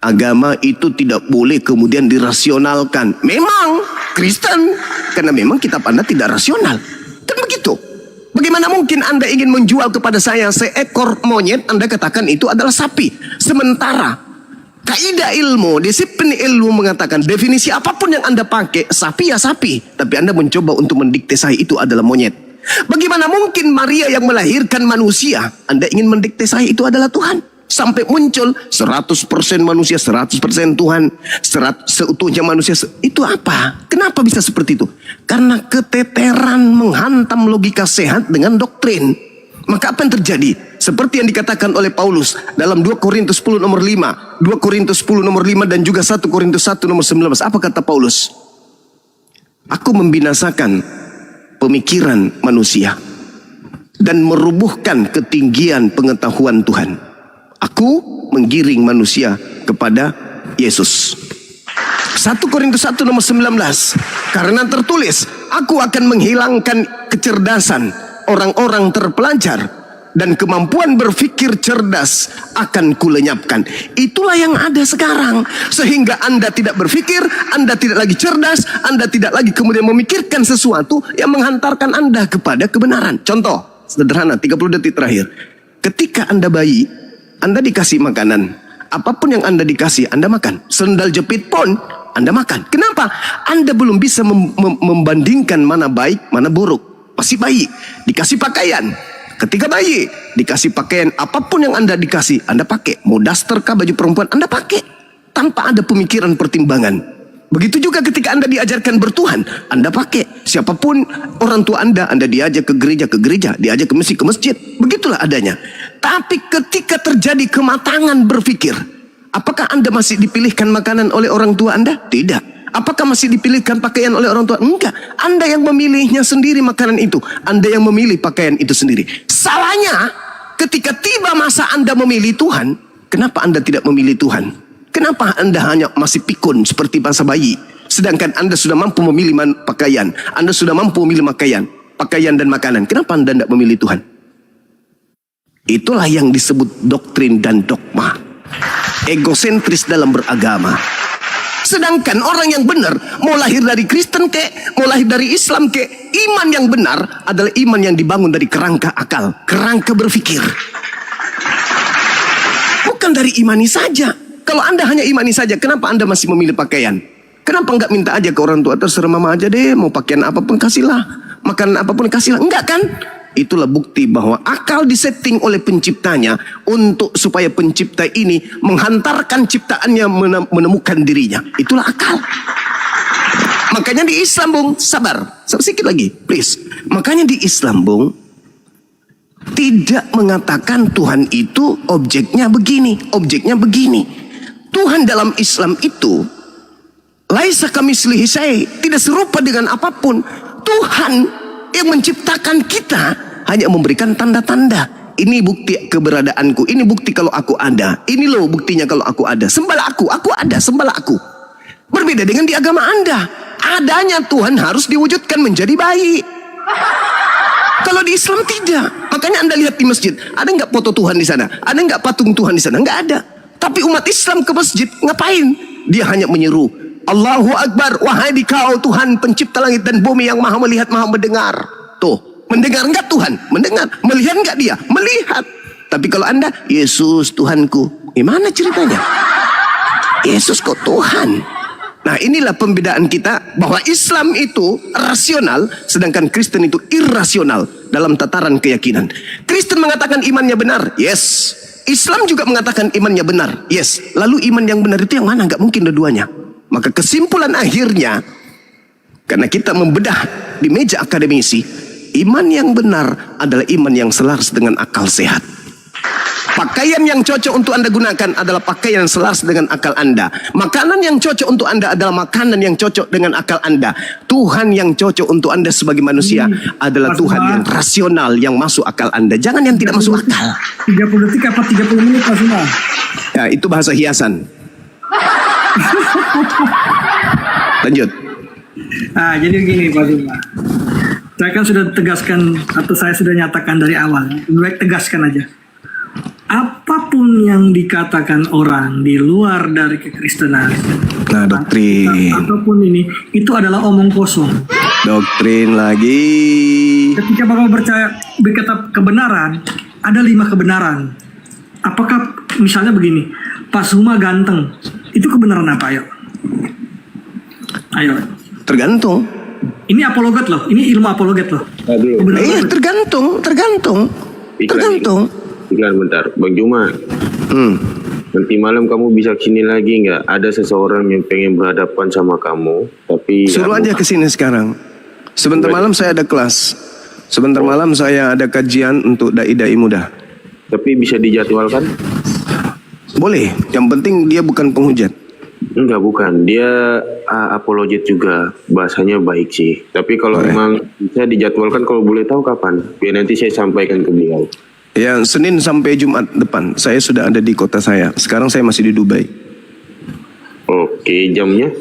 Agama itu tidak boleh kemudian dirasionalkan. Memang Kristen, karena memang kitab Anda tidak rasional. Kan begitu. Bagaimana mungkin Anda ingin menjual kepada saya seekor monyet, Anda katakan itu adalah sapi. Sementara kaidah ilmu, disiplin ilmu mengatakan definisi apapun yang Anda pakai, sapi ya sapi. Tapi Anda mencoba untuk mendikte saya itu adalah monyet. Bagaimana mungkin Maria yang melahirkan manusia, Anda ingin mendikte saya itu adalah Tuhan? Sampai muncul 100% manusia, 100% Tuhan, seutuhnya manusia. Itu apa? Kenapa bisa seperti itu? Karena keteteran menghantam logika sehat dengan doktrin. Maka apa yang terjadi? Seperti yang dikatakan oleh Paulus dalam 2 Korintus 10 nomor 5, 2 Korintus 10 nomor 5 dan juga 1 Korintus 1 nomor 19. Apa kata Paulus? Aku membinasakan pemikiran manusia dan merubuhkan ketinggian pengetahuan Tuhan. Aku menggiring manusia kepada Yesus. 1 Korintus 1 nomor 19. Karena tertulis, aku akan menghilangkan kecerdasan orang-orang terpelajar dan kemampuan berpikir cerdas akan kulenyapkan. Itulah yang ada sekarang. Sehingga Anda tidak berpikir, Anda tidak lagi cerdas, Anda tidak lagi kemudian memikirkan sesuatu yang menghantarkan Anda kepada kebenaran. Contoh sederhana, 30 detik terakhir. Ketika Anda bayi, Anda dikasih makanan. Apapun yang Anda dikasih, Anda makan. Sendal jepit pun Anda makan. Kenapa? Anda belum bisa membandingkan mana baik, mana buruk. Masih bayi, dikasih pakaian. Ketika bayi, dikasih pakaian apapun yang Anda dikasih, Anda pakai. Mau daster kah, baju perempuan, Anda pakai. Tanpa ada pemikiran pertimbangan. Begitu juga ketika Anda diajarkan bertuhan, Anda pakai. Siapapun orang tua Anda diajak ke gereja, diajak ke masjid. Begitulah adanya. Tapi ketika terjadi kematangan berpikir, apakah Anda masih dipilihkan makanan oleh orang tua Anda? Tidak. Apakah masih dipilihkan pakaian oleh orang tua? Enggak. Anda yang memilihnya sendiri makanan itu. Anda yang memilih pakaian itu sendiri. Salahnya, ketika tiba masa Anda memilih Tuhan, kenapa Anda tidak memilih Tuhan? Kenapa Anda hanya masih pikun seperti masa bayi? Sedangkan Anda sudah mampu memilih pakaian. Anda sudah mampu memilih pakaian dan makanan. Kenapa Anda tidak memilih Tuhan? Itulah yang disebut doktrin dan dogma. Egosentris dalam beragama. Sedangkan orang yang benar, mau lahir dari Kristen kek, mau lahir dari Islam kek, iman yang benar adalah iman yang dibangun dari kerangka akal, kerangka berpikir. Bukan dari imani saja. Kalau Anda hanya imani saja, kenapa Anda masih memilih pakaian? Kenapa enggak minta aja ke orang tua, terserah mama aja deh, mau pakaian apapun kasihlah, makanan apapun kasihlah. Enggak kan? Itulah bukti bahwa akal disetting oleh penciptanya untuk supaya pencipta ini menghantarkan ciptaannya menemukan dirinya. Itulah akal. Makanya di Islam, Bung, sabar sedikit lagi, please. Makanya di Islam, Bung, tidak mengatakan Tuhan itu objeknya begini, objeknya begini. Tuhan dalam Islam itu laisa kamitslihi syai', tidak serupa dengan apapun. Tuhan yang menciptakan kita hanya memberikan tanda-tanda. Ini bukti keberadaanku, ini bukti kalau aku ada. Ini loh buktinya kalau aku ada. Sembahlah aku ada, sembahlah aku. Berbeda dengan di agama Anda. Adanya Tuhan harus diwujudkan menjadi bayi. Kalau di Islam tidak. Makanya Anda lihat di masjid, ada nggak foto Tuhan di sana? Ada nggak patung Tuhan di sana? Nggak ada. Tapi umat Islam ke masjid ngapain? Dia hanya menyeru, Allahu Akbar, wahai dikau Tuhan pencipta langit dan bumi yang maha melihat, maha mendengar. Tuh, mendengar enggak Tuhan? Mendengar. Melihat enggak dia? Melihat. Tapi kalau Anda, Yesus Tuhanku, gimana ceritanya? Yesus kok Tuhan? Nah, inilah pembedaan kita bahwa Islam itu rasional, sedangkan Kristen itu irrasional dalam tataran keyakinan. Kristen mengatakan imannya benar, yes. Islam juga mengatakan imannya benar, yes. Lalu iman yang benar itu yang mana? Enggak mungkin dua-duanya. Maka kesimpulan akhirnya, karena kita membedah di meja akademisi, iman yang benar adalah iman yang selaras dengan akal sehat. Pakaian yang cocok untuk Anda gunakan adalah pakaian yang selaras dengan akal Anda. Makanan yang cocok untuk Anda adalah makanan yang cocok dengan akal Anda. Tuhan yang cocok untuk Anda sebagai manusia adalah Tuhan yang rasional, yang masuk akal Anda. Jangan yang tidak masuk akal. 30 detik apa 30 menit Pak Suma? Ya, itu bahasa hiasan. Lanjut. Nah, jadi begini Pak Suma. Saya kan sudah tegaskan, atau saya sudah nyatakan dari awal. Baik, tegaskan aja. Apapun yang dikatakan orang di luar dari kekristenan, nah doktrin, ataupun ini, itu adalah omong kosong. Doktrin lagi. Ketika Bapak berkata kebenaran, ada 5 kebenaran. Apakah misalnya begini, Pak Suma ganteng, itu kebenaran apa? Ayo. Tergantung. Ini apologet loh, ini ilmu apologet loh. Tergantung. Iklan bentar, Bang Juma. Nanti malam kamu bisa kesini lagi nggak? Ada seseorang yang pengen berhadapan sama kamu, tapi suruh aja kesini sekarang. Sebentar malam saya ada kelas. Sebentar malam saya ada kajian untuk dai-dai muda. Tapi bisa dijadwalkan? Boleh. Yang penting dia bukan penghujat. Enggak, bukan. Dia apologet juga. Bahasanya baik sih. Tapi kalau memang bisa dijadwalkan, kalau boleh tahu kapan? Biar nanti saya sampaikan ke beliau. Ya, Senin sampai Jumat depan. Saya sudah ada di kota saya. Sekarang saya masih di Dubai. Oke, jamnya?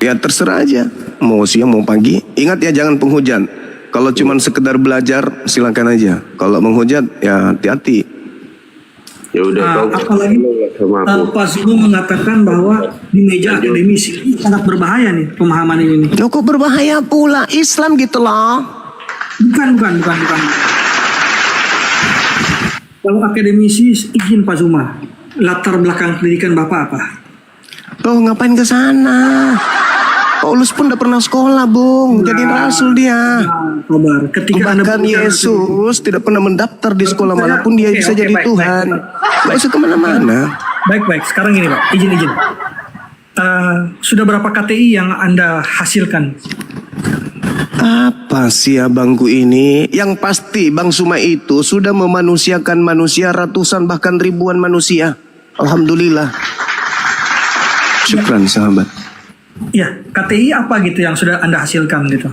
Ya, terserah aja. Mau siang, mau pagi. Ingat ya, jangan penghujat. Kalau cuma sekedar belajar, silakan aja. Kalau menghujat, ya hati-hati. Ya udah. Apalagi Pak Suma mengatakan bahwa di meja akademisi ini sangat berbahaya nih pemahaman ini. Kok berbahaya pula? Islam gitu loh. Bukan. Kalau akademisi izin Pak Suma, latar belakang pendidikan Bapak apa? Oh, ngapain ke sana? Paulus pun udah pernah sekolah, Bung. Jadi rasul dia. Sabar. Ketika Bahkan Yesus tidak pernah mendaftar di sekolah manapun dia bisa jadi Tuhan. Gak usah kemana-mana. Baik. Sekarang gini Pak, izin. Sudah berapa KTI yang Anda hasilkan? Apa sih abangku ini? Yang pasti Bang Suma itu sudah memanusiakan manusia ratusan bahkan ribuan manusia. Alhamdulillah. Syukran sahabat. Ya, KTI apa gitu yang sudah Anda hasilkan gitu?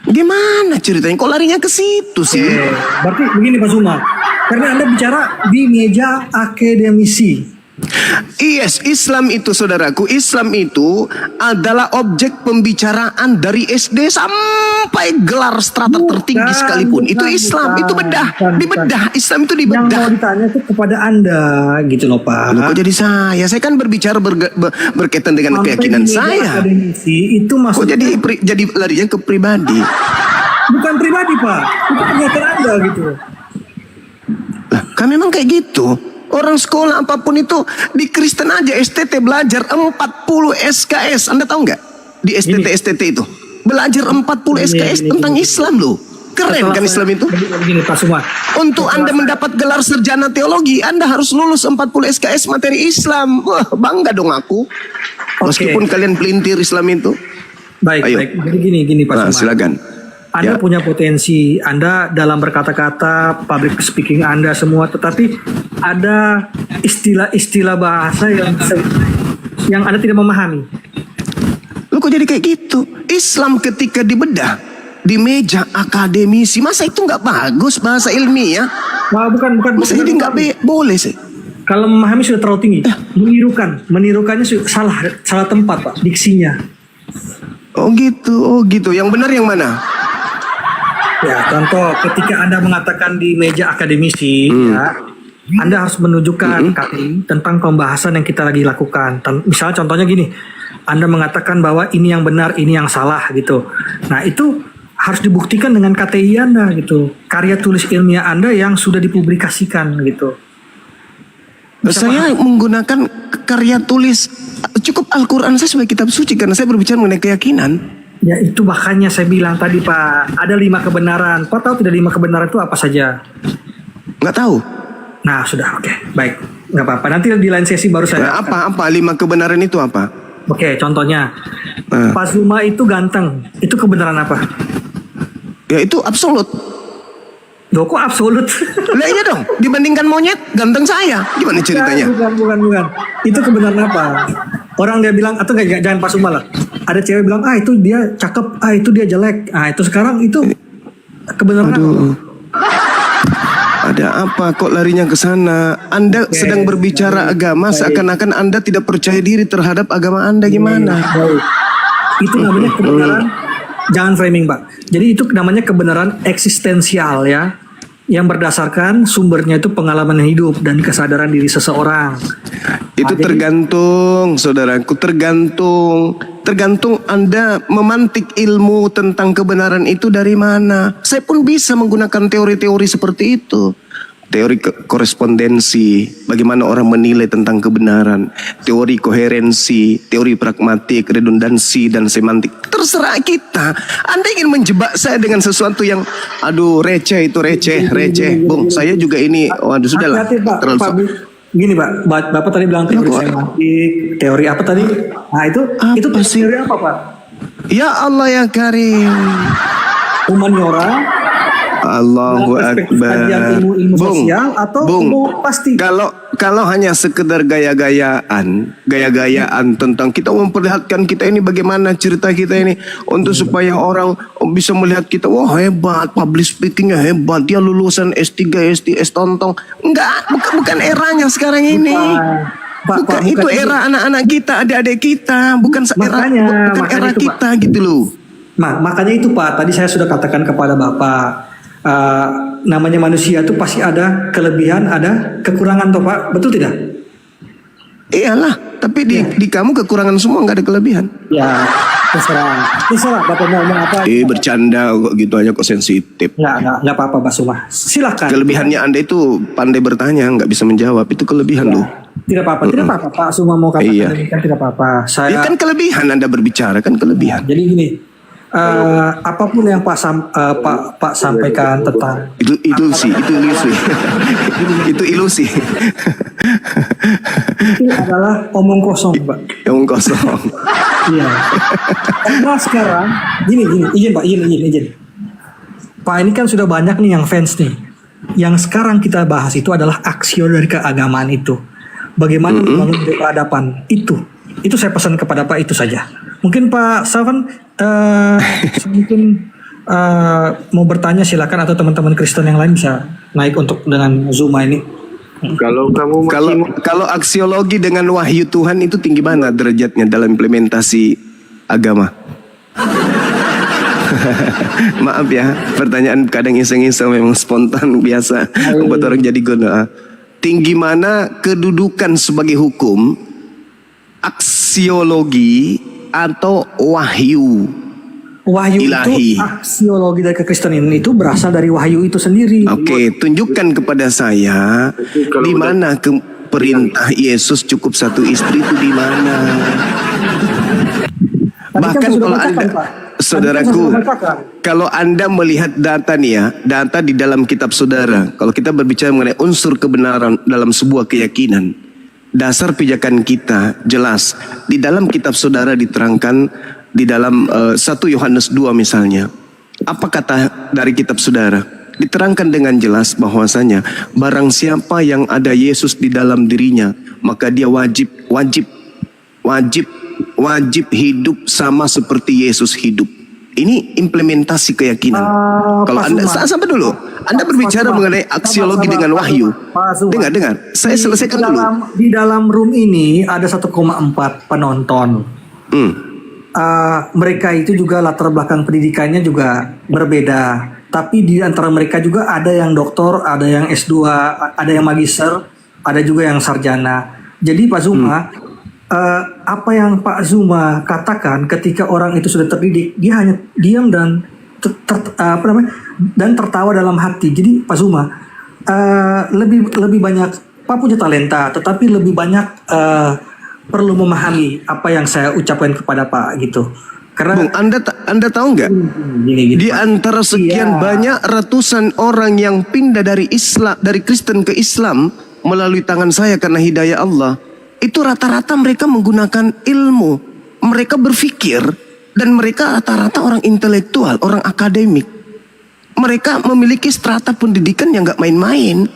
Gimana ceritanya? Kok larinya ke situ sih? Berarti begini Pak Suma, karena Anda bicara di meja akademisi. Yes, Islam itu saudaraku, Islam itu adalah objek pembicaraan dari SD sampai gelar strata tertinggi sekalipun. Itu Islam, itu dibedah. Islam itu dibedah. Yang mau ditanya itu kepada Anda gitu loh Pak. Loh, kok jadi saya? Saya kan berbicara berkaitan dengan keyakinan saya. Akademisi itu Kok jadi larinya ke pribadi? Bukan pribadi Pak, itu pernyataan Anda gitu. Lah, kan memang kayak gitu. Orang sekolah apapun itu di Kristen aja STT belajar 40 SKS. Anda tahu nggak? Di STT itu belajar 40 SKS tentang Islam loh. Keren kan Islam itu? Begini Pak Suma. Untuk Anda mendapat gelar sarjana teologi, Anda harus lulus 40 SKS materi Islam. Wah, bangga dong aku. Meskipun kalian pelintir Islam itu. Baik. Jadi gini Pak Suma. Silakan. Anda punya potensi, Anda dalam berkata-kata, public speaking Anda semua, tetapi ada istilah-istilah bahasa yang Anda tidak memahami. Lu kok jadi kayak gitu? Islam ketika dibedah di meja akademisi, masa itu nggak bagus bahasa ilmiah? Wah, bukan. Masa jadi nggak boleh sih? Kalau memahami sudah terlalu tinggi. Menirukannya salah tempat Pak, diksinya. Oh gitu. Yang benar yang mana? Ya, contoh ketika Anda mengatakan di meja akademisi, ya, Anda harus menunjukkan KTI tentang pembahasan yang kita lagi lakukan. Misalnya contohnya gini, Anda mengatakan bahwa ini yang benar, ini yang salah gitu. Nah itu harus dibuktikan dengan KTI Anda gitu, karya tulis ilmiah Anda yang sudah dipublikasikan gitu. Saya menggunakan karya tulis cukup Al-Quran saya sebagai kitab suci karena saya berbicara mengenai keyakinan. Ya itu makanya saya bilang tadi Pak, ada 5 kebenaran. Pak tahu tidak 5 kebenaran itu apa saja? Nggak tahu. Nah sudah, oke, baik, nggak apa-apa. Nanti di lain sesi baru saya. Apa 5 kebenaran itu apa? Oke, contohnya Pak Zuma itu ganteng, itu kebenaran apa? Ya itu absolut. Loh kok absolut? Lah iya dong, dibandingkan monyet ganteng saya. Gimana ceritanya? Bukan. Itu kebenaran apa? Orang dia bilang, atau jangan Pak Suma lah. Ada cewek bilang, itu dia cakep, itu dia jelek. Itu sekarang itu kebenaran apa? Ada apa kok larinya ke sana? Anda sedang berbicara agama seakan-akan Anda tidak percaya diri terhadap agama Anda gimana? Itu namanya kebenaran. Jangan framing Pak. Jadi itu namanya kebenaran eksistensial ya, yang berdasarkan sumbernya itu pengalaman hidup dan kesadaran diri seseorang. Itu tergantung, saudaraku, tergantung Anda memantik ilmu tentang kebenaran itu dari mana. Saya pun bisa menggunakan teori-teori seperti itu. Teori korespondensi, bagaimana orang menilai tentang kebenaran, teori koherensi, teori pragmatik, redundansi, dan semantik. Terserah kita. Anda ingin menjebak saya dengan sesuatu yang, receh, Bung, saya juga ini, sudahlah. Gini Pak, Bapak tadi bilang teori semantik, teori apa tadi? Nah itu teori apa Pak? Ya Allah ya Karim. Humaniora. Allahu Akbar. Ilmu sosial atau ilmu pasti? Kalau hanya sekedar gaya-gayaan tentang kita memperlihatkan kita ini bagaimana cerita kita ini untuk supaya orang bisa melihat kita, wah hebat, public speakingnya hebat, dia lulusan S3, STS tontong. Enggak, bukan eranya sekarang ini. Bukan itu era anak-anak kita, adik-adik kita, bukan era kita gitu loh. Makanya itu Pak, tadi saya sudah katakan kepada Bapak. Namanya manusia itu pasti ada kelebihan, ada kekurangan toh Pak, betul tidak? Iyalah, tapi di kamu kekurangan semua, nggak ada kelebihan. Ya, terserah Bapak mau ngomong apa. Bercanda kok gitu aja kok sensitif. Nggak apa-apa Pak Suma, silakan. Kelebihannya Anda itu pandai bertanya, nggak bisa menjawab, itu kelebihan loh. Tidak apa-apa, tidak apa-apa. Pak Suma mau katakan Iya. demikian tidak apa-apa. Ya kan kelebihan Anda berbicara, kan kelebihan. Jadi gini, apapun yang Pak sampaikan tentang Itu ilusi. Itu ilusi. itu adalah omong kosong, Pak. Yang kosong. Iya. Karena sekarang gini, izin Pak, izin. Pak, ini kan sudah banyak nih yang fans nih. Yang sekarang kita bahas itu adalah aksio dari keagamaan itu. Bagaimana membangun peradaban itu. Itu saya pesan kepada Pak, itu saja. Mungkin Pak Savan mungkin mau bertanya, silakan, atau teman-teman Kristen yang lain bisa naik untuk dengan Zuma ini. Kalau kamu Kalau aksiologi dengan wahyu Tuhan itu tinggi mana derajatnya dalam implementasi agama? Maaf ya, pertanyaan kadang iseng-iseng, memang spontan biasa membuat orang jadi guna. Tinggi mana kedudukan sebagai hukum, aksiologi atau wahyu? Wahyu ilahi. itu aksiologi dari kekristenan itu berasal dari wahyu itu sendiri. Oke, tunjukkan kepada saya di mana perintah Yesus cukup satu istri itu di mana? Bahkan kalau Anda, saudaraku, kalau Anda melihat data nih ya, data di dalam kitab saudara, kalau kita berbicara mengenai unsur kebenaran dalam sebuah keyakinan, dasar pijakan kita jelas di dalam kitab saudara diterangkan di dalam 1 Yohanes 2 misalnya. Apa kata dari kitab saudara? Diterangkan dengan jelas bahwasanya barang siapa yang ada Yesus di dalam dirinya, maka dia wajib hidup sama seperti Yesus hidup. Ini implementasi keyakinan. Kalau Anda, sampai dulu, Anda berbicara mengenai aksiologi dengan wahyu. Dengar, saya selesaikan dulu. Di dalam room ini ada 1,4 penonton. Mereka itu juga latar belakang pendidikannya juga berbeda. Tapi di antara mereka juga ada yang doktor, ada yang S2, ada yang magister, ada juga yang sarjana. Jadi Pak Zuma, apa yang Pak Zuma katakan ketika orang itu sudah terdidik, dia hanya diam dan dan tertawa dalam hati. Jadi Pak Zuma lebih banyak, Pak punya talenta, tetapi lebih banyak perlu memahami apa yang saya ucapkan kepada Pak gitu. Karena Bung, Anda tahu nggak? Di antara sekian banyak ratusan orang yang pindah dari Islam, dari Kristen ke Islam melalui tangan saya karena hidayah Allah, itu rata-rata mereka menggunakan ilmu, mereka berpikir, dan mereka rata-rata orang intelektual, orang akademik. Mereka memiliki strata pendidikan yang nggak main-main.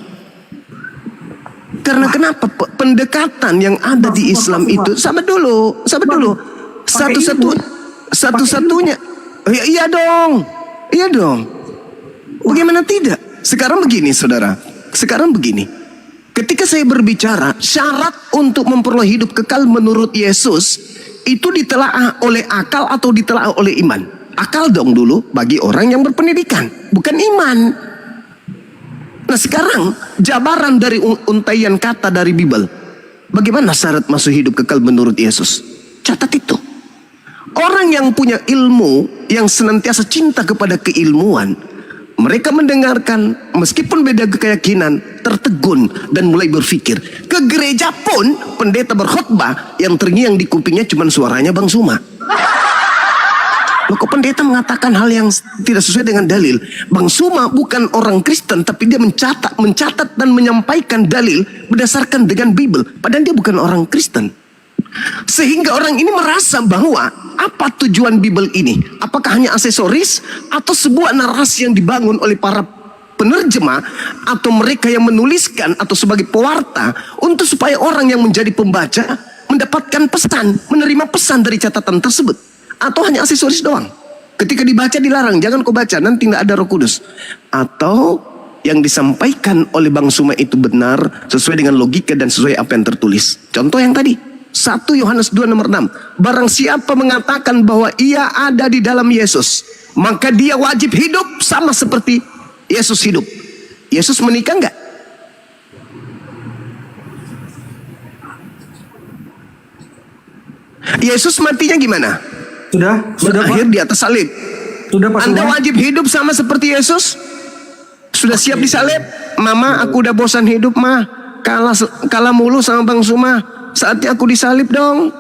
Karena kenapa? Pendekatan yang ada di Islam itu, sama dulu, satu-satunya, iya dong. Bagaimana tidak? Sekarang begini, saudara. Ketika saya berbicara syarat untuk memperoleh hidup kekal menurut Yesus, itu ditelaah oleh akal atau ditelaah oleh iman? Akal dong dulu bagi orang yang berpendidikan, bukan iman. Nah sekarang jabaran dari untaian kata dari Bible. Bagaimana syarat masuk hidup kekal menurut Yesus? Catat itu. Orang yang punya ilmu, yang senantiasa cinta kepada keilmuan, mereka mendengarkan meskipun beda keyakinan, tertegun dan mulai berpikir. Ke gereja pun pendeta berkhotbah yang terngiang di kupingnya cuma suaranya Bang Suma. Loh, kok pendeta mengatakan hal yang tidak sesuai dengan dalil? Bang Suma bukan orang Kristen, tapi dia mencatat dan menyampaikan dalil berdasarkan dengan Bible. Padahal dia bukan orang Kristen. Sehingga orang ini merasa bahwa apa tujuan Bible ini? Apakah hanya aksesoris atau sebuah narasi yang dibangun oleh para penerjemah atau mereka yang menuliskan atau sebagai pewarta untuk supaya orang yang menjadi pembaca mendapatkan pesan, menerima pesan dari catatan tersebut? Atau hanya aksesoris doang? Ketika dibaca dilarang, jangan kau baca, nanti nggak ada Roh Kudus. Atau yang disampaikan oleh Bang Suma itu benar sesuai dengan logika dan sesuai apa yang tertulis. Contoh yang tadi 1 Yohanes 2 nomor 6. Barang siapa mengatakan bahwa ia ada di dalam Yesus, maka dia wajib hidup sama seperti Yesus hidup. Yesus menikah enggak? Yesus matinya gimana? Sudah berakhir di atas salib. Sudah, Pak Anda Suma. wajib hidup sama seperti Yesus? Sudah siap disalib? Mama, aku udah bosan hidup, Ma. kalah mulu sama Bang Suma. Saatnya aku disalib dong.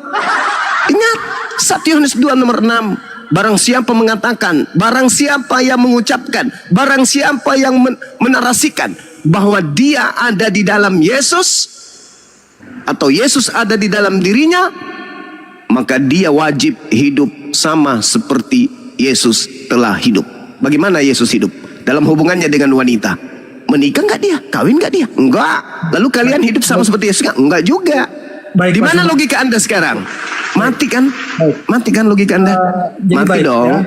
Ingat 1 Yohanes 2 nomor 6. Barang siapa mengatakan, barang siapa yang mengucapkan, barang siapa yang menarasikan bahwa dia ada di dalam Yesus atau Yesus ada di dalam dirinya, maka dia wajib hidup sama seperti Yesus telah hidup. Bagaimana Yesus hidup? Dalam hubungannya dengan wanita. Menikah nggak dia? Kawin nggak dia? Enggak. Lalu kalian hidup sama seperti Yesus? Enggak juga. Di mana logika Anda sekarang? Mati kan? Mati kan logika Anda? Mati dong. Ya.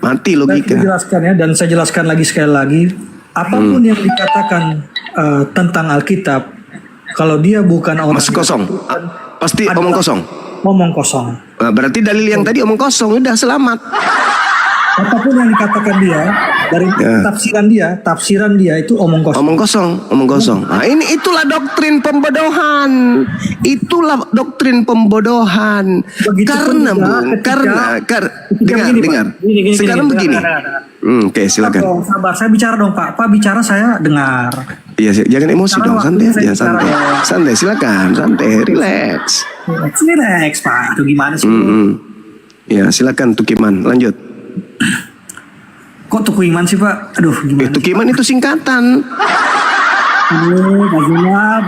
Mati logika. Saya jelaskan ya, dan saya jelaskan lagi sekali lagi. Apapun yang dikatakan tentang Alkitab, kalau dia bukan orang masih kosong. Pasti omong kosong. Omong kosong. Nah, berarti dalil yang tadi omong kosong, udah selamat. Apapun yang dikatakan dia dari tafsiran dia itu omong kosong. Omong kosong. Nah, itulah doktrin pembodohan. Dengar. Sekarang begini. Oke, silakan. Sabar, saya bicara dong, Pak. Pak bicara, saya dengar. Iya, jangan emosi dong, santai aja, santai. Silakan, santai, relax, Pak. Itu gimana sih? Ya, silakan Tukiman, lanjut. Kok Tukiman sih, Pak? Aduh, gimana? Tukiman itu singkatan. Pak.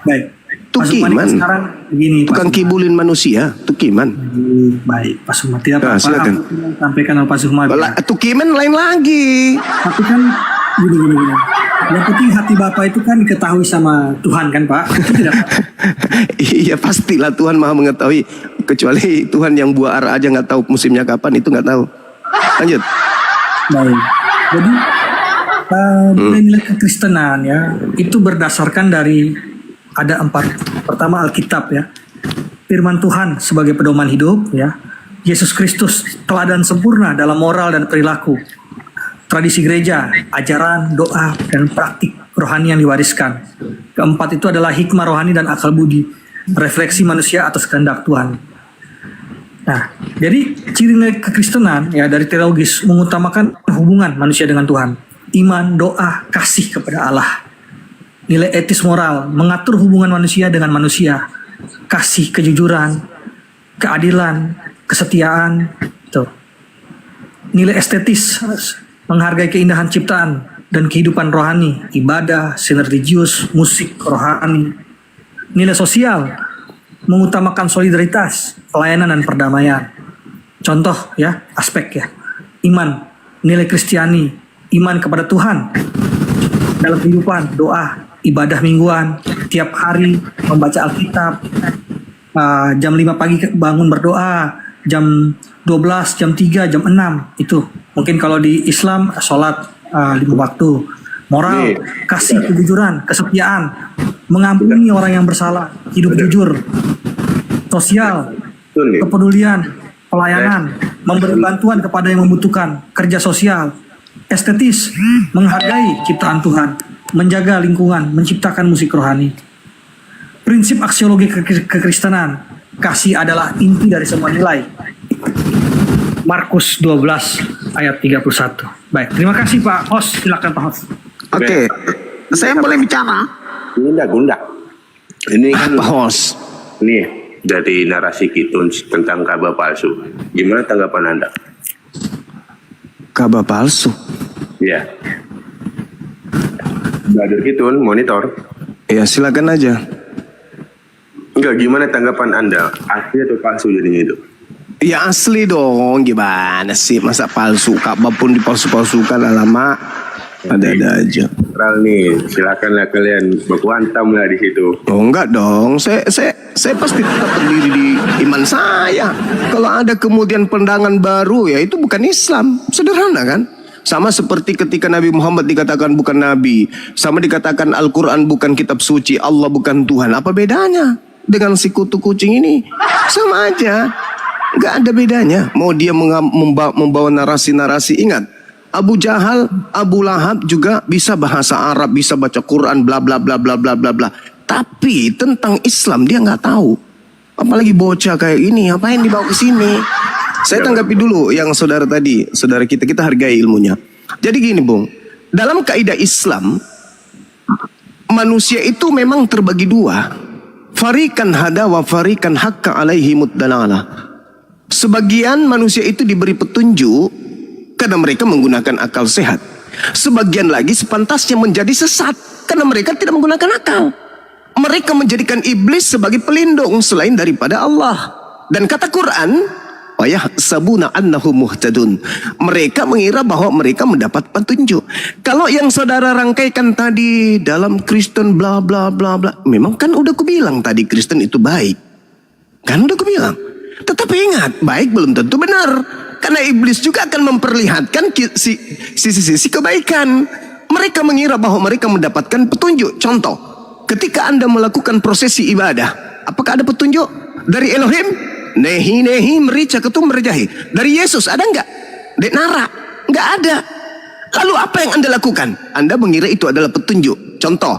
Baik. Tukiman. Sekarang begini, tukang kibulin manusia, Tukiman. Baik, Pak Sukma. Tidak apa-apa. Silakan. Sampaikan Pak Sukma. Tukiman lain lagi. Tapi kan gini. Yang penting hati Bapak itu kan diketahui sama Tuhan kan, Pak? Itu tidak. Iya, pastilah Tuhan Maha mengetahui. Kecuali Tuhan yang buah ara aja nggak tahu musimnya kapan, itu nggak tahu. Lanjut. Baik. Jadi nilai kekristenan ya itu berdasarkan dari ada 4. Pertama Alkitab ya, Firman Tuhan sebagai pedoman hidup ya, Yesus Kristus teladan sempurna dalam moral dan perilaku, tradisi gereja, ajaran, doa, dan praktik rohani yang diwariskan. Keempat itu adalah hikmah rohani dan akal budi, refleksi manusia atas kehendak Tuhan. Nah, jadi ciri nilai kekristenan ya dari teologis mengutamakan hubungan manusia dengan Tuhan, iman, doa, kasih kepada Allah. Nilai etis moral mengatur hubungan manusia dengan manusia, kasih, kejujuran, keadilan, kesetiaan. Tuh. Nilai estetis menghargai keindahan ciptaan dan kehidupan rohani, ibadah, sinergius, musik, rohani. Nilai sosial mengutamakan solidaritas, pelayanan dan perdamaian. Contoh ya, aspek ya. Iman, nilai Kristiani, iman kepada Tuhan dalam kehidupan, doa, ibadah mingguan, tiap hari membaca Alkitab, jam 5 pagi bangun berdoa, jam 12, jam 3, jam 6 itu. Mungkin kalau di Islam sholat 5 waktu. Moral, kasih, kejujuran, kesetiaan, mengampuni orang yang bersalah, hidup jujur, sosial, kepedulian, pelayanan, memberi bantuan kepada yang membutuhkan, kerja sosial, estetis, menghargai ciptaan Tuhan, menjaga lingkungan, menciptakan musik rohani. Prinsip aksiologi kekristenan, kasih adalah inti dari semua nilai. Markus 12 ayat 31. Baik, terima kasih Pak Host, silakan Pak Host. Oke, saya boleh bicara? Gunda. Ini kan Pak Host. Nih dari narasi Kitun tentang kabar palsu. Gimana tanggapan Anda? Kabar palsu? Iya. Brother Kitun, monitor. Ya silakan aja. Enggak, gimana tanggapan Anda? Asli atau palsu jadinya itu? Ya asli dong, gimana sih masa palsu? Kabar pun dipalsu-palsukan, alamak. Ada-ada aja. Nih, silakanlah kalian berkuantam lah di situ. Oh enggak dong, saya pasti tetap berdiri di iman saya. Kalau ada kemudian pandangan baru, ya itu bukan Islam. Sederhana kan? Sama seperti ketika Nabi Muhammad dikatakan bukan Nabi, sama dikatakan Al-Quran bukan kitab suci, Allah bukan Tuhan. Apa bedanya dengan si kutu kucing ini? Sama aja, nggak ada bedanya. Mau dia membawa narasi-narasi, ingat, Abu Jahal, Abu Lahab juga bisa bahasa Arab, bisa baca Quran, bla bla bla bla bla bla bla. Tapi tentang Islam dia nggak tahu. Apalagi bocah kayak ini, apa yang dibawa ke sini? Saya tanggapi dulu yang saudara tadi, saudara kita hargai ilmunya. Jadi gini Bung, dalam kaidah Islam, manusia itu memang terbagi dua. Farikan hada wa farikan hakka alaihimud dalala. Sebagian manusia itu diberi petunjuk karena mereka menggunakan akal sehat. Sebagian lagi sepantasnya menjadi sesat karena mereka tidak menggunakan akal. Mereka menjadikan iblis sebagai pelindung selain daripada Allah. Dan kata Quran, wayahsabuna annahum muhtadun. Mereka mengira bahwa mereka mendapat petunjuk. Kalau yang saudara rangkaikan tadi dalam Kristen bla bla bla bla, memang kan udah kubilang tadi Kristen itu baik. Kan udah kubilang. Tetapi ingat, baik belum tentu benar. Karena iblis juga akan memperlihatkan sisi-sisi kebaikan. Mereka mengira bahwa mereka mendapatkan petunjuk. Contoh, ketika Anda melakukan prosesi ibadah, apakah ada petunjuk dari Elohim? Nehi nehi merica ketum merjahi. Dari Yesus ada enggak? Dek Nara enggak ada. Lalu apa yang Anda lakukan? Anda mengira itu adalah petunjuk. Contoh,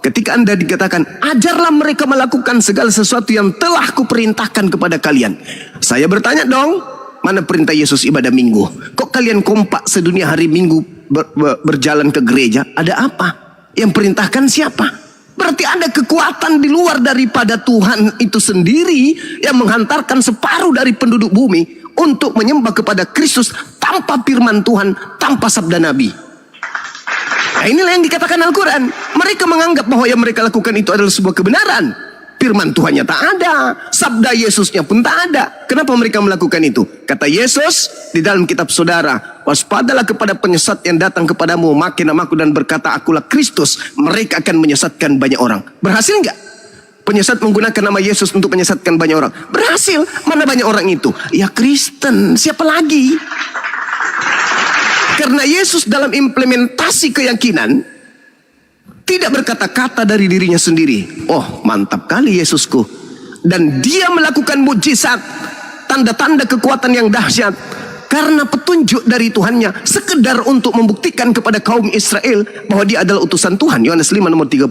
ketika Anda dikatakan, ajarlah mereka melakukan segala sesuatu yang telah kuperintahkan kepada kalian. Saya bertanya dong, mana perintah Yesus ibadah minggu? Kok kalian kompak sedunia hari minggu berjalan ke gereja? Ada apa? Yang perintahkan siapa? Berarti ada kekuatan di luar daripada Tuhan itu sendiri yang menghantarkan separuh dari penduduk bumi untuk menyembah kepada Kristus tanpa firman Tuhan, tanpa sabda Nabi. Nah, inilah yang dikatakan Al-Quran. Mereka menganggap bahwa yang mereka lakukan itu adalah sebuah kebenaran. Firman Tuhannya tak ada, sabda Yesusnya pun tak ada. Kenapa mereka melakukan itu? Kata Yesus di dalam kitab saudara, waspadalah kepada penyesat yang datang kepadamu, memakai namaku dan berkata akulah Kristus. Mereka akan menyesatkan banyak orang. Berhasil enggak? Penyesat menggunakan nama Yesus untuk menyesatkan banyak orang. Berhasil. Mana banyak orang itu? Ya Kristen. Siapa lagi? Karena Yesus dalam implementasi keyakinan tidak berkata-kata dari dirinya sendiri. Oh, mantap kali Yesusku. Dan dia melakukan mujizat, tanda-tanda kekuatan yang dahsyat karena petunjuk dari Tuhannya, sekedar untuk membuktikan kepada kaum Israel bahwa dia adalah utusan Tuhan. Yohanes 5 nomor 36.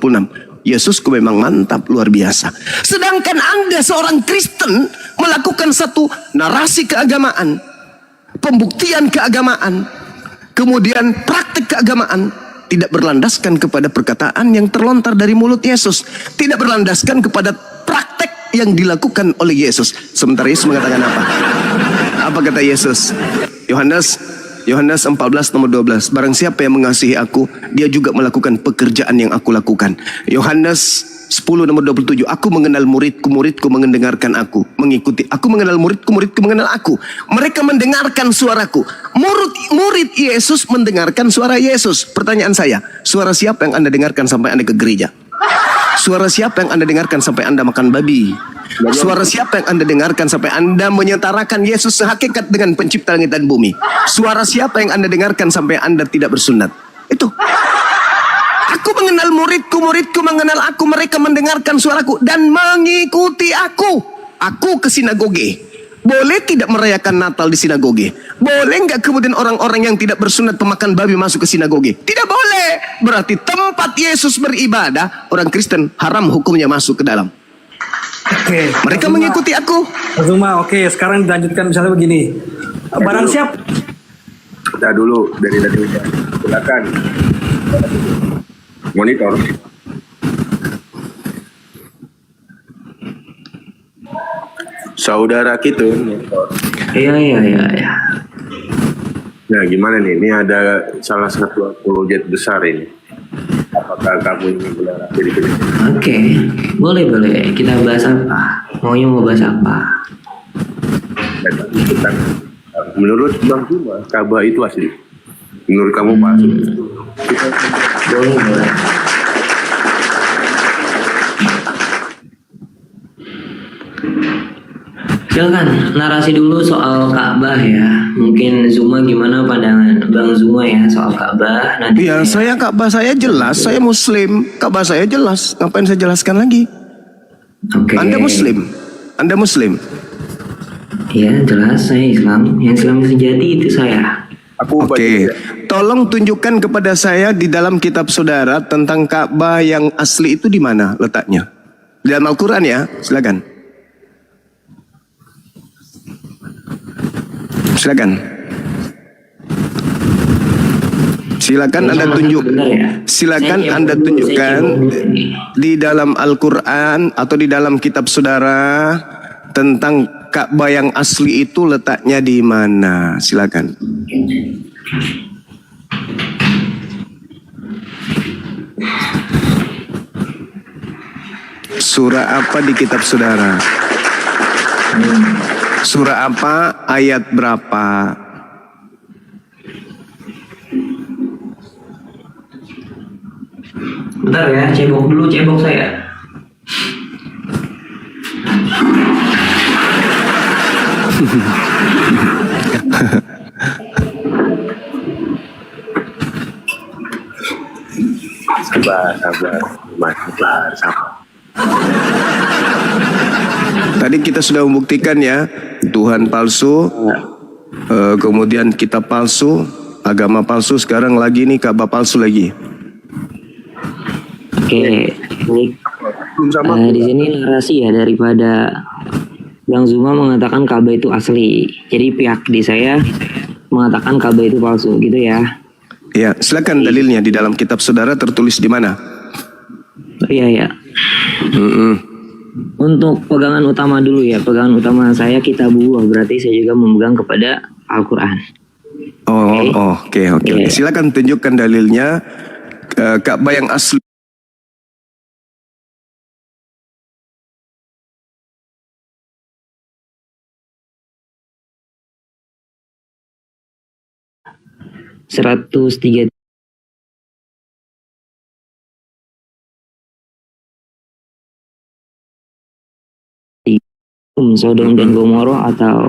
Yesusku memang mantap, luar biasa. Sedangkan Anda seorang Kristen melakukan satu narasi keagamaan, pembuktian keagamaan, kemudian praktik keagamaan, tidak berlandaskan kepada perkataan yang terlontar dari mulut Yesus, tidak berlandaskan kepada praktek yang dilakukan oleh Yesus. Sementara Yesus mengatakan apa? Apa kata Yesus? Yohanes 14 nomor 12. Barang siapa yang mengasihi aku, dia juga melakukan pekerjaan yang aku lakukan. Yohanes 10 nomor 27. Aku mengenal muridku, muridku mendengarkan aku, mengikuti. Aku mengenal muridku, muridku mengenal aku. Mereka mendengarkan suaraku. Murid Yesus mendengarkan suara Yesus. Pertanyaan saya, suara siapa yang Anda dengarkan sampai Anda ke gereja? Suara siapa yang Anda dengarkan sampai Anda makan babi? Suara siapa yang Anda dengarkan sampai Anda menyetarakan Yesus sehakikat dengan pencipta langit dan bumi? Suara siapa yang Anda dengarkan sampai Anda tidak bersunat? Itu. Aku mengenal muridku, muridku mengenal aku. Mereka mendengarkan suaraku dan mengikuti aku. Aku ke sinagoge. Boleh tidak merayakan Natal di sinagoge? Boleh nggak kemudian orang-orang yang tidak bersunat pemakan babi masuk ke sinagoge? Tidak boleh. Berarti tempat Yesus beribadah, orang Kristen haram hukumnya masuk ke dalam. Oke. Mereka mengikuti aku. Zuma, oke. Sekarang dilanjutkan misalnya begini. Barang siap. Udah dulu dari silakan. Monitor. Saudara kita. Iya. Nah, gimana nih? Ini ada salah satu apologet besar ini. Apakah kamu ingin benar jadi Oke, boleh. Kita bahas apa? Maunya mau bahas apa? Menurut Bang Zuma, Ka'bah itu asli. Menurut kamu palsu? Boleh. Silakan narasi dulu soal Ka'bah ya. Mungkin Zuma gimana pandangan Bang Zuma ya soal Ka'bah nanti. Ya, Ka'bah saya jelas, saya Muslim. Ka'bah saya jelas. Ngapain saya jelaskan lagi? Oke. Anda Muslim. Ya, jelas saya Islam. Yang Islam sejati itu saya. Oke. Tolong tunjukkan kepada saya di dalam kitab saudara tentang Ka'bah yang asli itu di mana letaknya. Di dalam Al-Quran ya, silakan. Silakan Anda silakan Anda tunjukkan di dalam Al-Qur'an atau di dalam kitab saudara tentang Ka'bah yang asli itu letaknya di mana. Silakan. Surah apa di kitab saudara? Surah apa, ayat berapa? Bentar ya, cebok dulu cebok saya. sabar. Tadi kita sudah membuktikan ya, Tuhan palsu, kemudian kitab palsu, agama palsu, sekarang lagi nih Ka'bah palsu lagi. Oke, baik. Di sini narasi ya daripada Bang Zuma mengatakan Ka'bah itu asli. Jadi pihak di saya mengatakan Ka'bah itu palsu, gitu ya. Ya, silakan dalilnya di dalam kitab saudara tertulis di mana? Iya ya. Untuk pegangan utama dulu ya, pegangan utama saya Kitabullah, berarti saya juga memegang kepada Al-Quran. Oke. Silakan tunjukkan dalilnya Ka'bah yang asli. (103) Sodom dan Gomorrah atau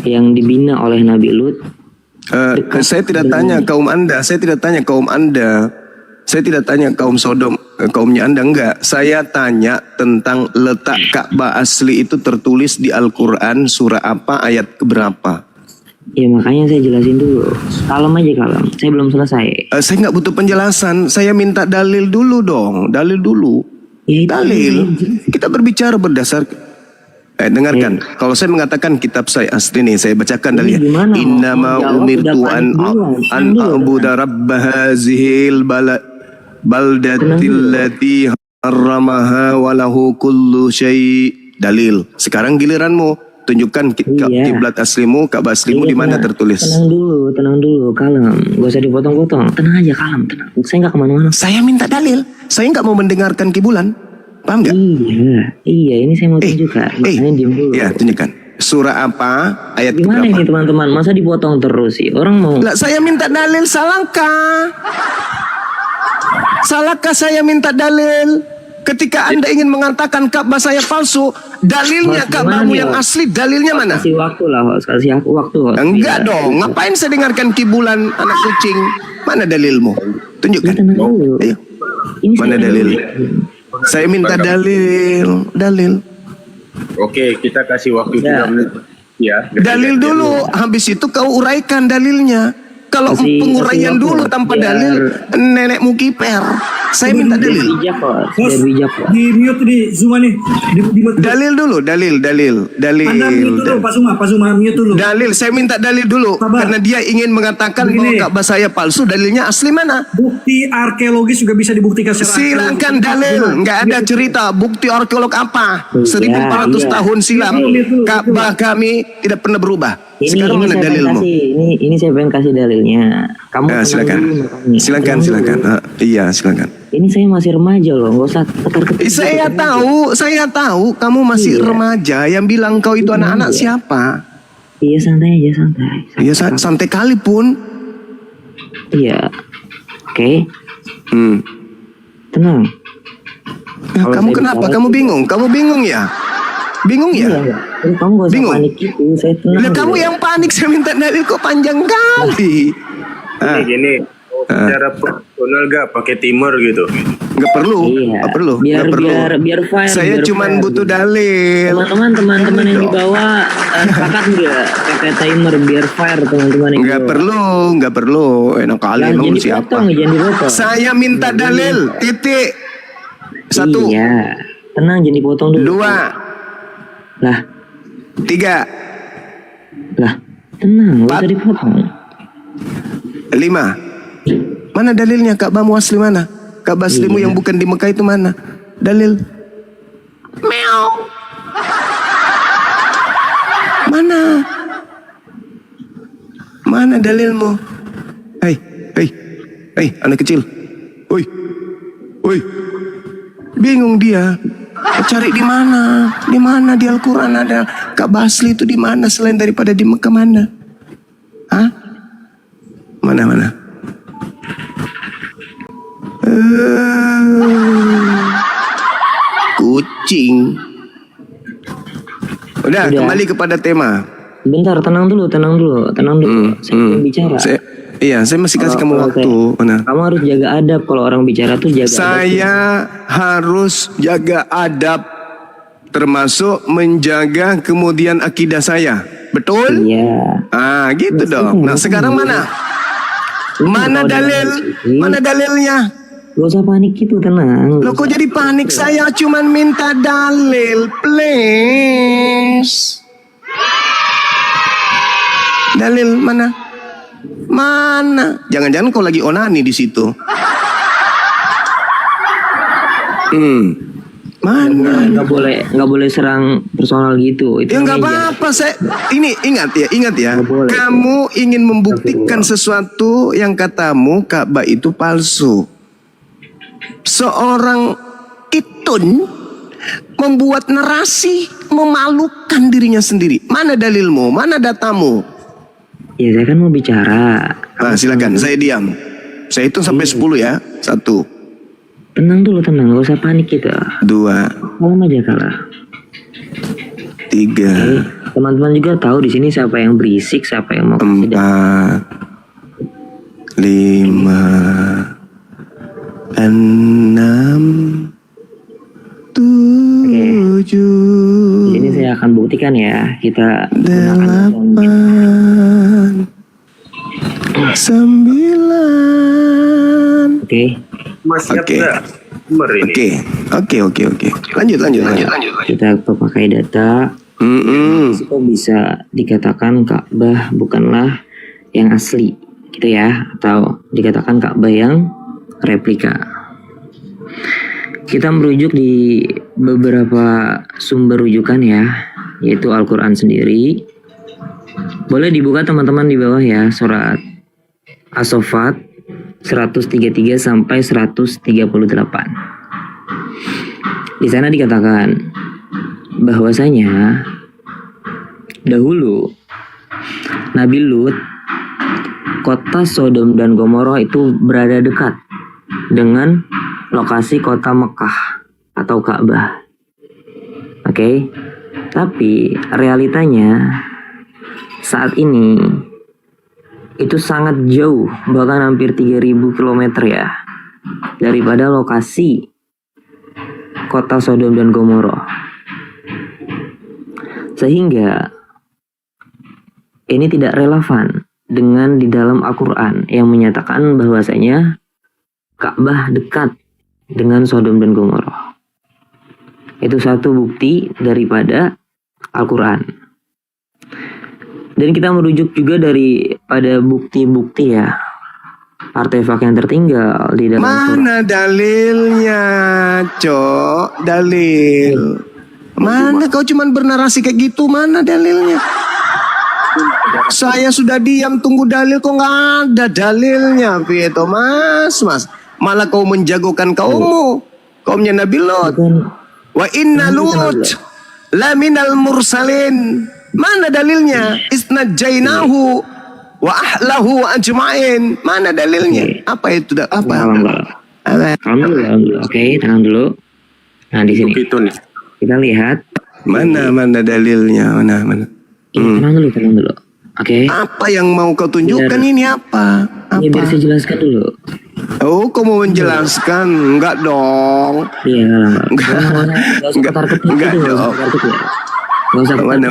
yang dibina oleh Nabi Lut. Saya tidak tanya kaum Anda, saya tidak tanya kaum Anda, saya tidak tanya kaum Sodom, kaumnya Anda enggak. Saya tanya tentang letak Ka'bah asli itu tertulis di Al-Quran surah apa, ayat keberapa? Ya makanya saya jelasin dulu. Kalem aja kalem, saya belum selesai. Saya nggak butuh penjelasan, saya minta dalil dulu dong, dalil dulu. Ya, dalil, kita berbicara berdasar. Dengarkan, kalau saya mengatakan kitab saya asli nih, saya bacakan dalilnya. Innama umirtu an a'budu rabb hazihil baldatil lati harramaha wa lahu kullu syai'. Dalil. Sekarang giliranmu, tunjukkan kiblat aslimu, Ka'bah aslimu di mana tertulis. Tenang dulu, kalem. Gak usah dipotong-potong. Tenang aja, kalem, tenang. Saya nggak kemana-mana. Saya minta dalil. Saya nggak mau mendengarkan kibulan. Paham nggak? Iya, ini saya mau tunjukkan. Makanya diem dulu. Ya, tunjukkan. Surah apa? Ayat gimana berapa? ini teman-teman? Masa dipotong terus sih? Orang mau. Lah, saya minta dalil, salahkah? Salahkah saya minta dalil? Ketika Anda ingin mengatakan Ka'bah saya palsu, dalilnya Ka'bahmu yang asli, dalilnya mana? Kasih waktu lah, kasih waktu. Enggak dong, ngapain saya dengarkan kibulan anak kucing? Mana dalilmu? Tunjukkan. Ayo. Mana dalil? Saya minta dalil. Oke, kita kasih waktu 3 menit. Ya. Dalil dulu, habis itu kau uraikan dalilnya. Kalau penguraian dulu tanpa dalil, nenekmu kiper. Saya minta dalil. Di mute di Zuma nih. Dalil dulu, dalil. Anda mute dulu, Pak Zuma mute dulu. Dalil, saya minta dalil dulu. Karena dia ingin mengatakan bahwa Ka'bah saya palsu, dalilnya asli mana? Bukti arkeologis juga bisa dibuktikan secara silakan dalil, nggak ada cerita bukti arkeolog apa. 1400 tahun silam Ka'bah kami tidak pernah berubah. Sekarang mana dalilmu? Ini saya pengen kasih dalilnya. Kamu silakan. Iya, silakan. Ini saya masih remaja loh, nggak usah ketar-ketir. Saya tahu kamu masih remaja. Yang bilang kau itu anak-anak siapa? Iya, santai aja, santai. Iya, santai kali pun. Iya. Oke. Tenang. Nah, kamu kenapa? Kamu bingung? Kamu bingung ya? Bingung ya? Kamu gak usah panik gitu, saya tenang. Kamu yang panik, saya minta dalil kok panjang kali. Gini, cara profesional gak pakai timer gitu? Nggak perlu. Biar fire. Saya cuma butuh dalil. Teman-teman yang dibawa sepakat nggak pakai timer biar fire teman-teman yang nggak perlu. Enak kali emang siapa? Saya minta dalil. Titik. 1. Iya. Tenang, jangan dipotong dulu. 2. Lah. 3. Lah. Tenang, nggak usah dipotong. 5. Mana dalilnya? Ka'bahmu asli mana? Ka'bah aslimu yang bukan di Mekah itu mana? Dalil. Meow. Mana? Mana dalilmu? Hei, hei, hei, anak kecil. Woi, woi. Bingung dia. Cari di mana? Di mana di Al-Quran ada Ka'bah asli itu di mana selain daripada di Mekah mana? Hah? Mana? Kucing. Udah, kembali kepada tema. Bentar, tenang dulu. Saya belum bicara. Saya masih kasih kamu waktu. Kamu harus jaga adab kalau orang bicara tuh jaga adab. Saya harus jaga adab, termasuk menjaga kemudian akidah saya. Betul? Iya. Gitu dong. Nah, sekarang mana? Mana dalil? Mana dalilnya? Gak usah panik gitu, tenang. Loh kok jadi panik? Saya cuman minta dalil, please. Dalil mana? Mana? Jangan-jangan kau lagi onani di situ. Mana? Nggak boleh serang personal gitu. Itu ya nggak apa-apa. Ini ingat ya. Kamu ingin membuktikan sesuatu yang katamu Ka'bah itu palsu. Seorang kitun membuat narasi memalukan dirinya sendiri. Mana dalilmu? Mana datamu? Ya saya kan mau bicara. Silakan, saya diam. Saya hitung sampai 10 ya. 1. Tenang dulu, gak usah panik gitu. 2. Malam aja kalah. 3. Teman-teman juga tahu di sini siapa yang berisik, siapa yang mau 4. 5. 6. 7. Di sini saya akan buktikan ya. Kita 8. 9. Oke. Lanjut. Kita pakai data. Kok bisa dikatakan Ka'bah bukanlah yang asli, gitu ya? Atau dikatakan Ka'bah yang replika. Kita merujuk di beberapa sumber rujukan ya, yaitu Al-Quran sendiri. Boleh dibuka teman-teman di bawah ya, surat As-Saffat 133 sampai 138. Di sana dikatakan bahwasanya dahulu Nabi Lut, kota Sodom dan Gomorrah itu berada dekat dengan lokasi kota Mekah atau Ka'bah. Oke. Tapi realitanya saat ini itu sangat jauh, bahkan hampir 3000 km ya, daripada lokasi kota Sodom dan Gomorrah. Sehingga ini tidak relevan dengan di dalam Al-Quran yang menyatakan bahwasanya Ka'bah dekat dengan Sodom dan Gomorrah. Itu satu bukti daripada Al-Quran. Dan kita merujuk juga pada bukti-bukti ya, artefak yang tertinggal di dalam Mana dalilnya, Cok? Dalil. Mana kau cuman bernarasi kayak gitu? Mana dalilnya? Saya sudah diam tunggu dalil, kok nggak ada dalilnya, Vito, Mas. Malah kau menjagokan kaumnya Nabi Lot. Wa inna Lut la minal mursalin. Mana dalilnya? Isnajainahu wa ahlahu ajma'in. Mana dalilnya? Apa itu? Apa? Alhamdulillah. Oke, tenang dulu. Nah, di sini kita lihat mana dalilnya? Mana? Tenang dulu. Oke. Apa yang mau kau tunjukkan ini apa? Ya, biar saya jelaskan dulu. Oh, kau mau menjelaskan? Enggak dong. Iya, enggak dong. Mana?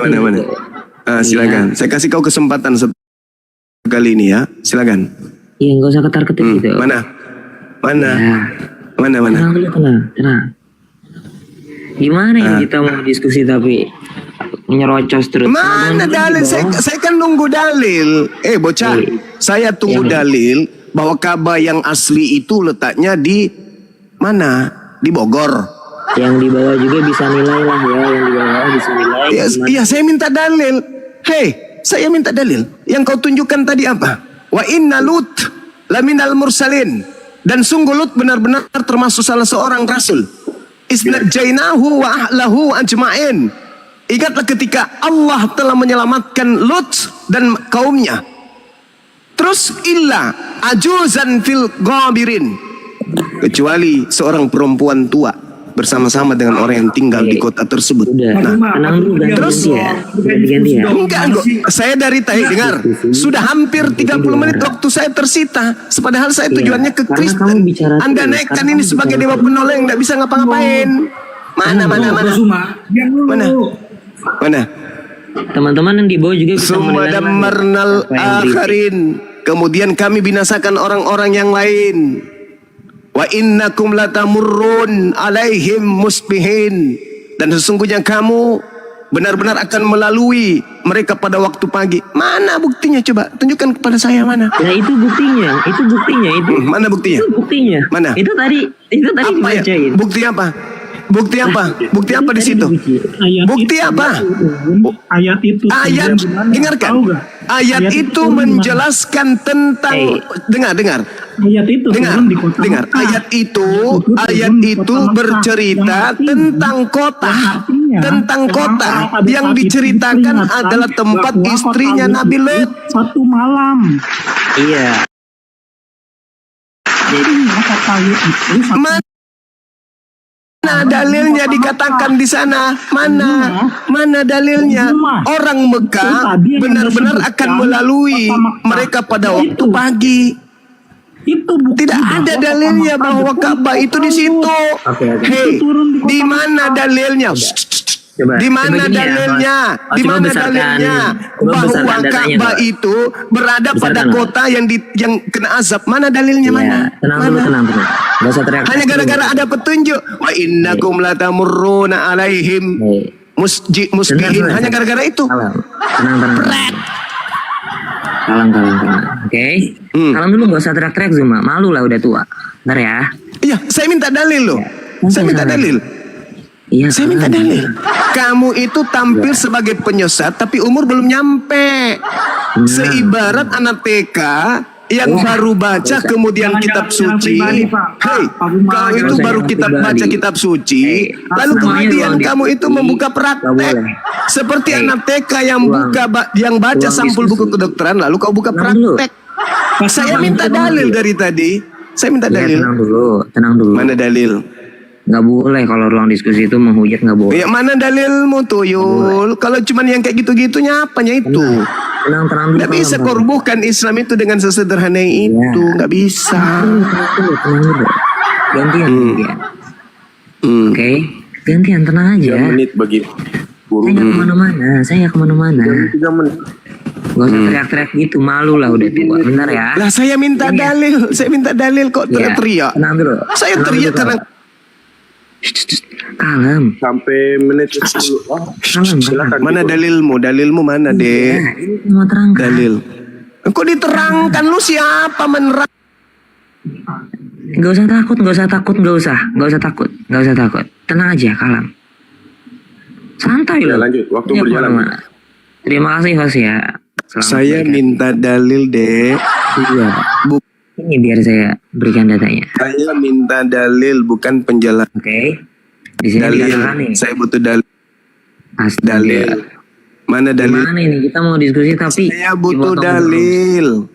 Silakan. Saya kasih kau kesempatan sekali ini ya. Silakan. Iya, enggak usah ketar-ketir gitu. Mana? Tenang. Gimana ya kita mau diskusi tapi menyerocos terus. Mana dalil? Saya kan nunggu dalil. Bocah, saya tunggu dalil bahwa Ka'bah yang asli itu letaknya di mana? Di Bogor. Yang di bawah juga bisa nilai lah ya, yang di bawah bisa nilai. Iya, saya minta dalil. Saya minta dalil. Yang kau tunjukkan tadi apa? Wa inna Lut laminal mursalin. Dan sungguh Lut benar-benar termasuk salah seorang rasul. Isnajjainahu wa ahlahu ajma'in. Ingatlah ketika Allah telah menyelamatkan Lut dan kaumnya. Terus illa ajuzan fil ghabirin. Kecuali seorang perempuan tua bersama-sama dengan orang yang tinggal di kota tersebut. Terus enggak, saya dari tadi dengar sudah hampir 30 menit waktu saya tersita. Padahal saya tujuannya ke Kristen. Anda naikkan ini sebagai dewa penolong, nggak bisa ngapa-ngapain. Mana? Teman-teman yang di bawah juga bisa Sumadammarnal akharin. Kemudian kami binasakan orang-orang yang lain. Wa innakum latamurrun alaihim musbihin. Dan sesungguhnya kamu benar-benar akan melalui mereka pada waktu pagi. Mana buktinya, coba tunjukkan kepada saya mana. Nah itu buktinya. Mana buktinya? Itu buktinya. Mana? Itu tadi apa ya? Bukti apa? Bukti apa di situ? Bukti apa? Ayat itu. Dengarkan. Ayat itu menjelaskan tentang dengar. Ayat itu dengar. Ayat itu bercerita tentang kota. Yang diceritakan adalah tempat istrinya Nabi Lut. Satu malam. Iya. Jadi kata ayat itu. Mana dalilnya dikatakan di sana? Mana dalilnya? Orang Mekah benar-benar akan melalui mereka pada waktu pagi. Tidak ada dalilnya bahwa Ka'bah itu di situ. Di mana dalilnya? Di mana dalilnya? Bahwa Ka'bah itu berada pada kota yang kena azab. Mana dalilnya? Mana? Tenang. Gak usah teriak. Hanya gara-gara ada petunjuk. Wa innakum latamurruna alaihim musbihin. Hanya gara-gara itu. Tenang. Oke. Kalem dulu, gak usah teriak-teriak Zuma. Malu lah udah tua. Bentar ya. Iya, saya minta dalil loh. Saya minta dalil. Saya minta dalil. Kamu itu tampil sebagai penyesat tapi umur belum nyampe. Seibarat anak TK yang baru baca kemudian kitab suci. Kau itu baru baca kitab suci, lalu kemudian kamu itu membuka praktek. Seperti anak TK yang baca sampul buku kedokteran lalu kau buka praktek. Saya minta dalil dari tadi. Saya minta dalil. Tenang dulu. Mana dalil? Nggak boleh kalau ruang diskusi itu menghujat, nggak boleh. Ya mana dalilmu Tuyul? Kalau cuman yang kayak gitu-gitunya apanya itu? Tenang dulu. Nggak bisa korbuhkan Islam itu dengan sesederhana itu, nggak bisa. Tenang dulu. Gantian. Oke, gantian, tenang aja. 3 menit bagi Saya kemana-mana. 3 menit. Gak usah teriak-teriak gitu, malu lah udah tua. Bentar ya. Lah saya minta dalil kok teriak-teriak. Tenang dulu. Saya teriak karena kalem. Sampai menit 10. Silakan. Mana dalilmu? Dalilmu mana, Dek? Mau terangkan. Dalil. Kok diterangkan, lu siapa menerang? Gak usah takut. Tenang aja, kalem. Santai loh. Lanjut, waktu berjalan. Terima kasih host ya. Saya minta dalil, Dek. Iya. Ini biar saya berikan datanya. Saya minta dalil, bukan penjelasan. Oke. Di sini dikatakan nih. Saya butuh dalil. Dalil. Mana dalil? Mana ini? Kita mau diskusi tapi saya butuh dalil.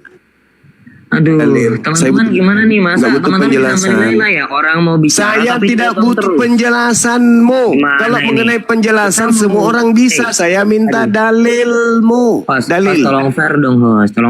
Aduh, teman-teman gimana nih masa teman-teman bisa menilai ya orang mau bicara. Saya tidak butuh penjelasanmu. Kalau mengenai penjelasan semua orang bisa. Saya minta dalilmu. Dalil. Tolong fair dong host,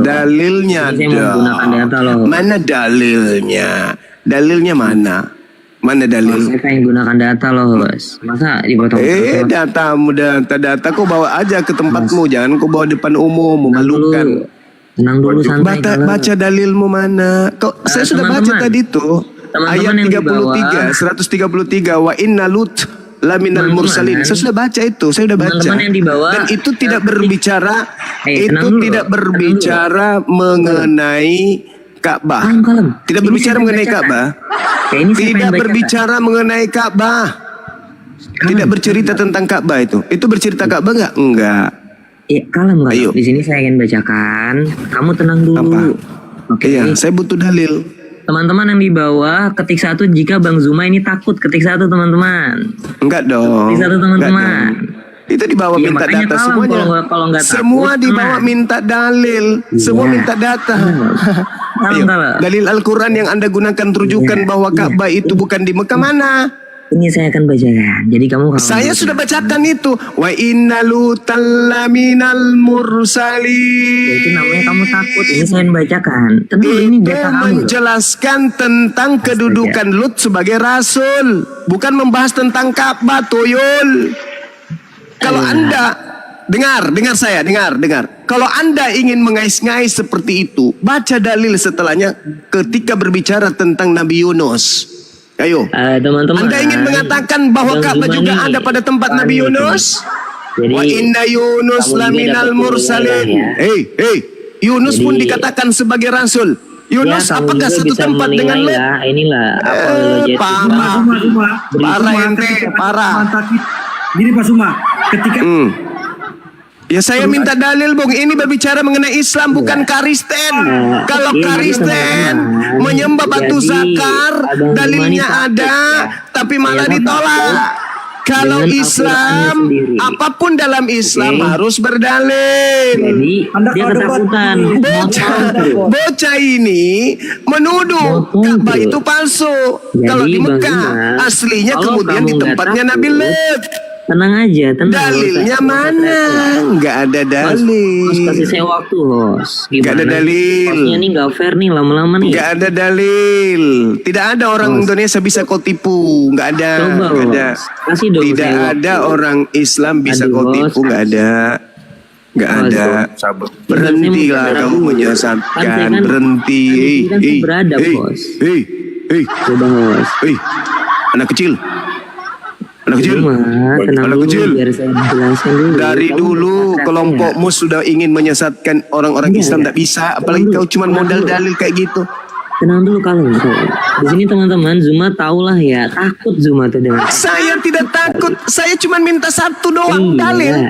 Dalilnya saya menggunakan data loh. Mana dalilnya? Dalilnya mana? Mana dalil? Saya pengen gunakan data loh host. Masa dipotong? Data kau bawa aja ke tempatmu. Jangan kau bawa depan umum, memalukan. Tenang dulu, santai. Baca dalilmu mana? Saya sudah baca tadi tuh. Ayat 133 wa inna Lut laminal mursalin. Saya sudah baca itu, saya sudah baca. Teman-teman yang dibawa, Dan itu tidak berbicara, itu tenang dulu, tidak tenang berbicara mengenai Ka'bah. Tidak berbicara mengenai Ka'bah. Tidak berbicara mengenai Ka'bah. Tidak bercerita tentang Ka'bah itu. Itu bercerita Ka'bah nggak? Enggak. Ya, kalem. Di sini saya ingin bacakan. Kamu tenang dulu. Oke. Iya, saya butuh dalil. Teman-teman yang di bawah, ketik 1 jika Bang Zuma ini takut. Ketik 1 teman-teman. Enggak dong. Ketik 1 teman-teman. Itu dibawa Iya, minta makanya data kalem semuanya. kalau nggak takut, Semua dibawa tenang. minta dalil. Semua Iya. minta data. Ayo, Kalem. dalil Al-Quran yang Anda gunakan rujukan bahwa Ka'bah itu bukan di Mekah mana? Ini saya akan bacakan. Jadi kamu Saya sudah bacakan itu. Wa inna lutal laminal mursalin. itu namanya kamu takut. Ini saya yang bacakan. Tentu ini Itu data kamu. menjelaskan tentang kedudukan Lut sebagai rasul, bukan membahas tentang Ka'bah, tuyul. Kalau Anda dengar saya, dengar. Kalau Anda ingin mengais-ngais seperti itu, baca dalil setelahnya ketika berbicara tentang Nabi Yunus. Ayo. Teman-teman. Anda ingin mengatakan bahwa Bang Ka'bah Zuma juga nih, ada pada tempat Nabi Yunus? Jadi, Wa inna Yunus kamu juga laminal dapat mursalin. wilayah, Hei, Yunus pun Jadi- dikatakan sebagai rasul. Yunus ya, kamu apakah juga satu bisa tempat dengan menilai Lut? lah. Inilah apa Parah. Parah ente, parah. Gini Pak Suma, ketika Ya saya minta dalil, Bung. Ini berbicara mengenai Islam, bukan Kristen. Kalau iya, Kristen teman-teman. menyembah batu Jadi, zakar, Abang dalilnya Zuma ini ada, tapi malah Saya ditolak. Kalau dengan Islam, Al-Qur'annya sendiri. apapun dalam Islam Oke. harus berdalil. Jadi dia ketakutan. Bocah ini menuduh Ka'bah itu palsu. Jadi, Kalau di Bang Mekah Zuma, aslinya kalau kemudian kamu di nggak tempatnya takut, Nabi Lut. Tenang aja, tenang. Dalilnya mana? Nggak ada dalil. Host kasih saya waktu, host. Nggak ada dalil. Hostnya nih nggak fair nih, lama-lama nih. Nggak ada dalil. Tidak ada orang Indonesia bisa kau tipu. Nggak ada. Coba, Nggak ada. host. Kasih dong Tidak saya ada waktu. orang Islam bisa Aduh, kau host. tipu. Nggak ada. Nggak ada. Berhentilah kamu menyesatkan. Berhenti. beradab, host. Coba, host. Anak kecil. Anak kecil. Tenang Anak dulu, kecil. biar saya jelaskan dulu. Dari Kamu dulu nggak kelompokmu sudah ingin menyesatkan orang-orang Iya, Islam, iya. tidak bisa. Apalagi kau cuma modal dalil kayak gitu. Tenang dulu kalem. Di sini teman-teman, Zuma tahulah ya, takut Zuma tuh dengan. Saya tidak takut, saya cuma minta satu doang dalil.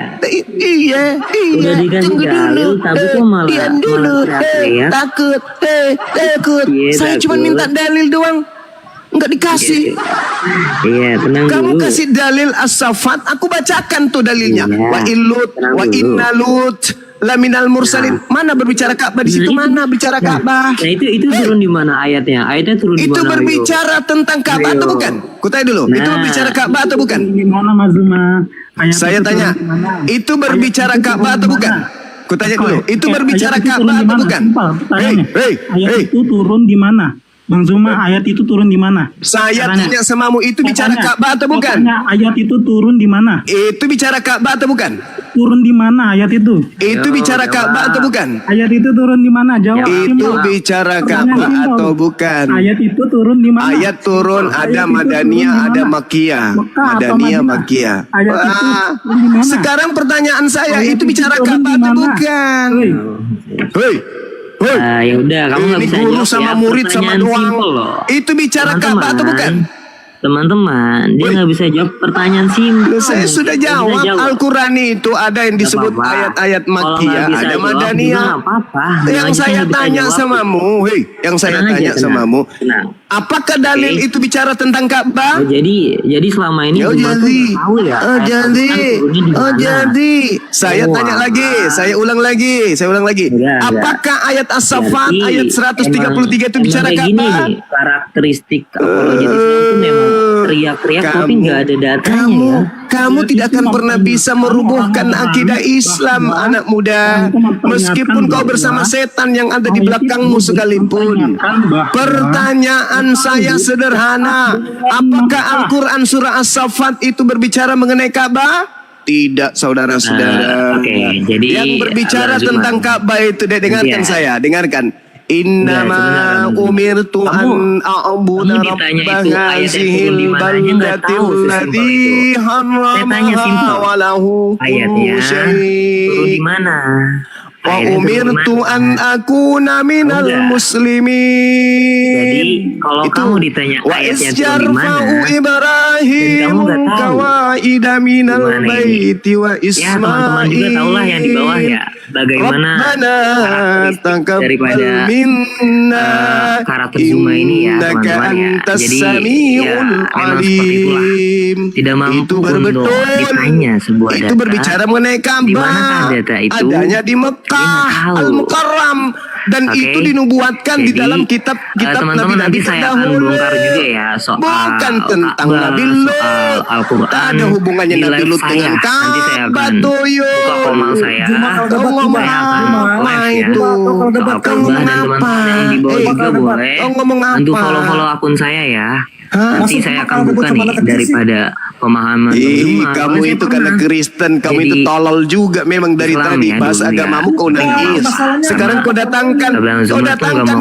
Iya. Udah dikasih Tunggu dalil, dulu. tapi kok malah Diam dulu. teriak-teriak. Takut. Iya, Saya cuma takut. minta dalil doang. Enggak dikasih. Iya, tenang Kamu dulu. kasih dalil as-safat, aku bacakan tuh dalilnya. Iya, Wa illut, tenang wa dulu. inna lut, laminal mursalin. Mana berbicara Ka'bah di situ? Mana bicara Ka'bah? Nah itu turun di mana ayatnya? Ayatnya turun di Itu mana? berbicara tentang Ka'bah atau bukan? Kutanya dulu, itu Nah. berbicara Ka'bah atau bukan? Gimana Mas Zuma? Ayat Saya itu tanya, turun di mana? itu berbicara Ayat itu Ka'bah turun atau di bukan? mana? Kutanya dulu, itu Ayat berbicara itu turun Ka'bah di atau mana? bukan? Simpel pertanyaannya. Ayat itu turun di mana? Bang Zuma, ayat itu turun di mana? Saya tanya samamu, itu bicara Ka'bah atau bukan? Tanya, ayat itu turun di mana? Itu bicara Ka'bah atau bukan? Turun di mana ayat itu? Itu bicara Ka'bah atau bukan? Ayat itu turun di mana? Jawab. Itu Simpel. bicara Pertanyaan Ka'bah simpel. atau bukan? Ayat itu turun di mana? Ayat turun Ayat ada itu Madaniyah, turun di ada mana? Makkiyah. Mekah atau Madaniyah, Madinah? Makkiyah. Ayat itu Wah, turun di mana? sekarang pertanyaan saya, Ayat itu itu bicara turun Ka'bah di atau mana? bukan? Hei. Ya udah, kamu nggak Ini bisa guru jawab sama ya. murid sama Pertanyaan doang. simpel loh. Itu bicara Ka'bah atau bukan? Teman-teman, dia nggak bisa jawab pertanyaan simpel. Saya sudah Nggak bisa jawab. Al-Quran itu ada yang disebut apa-apa. ayat-ayat Kalau Makkiyah, nggak bisa ada jawab juga Madaniyah. nggak apa-apa. Yang Bilang aja saya nggak bisa tanya jawab. samamu, yang saya Tenang aja, tanya tenang. samamu, Tenang. apakah dalil itu bicara tentang Ka'bah? Oh, jadi selama ini Oh Zuma tuh jadi, nggak tahu ya. oh ayat jadi, Al-Quran turunnya di oh mana. jadi. Saya Wah. tanya lagi, saya ulang lagi. Enggak. Apakah ayat As-Saffat Berarti ayat 133 itu bicara emang kayak gini Ka'bah? nih, karakteristik apologetis Islam tuh memang teriak-teriak tapi nggak ada datanya ya. Kamu tidak akan pernah bisa merubuhkan akidah Islam, anak muda. Meskipun kau bersama setan yang ada di belakangmu sekalipun. Pertanyaan saya sederhana. Apakah Al-Quran surah As-Saffat itu berbicara mengenai Ka'bah? Tidak, saudara-saudara. Oke, jadi yang berbicara Abang Zuma, tentang Ka'bah itu, dengarkan Iya. saya, dengarkan. Innama umirtu an a'budu rabba hazihil baldatil ladzi harramaha wa lahu kullu syai'. Turun di mana? Wa umirtu an akuna minal muslimin. Jadi kalau kamu ditanya ayatnya turun di mana, Ibrahim kawaida minal baiti wa ya teman-teman juga tahulah yang di bawah ya, bagaimana daripada karakter Zuma ini ya teman-teman ya. Jadi ya memang seperti itulah, tidak mampu untuk ditanya sebuah data. Itu berbicara mengenai Ka'bah, data itu adanya di Mekah Al-Mukarram, dan itu dinubuatkan di dalam kitab teman-teman nanti saya akan bongkar juga ya soal bukan tentang Nabi Lut, tak ada hubungannya Nabi Lut dengan Ka'bah. Buka komang saya akan live ya soal Ka'bah, dan teman-teman yang di bawah juga boleh untuk follow akun saya ya. Nanti saya akan buka nih daripada pemahaman Zuma. Kamu itu karena Kristen, kamu itu tolol juga memang dari tadi. Bahas agamamu kau nangis. Sekarang kau datangkan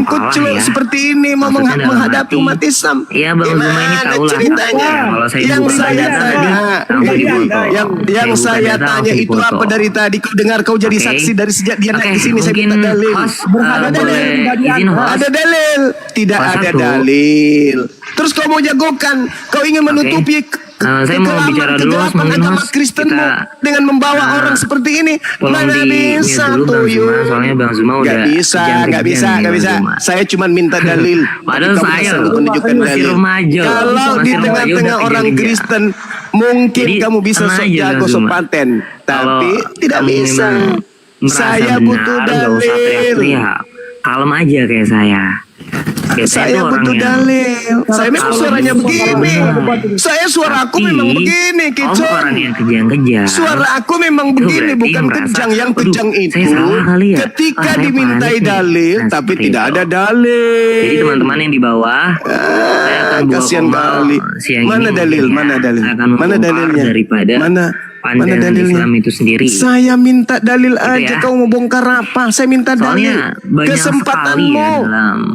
kucluk seperti ini mau menghadapi umat Islam. Iya, Bang Zuma ini tahu lah ceritanya. Kalau saya Yang saya tanya itu apa dari tadi? Kau dengar, kau jadi saksi dari sejak dia naik di sini. Saya minta dalil. Ada dalil? Tidak ada dalil. Terus kau mau jagokan, kau ingin menutupi saya mau bicara dulu agama Kristenmu dengan membawa orang seperti ini. Mana bisa tuyul? Soalnya Bang Zuma udah nggak bisa. Saya cuma minta dalil. Padahal saya menunjukkan dalil. Kalau di tengah-tengah orang Kristen mungkin kamu bisa jago sepaten, tapi tidak bisa. Saya butuh dalil. Kalem aja kayak saya. Saya butuh dalil. Saya memang suaranya begini. Suara aku memang begini, Kicon. Orang yang kejang-kejang. Suara aku memang begini, bukan kejang. Yang kejang itu ketika dimintai dalil, tapi tidak ada dalil. Jadi teman-teman yang di bawah, saya akan kasihan kali. Mana dalil? Mana dalilnya? Daripada pandangan Islam itu sendiri. Saya minta dalil aja. Kau mau bongkar apa? Saya minta dalil.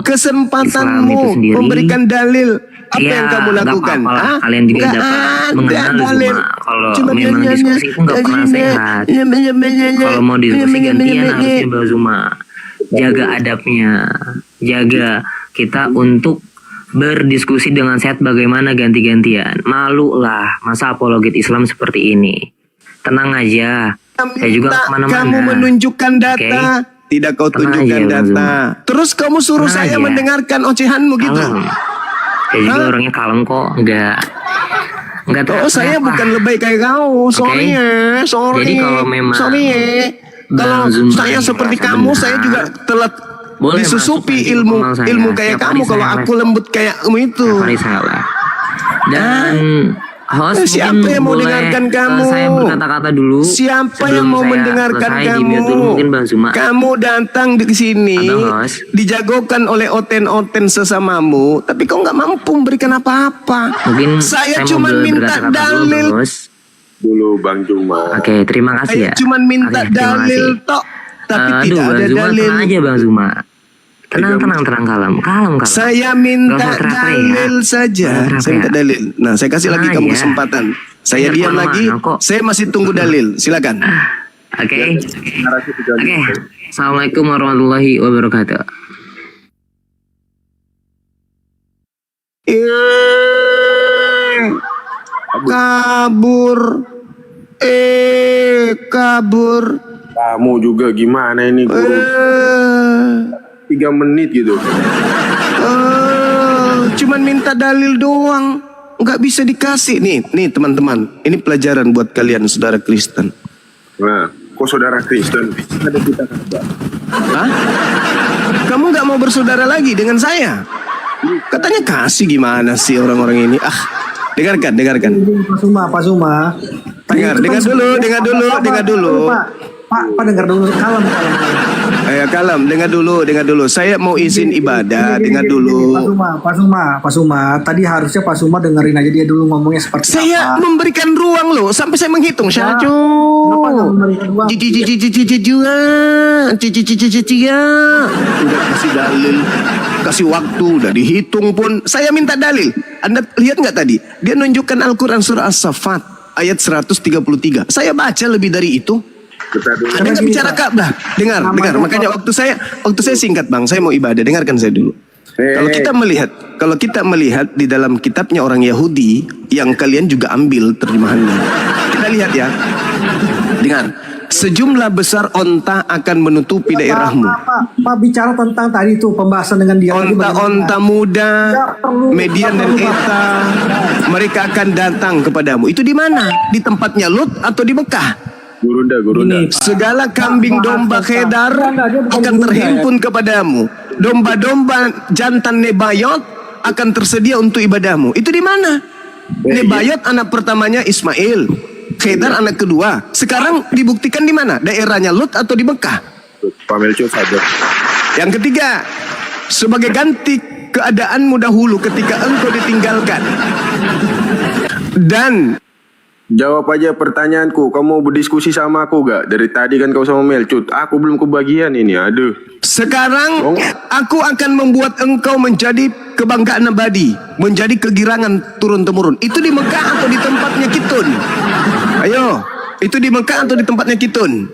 Kesempatanmu memberikan dalil. Apa yang kamu lakukan? Kalian juga dapat mengenal dalil. Kalau memang diskusi itu nggak pernah sehat. Kalau mau diskusi gantian harusnya Bang Zuma jaga adabnya, jaga kita untuk berdiskusi dengan sehat. Bagaimana ganti-gantian? Malu lah, masa apologet Islam seperti ini. Tenang aja, saya juga kemana-mana. Kamu menunjukkan data, tidak kau tunjukkan data. Terus kamu suruh saya mendengarkan ocehanmu gitu. Saya juga orangnya kalem kok, enggak tahu. Saya bukan lebay kayak kau. Sorry. Jadi kalau memang kalau saya seperti kamu, saya juga telah disusupi ilmu kayak kamu. Kalau aku lembut kayak kamu itu. Dan host, siapa yang mau dengarkan kamu? Saya berkata-kata dulu. Siapa yang mau mendengarkan kamu? Mungkin Bang Zuma. Kamu datang di sini dijagokan oleh oten-oten sesamamu, tapi kau nggak mampu memberikan apa-apa. Mungkin saya cuma minta dalil dulu Bang Zuma. Oke, terima kasih ya. Saya cuma minta dalil tok, tapi tidak ada dalil. Tenang aja Bang Zuma. Tenang, kalem. Saya minta dalil saja. Saya minta dalil. Nah, saya kasih lagi kamu kesempatan. Saya diam lagi. Saya masih tunggu dalil. Silakan. Oke. Assalamualaikum warahmatullahi wabarakatuh. Kabur. Kamu juga gimana ini, Guru? 3 menit gitu. Cuman minta dalil doang, nggak bisa dikasih. Nih teman-teman, ini pelajaran buat kalian saudara Kristen. Nah, kok saudara Kristen? Ada kita kabar. Hah? Kamu nggak mau bersaudara lagi dengan saya? Katanya kasih, gimana sih orang-orang ini? Dengarkan. Pak Zuma. Dengar dulu. Pak dengar dulu. Kalem. Kalem, dengar dulu. Saya mau izin ibadah, dengar dulu. Pak Suma, tadi harusnya Pak Suma dengerin aja dia dulu ngomongnya seperti Saya apa. memberikan ruang loh, sampai saya menghitung. Syaju. Udah kasih dalil, kasih waktu, udah dihitung pun. Saya minta dalil. Anda lihat nggak tadi? Dia nunjukkan Al-Quran surah As-Saffat ayat 133. Saya baca lebih dari itu. Anda nggak bicara Ka'bah. Dengar. Makanya waktu saya singkat bang. Saya mau ibadah. Dengarkan saya dulu. Kalau kita melihat di dalam kitabnya orang Yahudi yang kalian juga ambil terjemahannya. Kita lihat ya. Dengar. Sejumlah besar onta akan menutupi daerahmu. Pak bicara tentang tadi itu pembahasan dengan dia. Onta-onta muda, median dan eta, mereka akan datang kepadamu. Itu di mana? Di tempatnya Lut atau di Mekah? Gurunda. Segala kambing domba Khedar akan terhimpun kepadamu. Domba-domba jantan Nebayot akan tersedia untuk ibadahmu. Itu di mana? Nebayot anak pertamanya Ismail, Khedar anak kedua. Sekarang dibuktikan di mana? Daerahnya Lut atau di Mekah? Pak Melco saja. Yang ketiga, sebagai ganti keadaanmu dahulu ketika engkau ditinggalkan. Dan jawab aja pertanyaanku. Kamu mau berdiskusi sama aku gak? Dari tadi kan kau sama Melcut. Aku belum kebagian ini. Aduh. Sekarang aku akan membuat engkau menjadi kebanggaan abadi, menjadi kegirangan turun-temurun. Itu di Mekah atau di tempatnya Kitun? Ayo, itu di Mekah atau di tempatnya Kitun?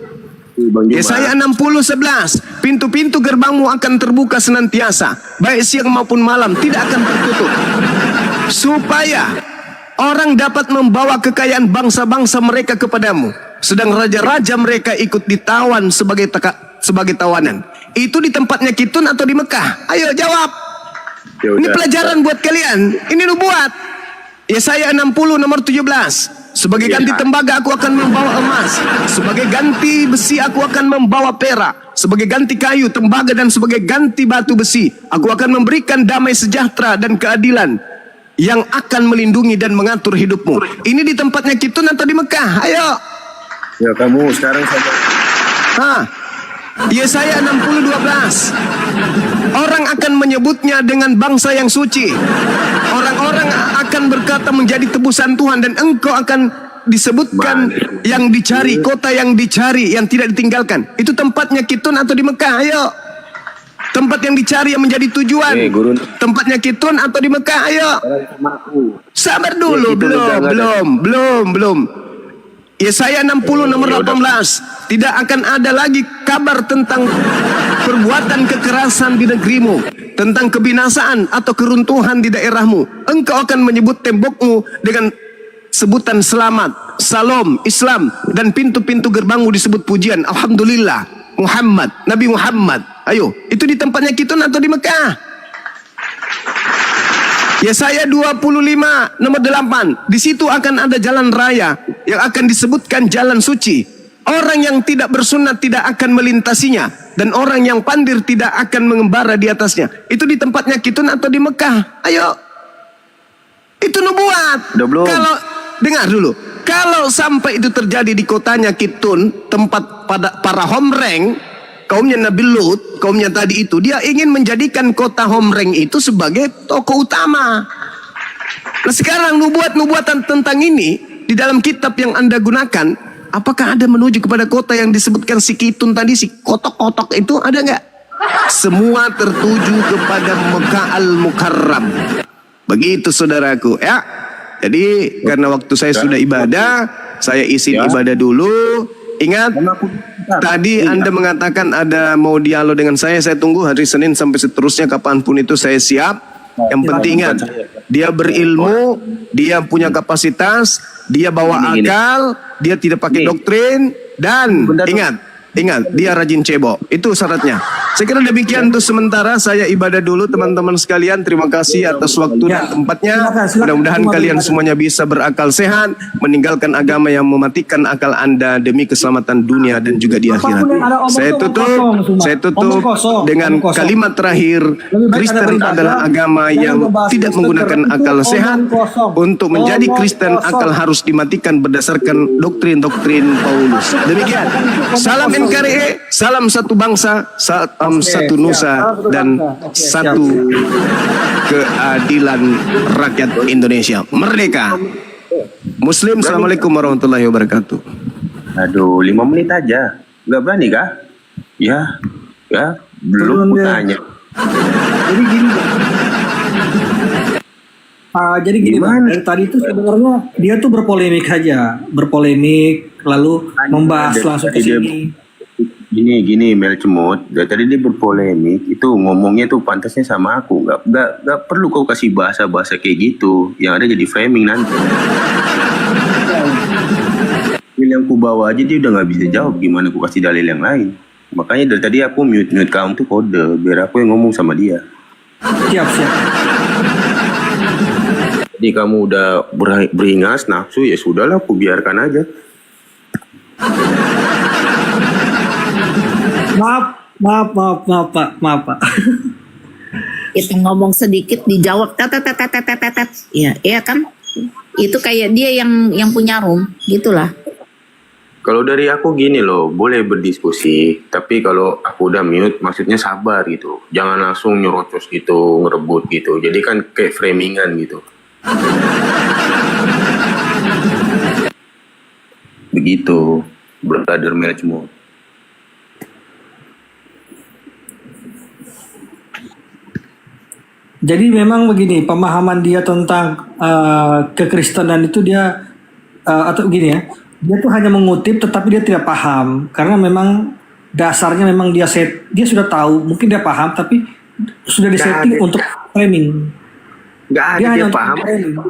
Yesaya 60:11. Pintu-pintu gerbangmu akan terbuka senantiasa, baik siang maupun malam, tidak akan tertutup. Supaya orang dapat membawa kekayaan bangsa-bangsa mereka kepadamu, sedang raja-raja mereka ikut ditawan sebagai tawanan. Itu di tempatnya Kitun atau di Mekah? Ayo jawab. Ini pelajaran buat kalian. Ini nubuat. Yesaya 60 nomor 17. Sebagai ganti tembaga aku akan membawa emas, sebagai ganti besi aku akan membawa perak, sebagai ganti kayu, tembaga dan sebagai ganti batu besi aku akan memberikan damai sejahtera dan keadilan yang akan melindungi dan mengatur hidupmu. Ini di tempatnya Kitun atau di Mekah? Ayo. Ya kamu sekarang saja. Yesaya 60:12. Orang akan menyebutnya dengan bangsa yang suci. Orang-orang akan berkata menjadi tebusan Tuhan, dan engkau akan disebutkan yang dicari, kota yang dicari, yang tidak ditinggalkan. Itu tempatnya Kitun atau di Mekah? Ayo. Tempat yang dicari, yang menjadi tujuan. Tempatnya Kitun atau di Mekah? Ayo. Sabar dulu, belum. Yesaya 60 nomor 18. Tidak akan ada lagi kabar tentang perbuatan kekerasan di negerimu, tentang kebinasaan atau keruntuhan di daerahmu. Engkau akan menyebut tembokmu dengan sebutan selamat, salam, Islam, dan pintu-pintu gerbangmu disebut pujian. Alhamdulillah, Muhammad, Nabi Muhammad. Ayo, itu di tempatnya Kitun atau di Mekah? Yesaya 25 nomor 8. Di situ akan ada jalan raya yang akan disebutkan jalan suci. Orang yang tidak bersunat tidak akan melintasinya, dan orang yang pandir tidak akan mengembara di atasnya. Itu di tempatnya Kitun atau di Mekah? Ayo. Itu nubuat. Kalau dengar dulu. Kalau sampai itu terjadi di kotanya Kitun, tempat pada para Homreng, kaumnya Nabi Lut, kaumnya tadi itu, dia ingin menjadikan kota Homreng itu sebagai tokoh utama. Nah sekarang nubuatan tentang ini di dalam kitab yang Anda gunakan, apakah ada menuju kepada kota yang disebutkan si Kitun tadi, si kotok-kotok itu, ada nggak? Semua tertuju kepada Mekah Al-Mukarram. Begitu saudaraku ya. Jadi karena waktu saya sudah ibadah, saya izin ibadah dulu. Ingat, tadi Anda mengatakan ada mau dialog dengan saya tunggu hari Senin sampai seterusnya, kapanpun itu saya siap. Yang penting ingat, dia berilmu, dia punya kapasitas, dia bawa akal, dia tidak pakai doktrin, dan ingat, dia rajin cebok. Itu syaratnya. Saya kira demikian untuk sementara. Saya ibadah dulu teman-teman sekalian. Terima kasih atas waktu dan tempatnya. Mudah-mudahan kalian semuanya bisa berakal sehat, meninggalkan agama yang mematikan akal Anda demi keselamatan dunia dan juga di akhirat. Saya tutup dengan kalimat terakhir. Kristen adalah agama yang tidak menggunakan akal sehat. Untuk menjadi Kristen, akal harus dimatikan berdasarkan doktrin-doktrin Paulus. Demikian. Salam NKRI, salam satu bangsa, salam satu nusa, dan satu keadilan rakyat Indonesia. Merdeka. Muslim, assalamualaikum warahmatullahi wabarakatuh. Aduh, 5 menit aja. Nggak berani kah? Ya, belum tanya. Jadi gini Bang, dari tadi itu sebenarnya dia tuh berpolemik lalu membahas langsung ke sini. Gini Mel Cemut, dari tadi dia berpolemik, itu ngomongnya tuh pantasnya sama aku, nggak perlu kau kasih bahasa kayak gitu, yang ada jadi framing nanti. Dalil yang ku bawa aja dia udah nggak bisa jawab, gimana aku kasih dalil yang lain. Makanya dari tadi aku mute kamu tuh kode, biar aku yang ngomong sama dia. Siap. Jadi kamu udah beringas, nafsu, ya sudahlah, aku biarkan aja. Maaf Pak. Itu ngomong sedikit dijawab tet. Iya kan? Itu kayak dia yang punya room, gitulah. Kalau dari aku gini loh, boleh berdiskusi, tapi kalau aku udah mute, maksudnya sabar gitu. Jangan langsung nyerocos gitu, ngerebut gitu. Jadi kan kayak framingan gitu. Begitu, brother Melchmo. Jadi memang begini, pemahaman dia tentang kekristenan itu dia atau begini ya, dia tuh hanya mengutip tetapi dia tidak paham karena memang dasarnya memang dia sudah tahu, mungkin dia paham tapi sudah disetting untuk framing. Gak ada dia paham.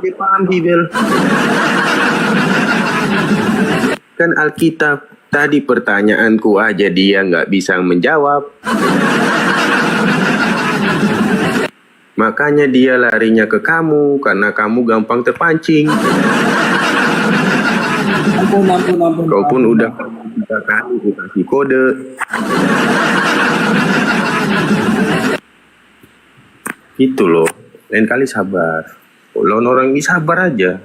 Dia paham Bibel. Kan Alkitab tadi pertanyaanku aja dia nggak bisa menjawab. Makanya dia larinya ke kamu karena kamu gampang terpancing. Ampun. Kau pun udah kasih kode. Gitu loh. Lain kali sabar. Lawan orang ini sabar aja.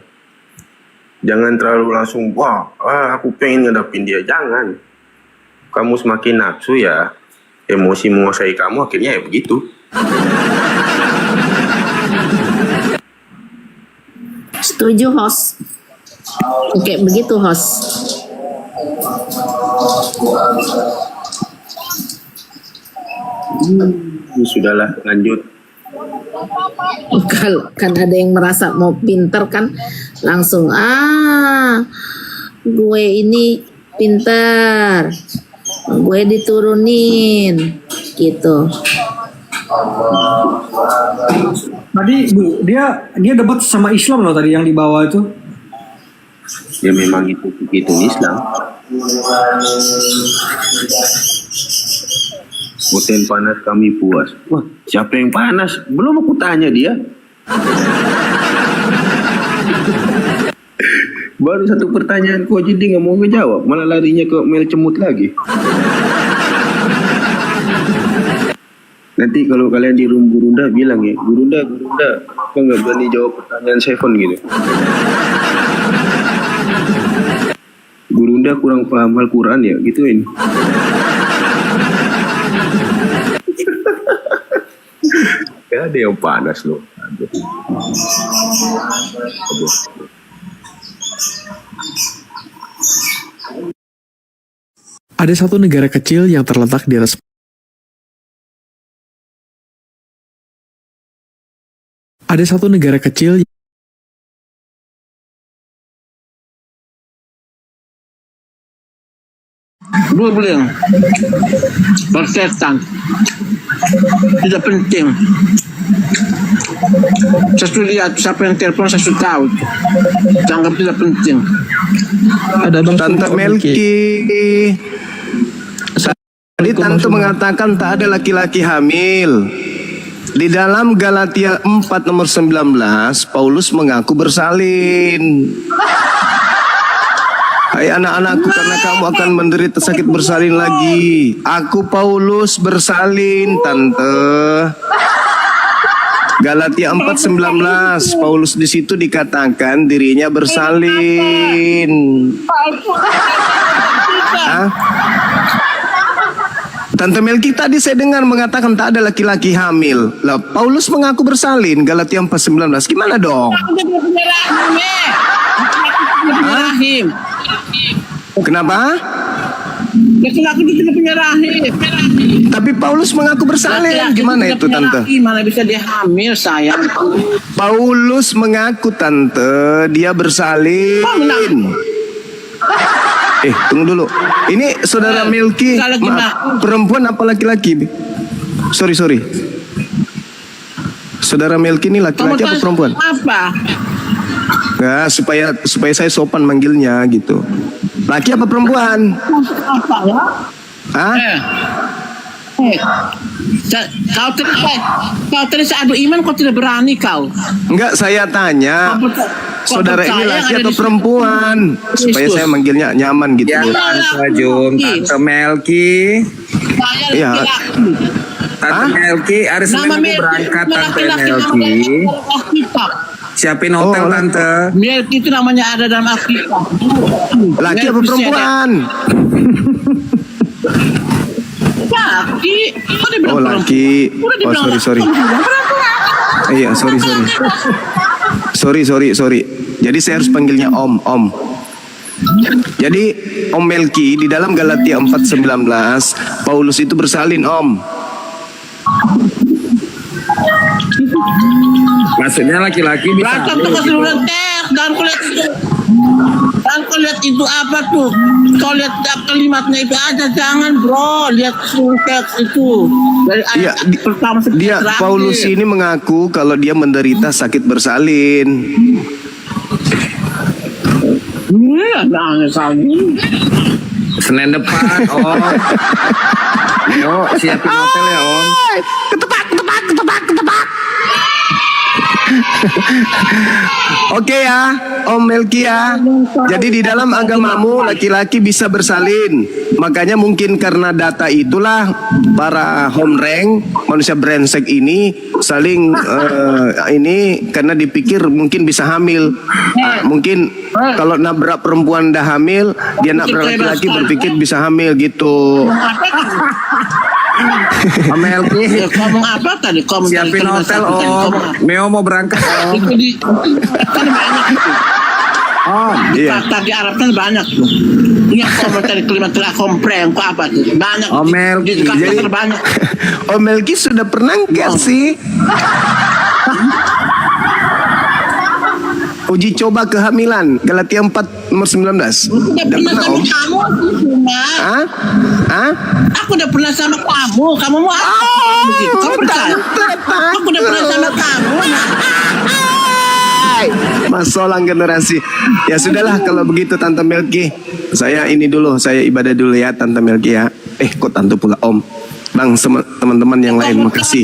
Jangan terlalu langsung, aku pengen ngadapin dia. Jangan. Kamu semakin nafsu ya, emosi menguasai kamu, akhirnya ya begitu. Setuju host. Oke, begitu host. Sudahlah, lanjut. Kalau kan ada yang merasa mau pinter kan langsung gue ini pinter, gue diturunin gitu. Tadi Bu, dia debat sama Islam loh tadi yang di bawah itu. Ya memang itu Islam. Musim panas kami puas. Wah, siapa yang panas? Belum aku tanya dia. Baru satu pertanyaan aja dia nggak mau ngejawab, malah larinya ke Mel Cemut lagi. Nanti kalau kalian di room Gurunda bilang ya, Gurunda, kok nggak berani jawab pertanyaan Seven gitu. Gurunda kurang paham Al-Quran ya, gituin. Gak ada yang panas loh. Ada satu negara kecil yang terletak di atas Dua bilang persetan tidak penting. Saya sudah lihat siapa yang telepon, saya sudah tahu. Anggap tidak penting. Ada Bang Tante Melki. Tadi Tante mengatakan tak ada laki-laki hamil. Di dalam Galatia 4 nomor 19, Paulus mengaku bersalin. Hai anak-anakku, karena kamu akan menderita sakit bersalin lagi. Aku Paulus bersalin, Tante. Galatia 4:19, Paulus di situ dikatakan dirinya bersalin. Tante Melki tadi saya dengar mengatakan tak ada laki-laki hamil. Lah Paulus mengaku bersalin, Galatia 4:19. Gimana dong? Rahim. Kenapa? Laki-laki itu tidak punya rahim. Tapi Paulus mengaku bersalin. Laki-laki Gimana tidak itu punya Tante? rahim, mana bisa dia hamil, sayang. Paulus mengaku Tante, dia bersalin. Tunggu dulu. Ini saudara Melki, maaf, perempuan apa laki-laki? Sorry. Saudara Melki ini laki-laki apa perempuan? Apa? Nah, supaya saya sopan manggilnya gitu. Laki apa perempuan? Apa ya? Hah? Kau terus adu iman, kau tidak berani kau. Enggak, saya tanya. Saudara ini laki atau perempuan? Supaya saya manggilnya nyaman gitu. Ya, Tante Melki. Iya. Tante Melki, hari Senin aku berangkat Tante Melki. Siapin hotel Tante. Melki itu namanya ada dalam Alkitab. Laki apa perempuan? Laki. Oh laki. Oh sorry. Iya sorry. Jadi saya harus panggilnya Om. Jadi Om Melki di dalam Galatia 4:19 Paulus itu bersalin Om. Maksudnya laki-laki bisa. Dan kau lihat itu apa tuh? Kau lihat kalimatnya itu aja, jangan bro. Lihat teks itu. Dari ayat pertama sampai Dia terakhir. Paulus ini mengaku kalau dia menderita sakit bersalin. Senin depan Om. Ayo siapin hotel ya Om. Ketepak. Oke ya, Om Melki ya. Jadi di dalam agamamu laki-laki bisa bersalin. Makanya mungkin karena data itulah para home rank, manusia brengsek ini saling ini karena dipikir mungkin bisa hamil. Mungkin kalau nabrak perempuan dah hamil, dia nabrak laki-laki berpikir bisa hamil gitu. Om Melki, ngomong apa tadi? Siapin hotel Om. Meo mau berangkat Om. Kan banyak itu. Kata di Arab kan banyak tuh. Ini komentar kalimat telah kompreng apa tuh? Banyak. Om Melki. Jadi banyak. Om Melki sudah pernah nggak sih uji coba kehamilan Galatia 4 nomor 19? Udah pernah sama Om? kamu cuma. Aku udah pernah sama kamu. Kamu mau apa? Kau percaya? Aku udah pernah sama kamu. Masalah generasi. Ya sudahlah kalau begitu Tante Melki. Saya ini dulu, saya ibadah dulu ya Tante Melki ya. Kok Tante pula Om? Bang, teman-teman yang lain makasih.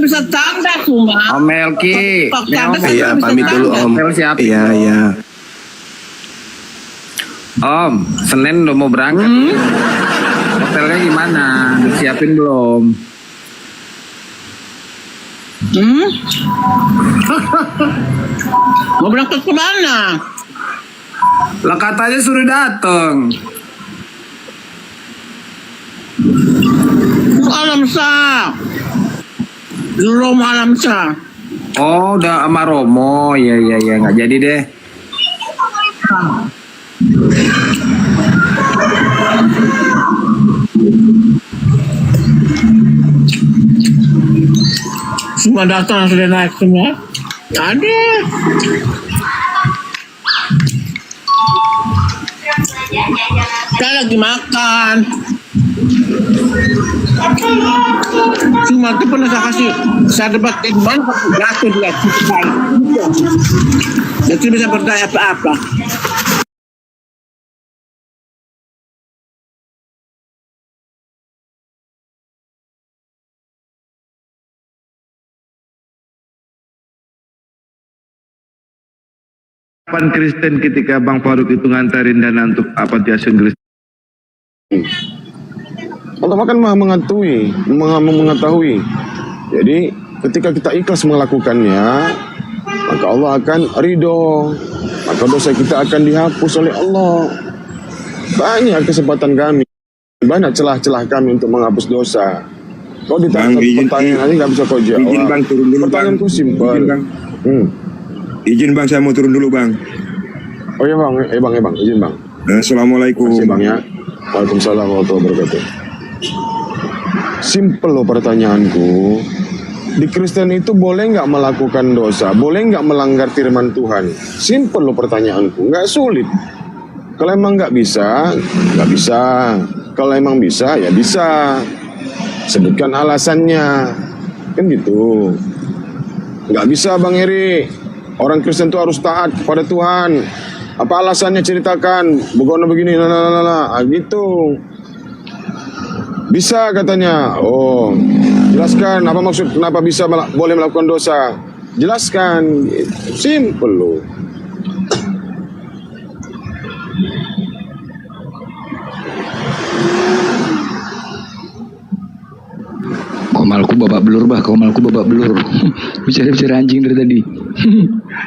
Bisa tanda cuma. Om Melki. Iya, pamit dulu Om. Iya. Om, Senin udah mau berangkat. Hotelnya gimana? Siapin belum? Mau berangkat ke mana? Lah katanya suruh dateng. Alam Sah. Romo Alam Sah. Oh, udah sama Romo. Iya, nggak jadi deh. Semua datang sudah naik semua. Ada. Saya lagi makan. Cuma itu pernah saya kasih, saya debat di mana jatuh dia. Jadi bisa berdaya apa-apa. Kapan Kristen ketika Bang Faruk itu ngantarin dana untuk apa Jason Kristen? Allah kan maha mengetahui. Jadi ketika kita ikhlas melakukannya, maka Allah akan ridho. Maka dosa kita akan dihapus oleh Allah. Banyak kesempatan kami banyak celah-celah kami untuk menghapus dosa. Kau ditanya Bang, izin- pertanyaan ini nggak bisa kau jawab. Izin bang turun dulu bang. Pertanyaanku simpel. Izin bang. Izin bang, saya mau turun dulu bang. Oh iya bang, bang, izin bang. Assalamualaikum. Terima kasih bang ya. Waalaikumsalam warahmatullahi wabarakatuh. Simpel loh pertanyaanku. Di Kristen itu boleh nggak melakukan dosa? Boleh nggak melanggar firman Tuhan? Simpel loh pertanyaanku, nggak sulit. Kalau emang nggak bisa, nggak bisa. Kalau emang bisa, ya bisa. Sebutkan alasannya, kan gitu. Nggak bisa Bang Eri. Orang Kristen itu harus taat kepada Tuhan. Apa alasannya ceritakan? Begini, gitu. Bisa katanya. Oh, jelaskan apa maksud kenapa bisa boleh melakukan dosa. Jelaskan. Simple loh. Komalku babak belur bah, komalku babak belur. Bicara anjing dari tadi.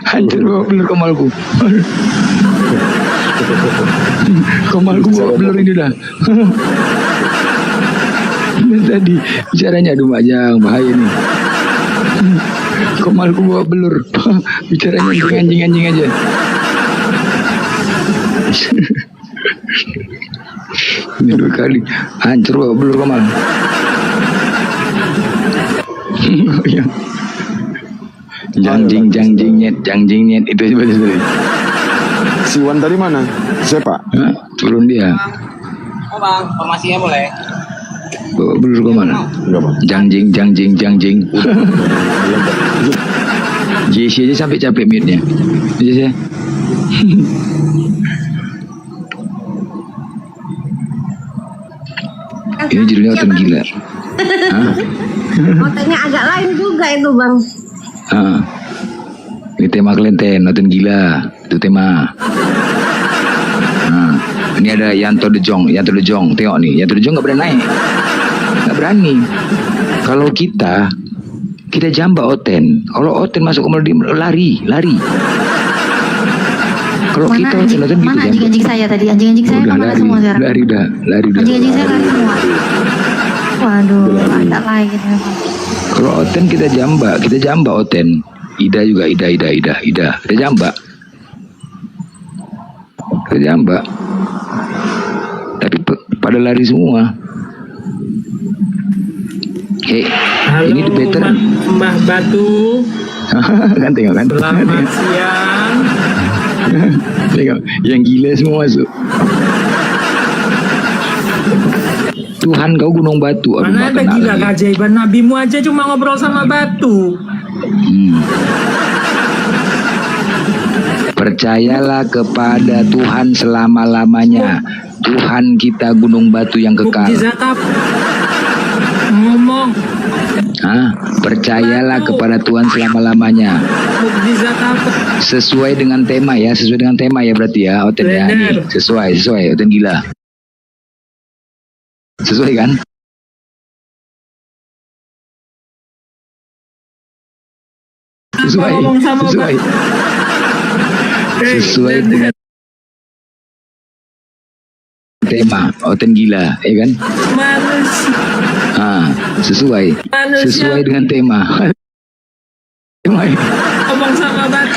Hancur babak belur komalku. Komalku babak belur ini dah. Dan tadi bicaranya aduh Mak Jang, bahaya nih. Komalku babak belur. Bicaranya anjing aja. Ini 2 kali hancur babak belur komal. Jangjing nyet itu aja tadi. Si Wan tadi mana? Siapa? Hah? Turun dia. Oh bang, formasinya boleh. Bawa belur ke mana? Jangjing. JC aja sampai capek mute-nya. JC. Ini judulnya oten gila. Hah? Otennya agak lain juga itu bang. Ini tema kelenten, oten gila. Itu tema. Ini ada Yanto De Jong. Tengok nih, Yanto De Jong nggak berani naik. Nggak berani. Kalau kita jambak oten. Kalau oten masuk ke melodi lari. Kalau kita oten gitu. Mana anjing-anjing saya tadi? Anjing-anjing saya kemana semua sekarang? Lari dah. Anjing-anjing saya lari semua. Waduh, ada lagi. Kalau oten kita jambak oten. Ida juga, Ida. Kita jambak. Tapi pada lari semua. Halo, ini better. Mbah Batu. Kan tengok kan. Selamat siang. Tengok, yang gila semua masuk. Tuhan kau gunung batu. Mana ada gila keajaiban nabimu aja cuma ngobrol sama batu. Percayalah kepada Tuhan selama-lamanya. Tuhan kita gunung batu yang kekal. Ngomong. Percayalah kepada Tuhan selama-lamanya. Sesuai dengan tema ya berarti ya oten ya. Nih, sesuai oten gila. Sesuai kan? Sesuai dengan tema oten gila, ya kan? Sesuai dengan tema. Ngomong sama Bat.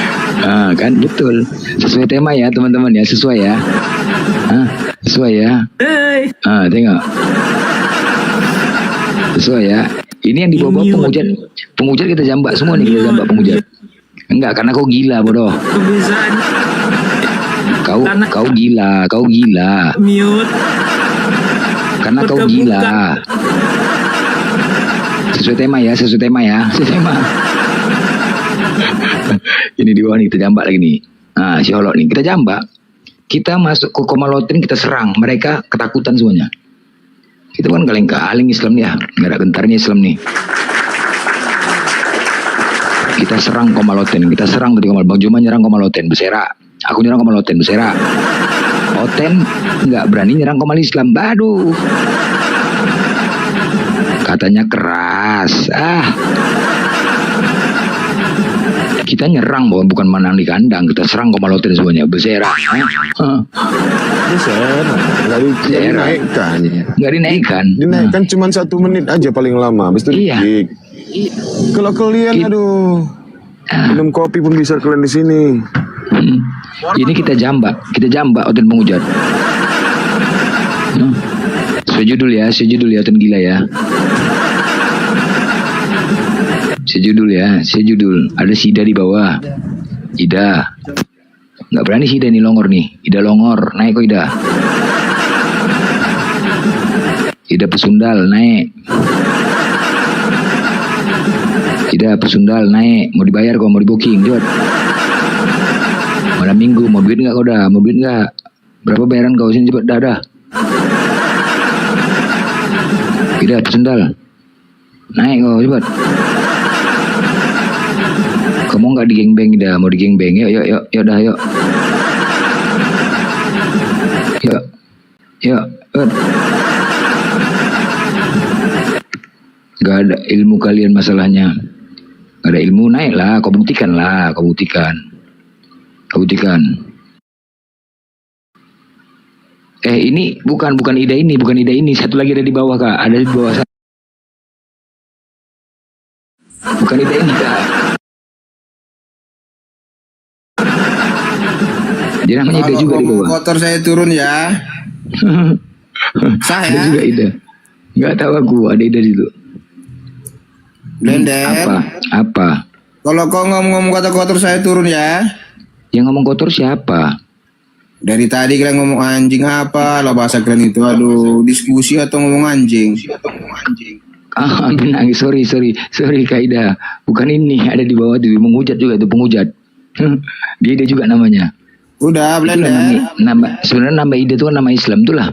Kan betul. Sesuai tema ya teman-teman ya, sesuai ya. Sesuai ya. Tengok. Sesuai ya. Ini yang dibawa pengujat kita jambak semua nih, kita jambak pengujat. Enggak, karena kau gila bodoh. Kau gila. Mute. Karena kau gila. Sesuai tema ya. Ini di bawah nih, kita jambak lagi nih. Si Holok nih, kita jambak. Kita masuk ke Komalotin, kita serang. Mereka ketakutan semuanya. Kita kan kaleng-kaleng Islam nih ya. Nggak ada gentarnya Islam nih. Kita serang Komalotin. Kita serang tadi Komalotin. Bang Juma nyerang Komalotin, berserak. Aku nyerang Komalotin, berserak. Oten nggak berani nyerang Komal Islam. Baduh. Katanya keras. Kita nyerang bukan menang di kandang, kita serang Komaloten semuanya. Bersera. Nggak dinaikkan. Dinaikkan cuma 1 menit aja paling lama. Habis itu di-kick. Kalau kalian minum kopi pun bisa kalian di sini. Ini kita jambak Oten Pengujat. Sejudul ya Oten gila ya. Sejudul. Ada Sida di bawah. Ida. Nggak berani Sida nih longor nih. Ida longor, naik kok Ida. Ida pesundal, naik. Ida pesundal, naik. Mau dibayar kok, mau di booking, Jod. Malam minggu, mau duit nggak kau dah? Mau duit nggak? Berapa bayaran kau sini cepet dah. Ida pesundal. Naik kau cepet. Kamu nggak digengbeng dah, mau digengbeng? Yuk dah yuk. Yuk. Gak ada ilmu kalian masalahnya. Gak ada ilmu, naik lah, kau buktikan. Ini bukan Ida ini, satu lagi ada di bawah Kak, ada di bawah sana. Bukan Ida ini Kak. Dia namanya Ida juga di bawah. Kotor saya turun ya. Sah Ada ya. juga Ida. Nggak tahu aku, ada Ida di situ. Blender. Apa? Kalau kau ngomong kata kotor saya turun ya. Yang ngomong kotor siapa? Dari tadi kalian ngomong anjing apa lah bahasa kalian itu. Aduh, diskusi atau ngomong anjing? Benang, sorry Kak Ida. Bukan ini, ada di bawah tuh, menghujat juga itu penghujat. Dia juga namanya. Udah, Blender. Sebenarnya nama Ida itu kan nama Islam tuh lah.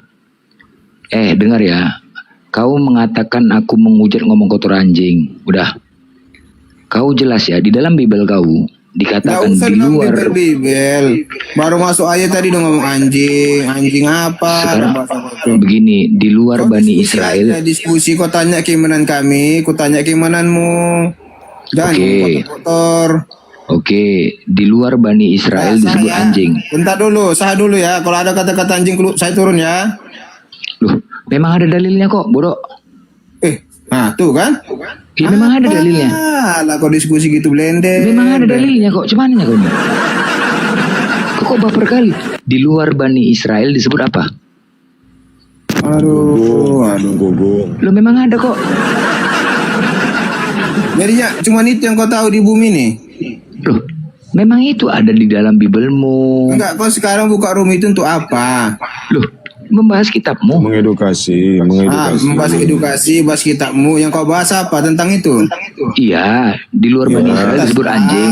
Dengar ya. Kau mengatakan aku menghujat ngomong kotor anjing. Udah. Kau jelas ya, di dalam Bible kau dikatakan di luar Bibel. Baru masuk ayat tadi udah ngomong anjing apa? Sekarang begini, di luar Bani Israel. Diskusi kau tanya keimanan kami, kau tanya keimananmu. Dan kotor. Oke, di luar Bani Israel disebut anjing. Bentar dulu, sah dulu ya. Kalau ada kata-kata anjing saya turun ya. Loh, memang ada dalilnya kok, bodoh. Nah, tuh kan? Ya, memang ada dalilnya. Lah kok diskusi gitu Blender. Memang ada dalilnya kok. Cuman kau nih? Kok baper kali? Di luar Bani Israel disebut apa? Aduh. Lo memang ada kok. Jadinya cuman itu yang kau tahu di bumi nih. Loh, memang itu ada di dalam Bibelmu. Enggak, kau sekarang buka room itu untuk apa? Loh, membahas kitabmu. Mengedukasi. Membahas edukasi, bahas kitabmu. Yang kau bahas apa tentang itu? Iya, di luar Bani Israel disebut anjing.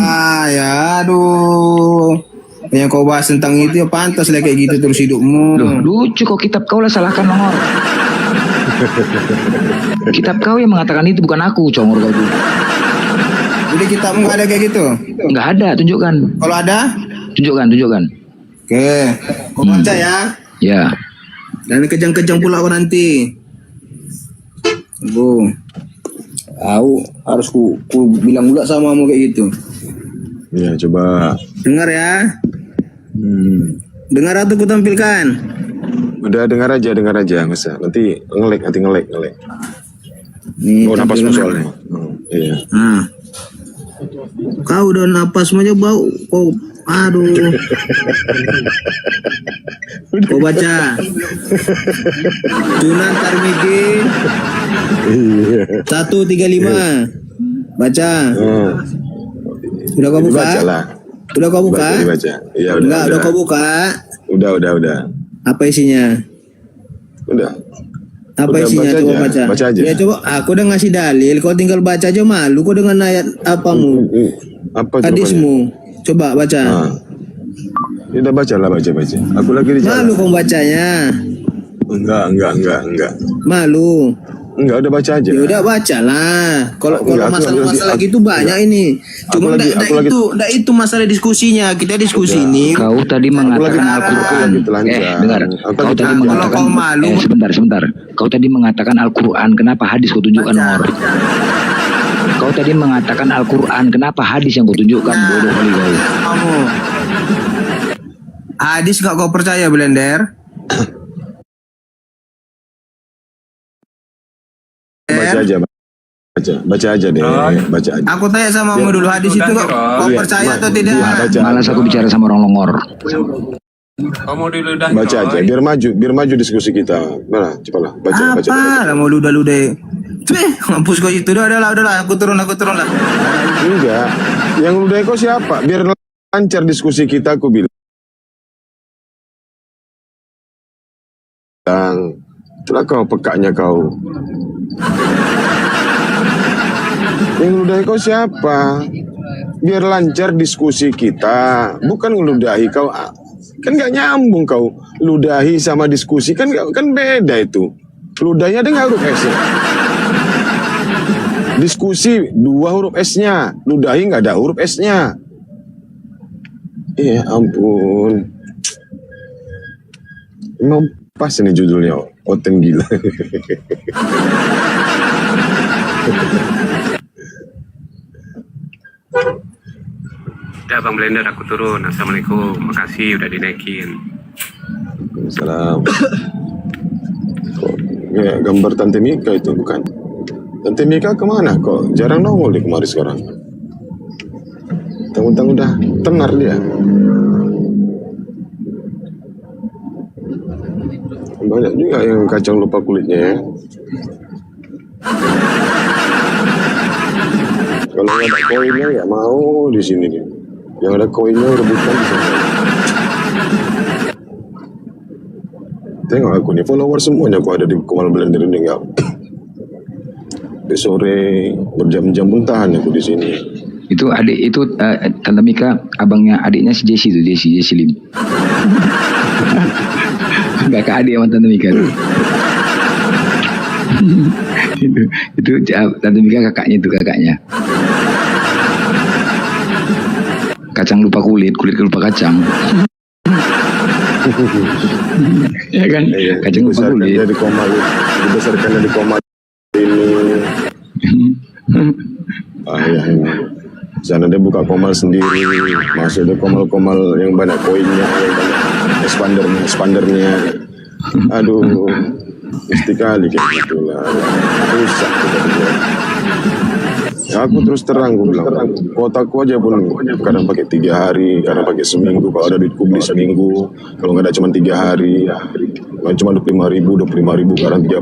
Ya, aduh. Yang kau bahas tentang itu ya pantas lah kayak gitu terus hidupmu. Loh, lucu kok kitab kau lah salahkan nomor. Kitab kau yang mengatakan itu, bukan aku, congor kau tuh. Jadi kitabmu nggak ada kayak gitu? Nggak ada, tunjukkan. Kalau ada? Tunjukkan. Oke, kau baca ya. Ya. Dan kejang-kejang pula kau nanti. Aku harus ku bilang pula sama kamu kayak gitu. Ya, coba. Dengar ya. Dengar atau ku tampilkan? Udah dengar aja, nggak usah. Nanti ngelek. Nih, napasmu soalnya. Iya. Kau udah napas aja bau. Kau, aduh. Kau baca. Sunan Tarmiji 135. Baca. Udah kau buka? Udah kau buka? Iya, udah kau buka? Udah. Apa isinya? Udah. Apa isinya? Coba baca. Baca aja. Ya coba, aku udah ngasih dalil, kau tinggal baca aja, malu kau dengan ayat apamu? Hadismu. Coba baca. Ya udah baca. Aku lagi di jalan. Malu kau bacanya? Enggak. Malu. Enggak, udah baca aja. Ya udah bacalah. Kalau masalah gitu banyak ini. Cuma enggak itu masalah diskusinya. Kita diskusi ini. Kau tadi mengatakan Al-Qur'an. Dengar. Kau tadi mengatakan sebentar. Kau tadi mengatakan Al-Qur'an. Kenapa hadis kau tunjukkan nomor? Kau tadi mengatakan Al-Quran, kenapa hadis yang kau tunjukkan? Bodoh kali kau. Kamu. Hadis gak kau percaya, Blender? Baca aja, baca aja deh, baca aja. Aku tanya sama kamu dulu, hadis itu kau percaya atau tidak? Malas aku bicara sama orang longor. Baca aja, biar maju diskusi kita. Mana, cepatlah, baca. Apa? Mau ludah-ludah. Mampus kau itu, udahlah, aku turun lah. Enggak, yang ludah kau siapa? Biar lancar diskusi kita, aku bilang. Itulah kau pekaknya kau. Yang ludahi kau siapa? Biar lancar diskusi kita, bukan ngeludahi kau. Kan gak nyambung kau. Ludahi sama diskusi kan beda itu. Ludahnya ada nggak huruf S-nya? Diskusi 2 huruf S-nya, ludahi nggak ada huruf S-nya. Ya ampun. Emang pas ini judulnya, Oten Gila. Udah Bang Blender, aku turun. Assalamualaikum, makasih udah dinaikin. Salam. Kok ya, gambar Tante Mika itu bukan? Tante Mika kemana kok? Jarang nongol di kemarin sekarang. Tang-tang udah tenar dia. Banyak juga yang kacang lupa kulitnya ya. Kalau nggak ada koinnya nggak mau di sini nih. Yang ada koinnya rebutan di sana. Tengok aku nih, follower semuanya aku ada di Komal Blender ini nggak. Sampai sore berjam-jam pun tahan aku di sini. Itu adik itu Tante Mika, abangnya adiknya si Jesse tuh, Jesse Lim. Kakak adik sama Tante Mika tuh. itu Tante Mika kakaknya. Kacang lupa kulit lupa kacang. Ya kan? Kacang lupa kulit. Dibesarkan di Komal ini. Ya. Sana dia buka Komal sendiri. Maksudnya Komal yang banyak koinnya, yang banyak expandernya. Aduh, mesti kali kayak gitulah. Rusak kita. Ya, aku terus terang gue bilang, kotaku aja pun kadang pakai 3 hari, kadang pakai seminggu. Kalau ada duitku beli seminggu, kalau nggak ada cuma 3 hari. Kalau cuma 25.000, kadang 30.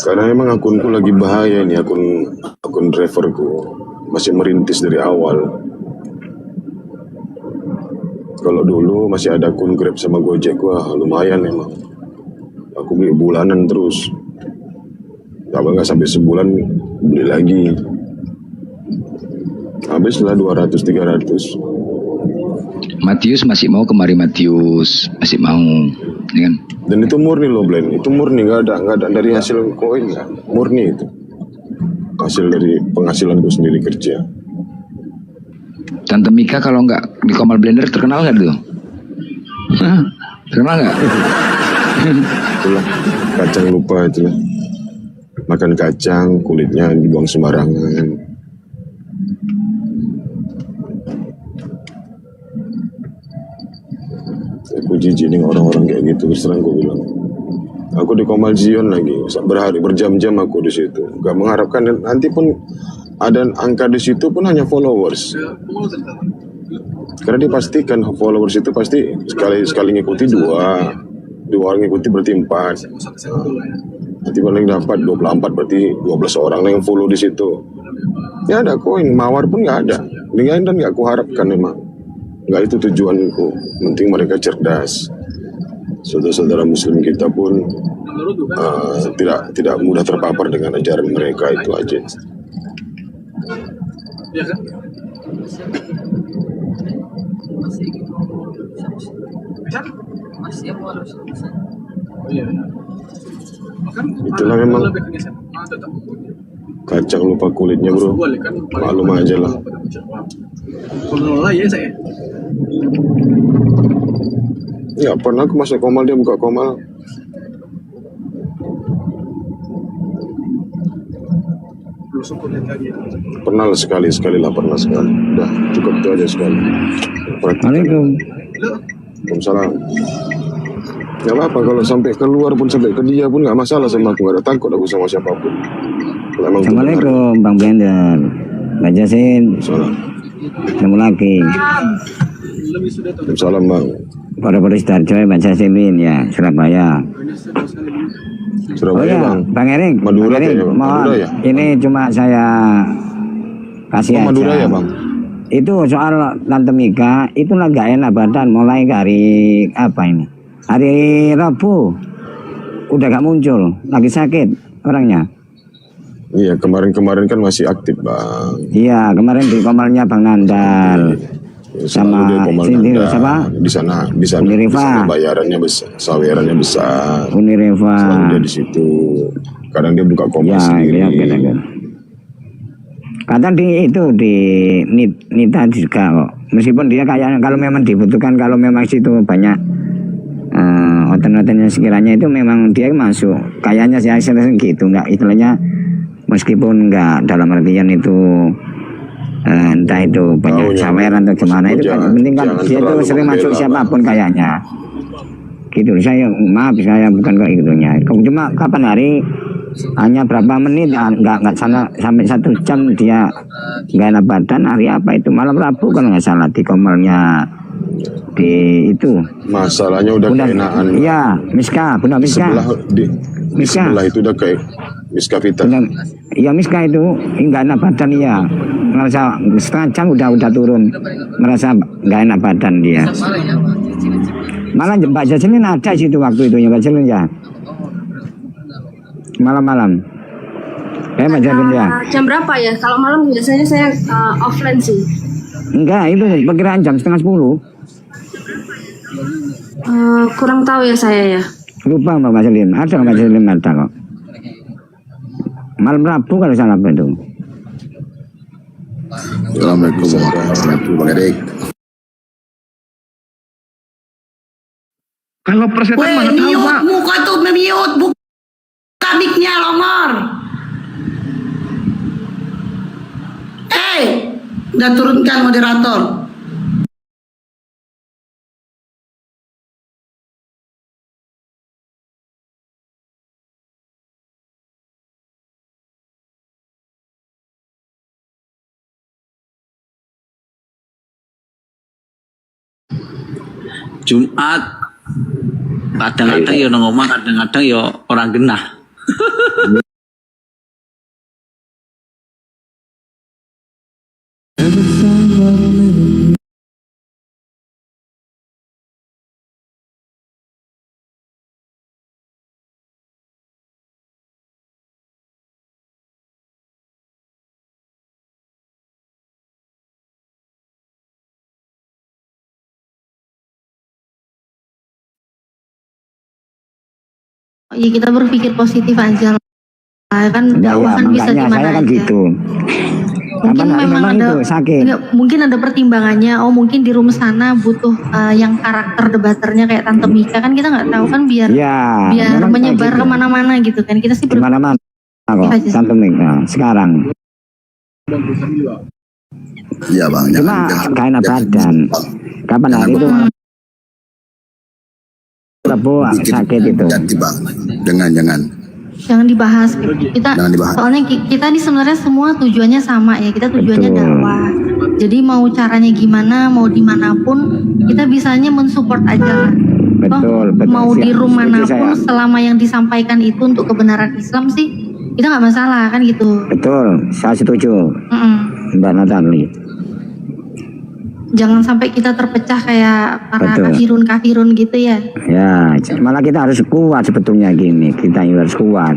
Karena emang akunku lagi bahaya nih, akun driverku masih merintis dari awal. Kalau dulu masih ada akun Grab sama Gojek, wah lumayan emang. Aku beli bulanan terus. Kalau nggak sampai sebulan beli lagi. Habislah 200-300. Matius masih mau kemari, Matius masih mau, ya kan? Dan itu murni loh, Blend. Itu murni, nggak ada dari hasil koin, murni itu. Hasil dari penghasilanku sendiri kerja. Tante Mika kalau nggak di Komal Blender terkenal nggak tuh? Terkenal nggak? Itulah kacang lupa itu. Makan kacang, kulitnya dibuang sembarangan. Aku jijik nih orang-orang kayak gitu, terus terang gue bilang. Aku di Komal Zion lagi, berjam-jam aku di situ. Gak mengharapkan nanti pun ada angka di situ pun hanya followers. Karena dipastikan followers itu pasti sekali ngikuti 2 orang ngikuti berarti 4. Nanti paling dapat 24 berarti 12 orang yang follow di situ. Ya ada koin, mawar pun nggak ada. Dan nggak aku harapkan memang. Nggak itu tujuanku. Penting mereka cerdas. Saudara-saudara Muslim kita pun tidak mudah terpapar dengan ajaran mereka, itu aja. Itulah memang kacang lupa kulitnya, bro. Maklum aja lah. Ya pernah aku masuk Komal, dia buka Komal. Pernah sekali lah, pernah sekali. Udah cukup itu aja sekali. Assalamualaikum. Waalaikumsalam. Gak apa-apa kalau sampai keluar pun, sampai ke dia pun gak masalah sama aku, gak ada takut aku sama siapapun. Assalamualaikum Bang Blender, Bang Jasin. Ketemu lagi. Salam Bang. Pada Sidoarjo, Bang Jasin ya, Surabaya. Surabaya Bang. Bang Erik, Madura, Bang Erik, ya, Bang. mohon, Madura ya? ini cuma saya kasih aja. Madura ya Bang. Itu soal Tante Mika, itu lah gak enak badan mulai hari apa ini? Hari Rabu udah gak muncul, lagi sakit orangnya. Iya, kemarin kan masih aktif Bang. Iya, kemarin di komalnya Bang Nandal. Sama Cindy, siapa? Di sana Unireva. bayarannya besar, sawerannya besar. Unireva. Selalu dia di situ. Kadang dia buka komal sendiri. Iya. Kadang di itu di Nita juga kok. Meskipun dia kayaknya kalau memang dibutuhkan, kalau memang situ banyak hotel-hotelnya sekiranya itu memang dia masuk. Kayaknya saya sering gitu, nggak istilahnya meskipun nggak dalam artian itu entah itu banyak saweran atau gimana itu kan penting kan dia itu sering masuk siapapun kayaknya gitu. Saya maaf, saya bukan kayak gitunya, cuma kapan hari hanya berapa menit, nggak sana sampai 1 jam dia nggak enak badan. Hari apa itu, malam Rabu kalau nggak salah di komernya di itu. Masalahnya udah keenaan. Iya, Miska, Bunda Miska. Di sebelah itu udah kayak Miska Vita. Iya, Miska itu nggak enak badan, iya. Merasa setengah jam udah turun, merasa nggak enak badan dia. Malah Mbak Jaselin ada situ waktu itu ya Mbak Jaselin ya. Malam-malam. Mbak Jaselin ya. Jam berapa ya? Kalau malam biasanya saya offline sih. Enggak, itu perkiraan jam 9:30. Kurang tahu ya saya ya. Lupa Mbak Jaselin. Ada Mbak Jaselin ada kok. Malam Rabu kalau salah itu. Assalamualaikum warahmatullahi wabarakatuh. Kalau persetan mana tahu Pak. Muka tuh mute, buka mic-nya Longor. Udah turunkan moderator. Jumat kadang-kadang ya ngomong, kadang-kadang ya orang genah. Ya kita berpikir positif aja lah. Kan dakwah kan bisa gimana kan aja. Gitu. Mungkin memang ada mungkin ada pertimbangannya. Oh mungkin di room sana butuh yang karakter debaternya kayak Tante Mika, kan kita nggak tahu kan, biar menyebar gitu. Kemana-mana gitu kan. Kita sih kemana-mana kok Tante Mika sekarang. Iya Bang. Cuma gak enak badan. Kapan hari itu? Rabu sakit itu. Jangan dibahas. Soalnya kita ini sebenarnya semua tujuannya sama ya. Kita tujuannya dakwah. Jadi mau caranya gimana, mau dimanapun, kita bisanya mensupport aja lah. Betul. Mau di room manapun, selama yang disampaikan itu untuk kebenaran Islam sih, kita nggak masalah kan gitu. Betul, saya setuju. Mbak Natali. Jangan sampai kita terpecah kayak para kafirun gitu ya. Ya, malah kita harus kuat sebetulnya gini. Kita harus kuat.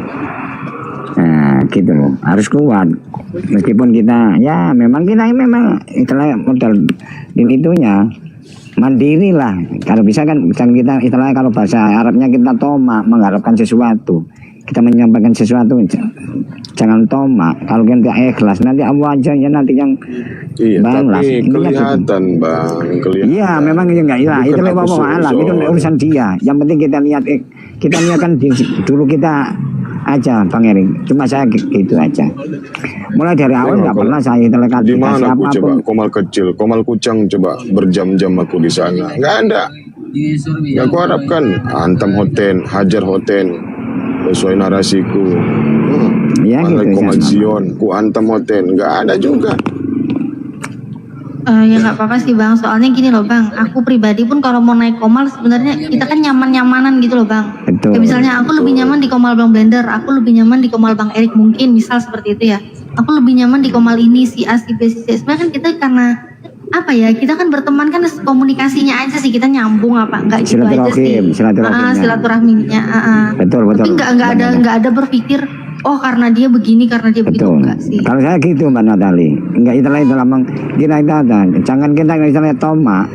Nah, gitu loh. Harus kuat. Meskipun kita, ya memang istilahnya modal itunya mandiri lah. Kalau bisa kan kita istilahnya kalau bahasa Arabnya kita toma, mengharapkan sesuatu. Kita menyampaikan sesuatu, jangan tomak. Kalau kita ikhlas, nanti Allah aja ya nanti yang balas. Tapi kelihatan Bang, kelihatan. Iya, memang enggak ya. Itu memang alam, itu urusan dia. Yang penting kita niatkan dulu kita aja Bang Erik. Cuma saya gitu aja. Mulai dari awal nggak pernah saya Di klarifikasi mana aku coba apapun. Komal kecil, Komal Kucang coba berjam-jam aku di sana. Nggak ada. Nggak aku harapkan antam hoten, hajar hoten sesuai narasiku. Ya, Malai gitu, Komal sama. Zion, ku antam hoten. Nggak ada juga. Ya nggak apa-apa sih Bang, soalnya gini loh Bang, aku pribadi pun kalau mau naik Komal sebenarnya kita kan nyaman-nyamanan gitu loh Bang. Betul. Kayak misalnya aku lebih nyaman di Komal Bang Blender, aku lebih nyaman di Komal Bang Erik mungkin misal seperti itu ya. Aku lebih nyaman di Komal ini si A si B si C. Sebenarnya kan kita karena apa ya, kita kan berteman kan komunikasinya aja sih, kita nyambung apa enggak gitu aja sih. Silaturahminya. Betul. Tapi nggak ada berpikir oh karena dia begini karena dia begitu enggak sih. Kalau saya gitu Mbak Natali, enggak istilah kita ada. Jangan kita istilahnya tomak.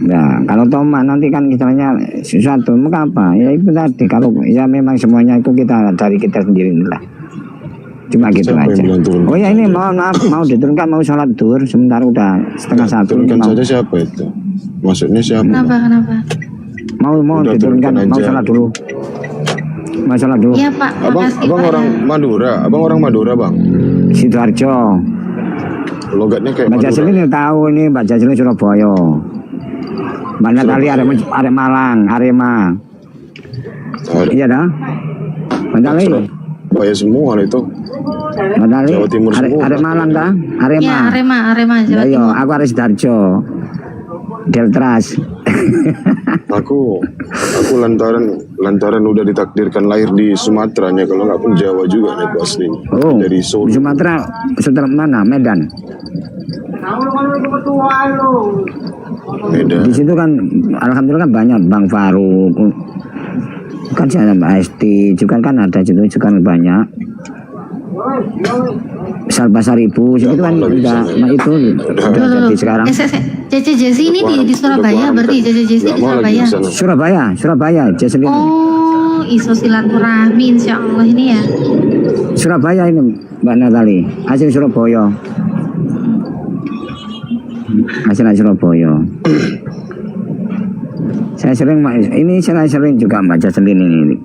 Nah, kalau tomak nanti kan istilahnya sesuatu, maka apa? Ya itu tadi, kalau ya memang semuanya itu kita dari kita sendiri lah. Cuma gitu Siapa yang aja. bilang turun? Oh ya ini mohon maaf, mau diturunkan, mau sholat duhur sebentar udah setengah satu. Turunkan Mau, saja siapa itu? Maksudnya siapa? Kenapa? mau Udah diturunkan, turunkan mau aja. sholat dulu. Mau sholat dulu. Iya Pak, makasih Abang Pak. orang Madura, abang orang Madura bang. Sidoarjo. Logatnya kayak Mbak Madura. Jaslin ini tahu ini, Mbak Jaslin Surabaya. Mbak Natali Arema Malang, Arema. Iya dah. Mbak Natali. Surabaya semua itu. Mbak Natali. Jawa Timur semua. Arema Malang dah. Arema. Ya Arema Jawa Ayo, Timur. aku harus Sidoarjo. Deltras. Aku lantaran udah ditakdirkan lahir di Sumatera nih, kalau nggak pun Jawa juga nih asli. Oh, Dari Solo. di Sumatera mana? Medan. Medan. Di situ kan alhamdulillah kan banyak Bang Faruk. Kan saya Mbak Esti juga kan ada situ juga banyak. Pasar Ibu itu kan udah itu udah jadi sekarang. Cece Jesi ini di Surabaya berarti Cece Jesi di Surabaya. Surabaya, Jaslin. Oh, iso silaturahmi insya Allah ini ya. Surabaya ini Mbak Natali, hasil Surabaya. Surabaya. Saya sering juga Mbak Jaslin ini.